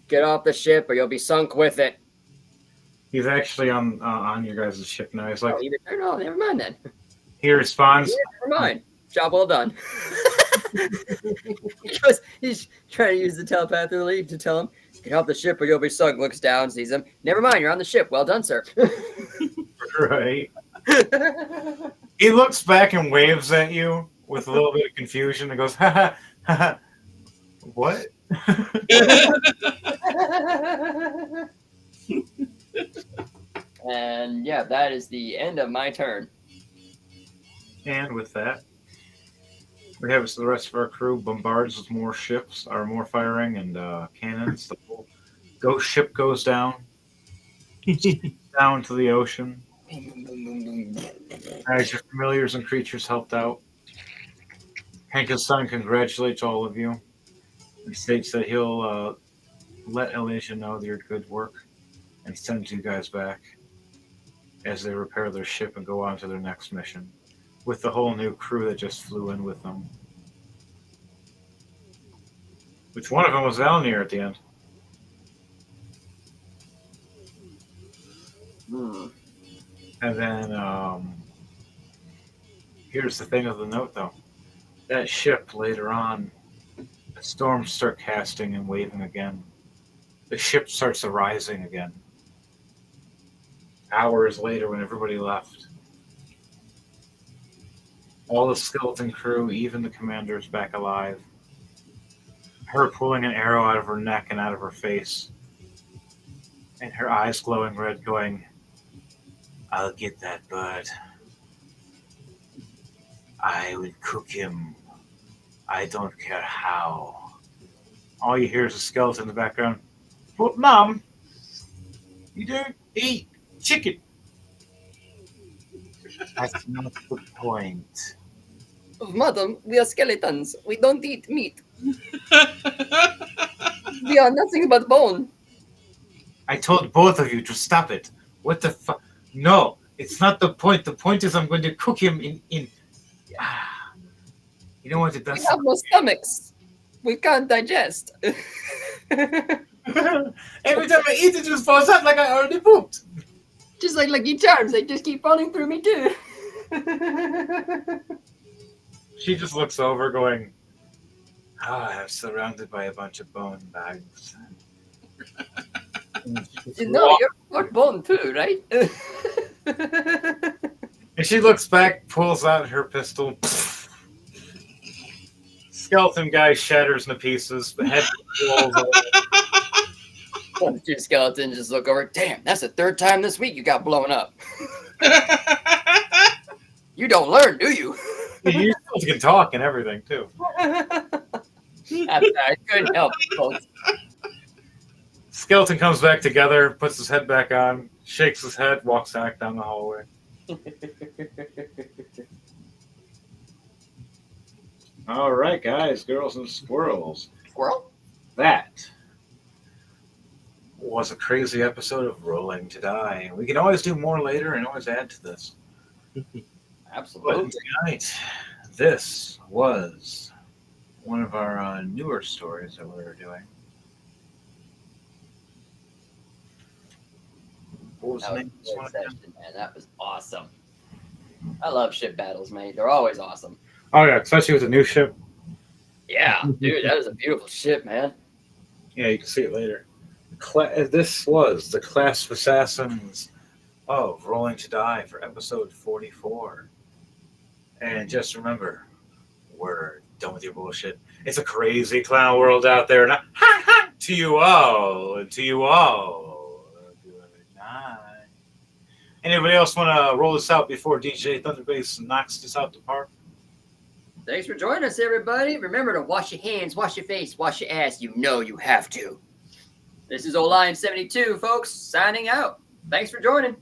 Get off the ship, or you'll be sunk with it. He's actually on your guys' ship now. He's like, Oh, either turn on. Never mind then. he responds. Yeah, never mind. Job well done. Because he's trying to use the telepathically to tell him, "Get off the ship or you'll be sunk." Looks down, sees him. Never mind, you're on the ship. Well done, sir. Right. He looks back and waves at you with a little bit of confusion and goes, "Ha ha ha ha. What?" And yeah, that is the end of my turn. And with that, we have the rest of our crew bombards with more ships, or more firing and cannons. The whole ghost ship goes down, down to the ocean. As your familiars and creatures helped out, Hankenstein congratulates all of you and states that he'll let Elysia know your good work and send you guys back as they repair their ship and go on to their next mission with the whole new crew that just flew in with them. Which one of them was Valnir at the end. And then here's the thing of the note, though. That ship later on, the storms start casting and waving again. The ship starts arising again. Hours later, when everybody left, all the skeleton crew, even the commander's back alive. Her pulling an arrow out of her neck and out of her face, and her eyes glowing red, going, "I'll get that bird. I will cook him. I don't care how." All you hear is a skeleton in the background. "But Mom, you don't eat chicken." "That's not the point." Madam, we are skeletons. We don't eat meat. We are nothing but bone. "I told both of you to stop it. What the fuck? No, it's not the point. The point is I'm going to cook him in. You know what? It We does. have no stomachs. We can't digest. Every time I eat, it just falls out like I already pooped. Just like Lucky Charms, they just keep falling through me too. She just looks over, going, I'm surrounded by a bunch of bone bags. You know, you're part bone too, right? And she looks back, pulls out her pistol. Skeleton guy shatters into pieces. The head rolls over. One of two skeletons just look over. Damn, that's the third time this week you got blown up. You don't learn, do you? You still can talk and everything, too. I couldn't help it, folks. Skeleton comes back together, puts his head back on, shakes his head, walks back down the hallway. All right, guys, girls, and squirrels. Squirrel? That was a crazy episode of Rolling to Die. We can always do more later and always add to this. Absolutely. But tonight, this was one of our newer stories that we were doing. What was That the was name a of this one good again? session, man. That was awesome. I love ship battles, mate. They're always awesome. Oh, yeah, especially with the new ship. Yeah, dude, that is a beautiful ship, man. Yeah, you can see it later. This was the Class of Assassins of Rolling to Die for episode 44. And just remember, we're done with your bullshit. It's a crazy clown world out there. And to you all, and to you all, good night. Anybody else want to roll this out before DJ Thunderbase knocks this out the park? Thanks for joining us, everybody. Remember to wash your hands, wash your face, wash your ass. You know you have to. This is Olion72, folks, signing out. Thanks for joining.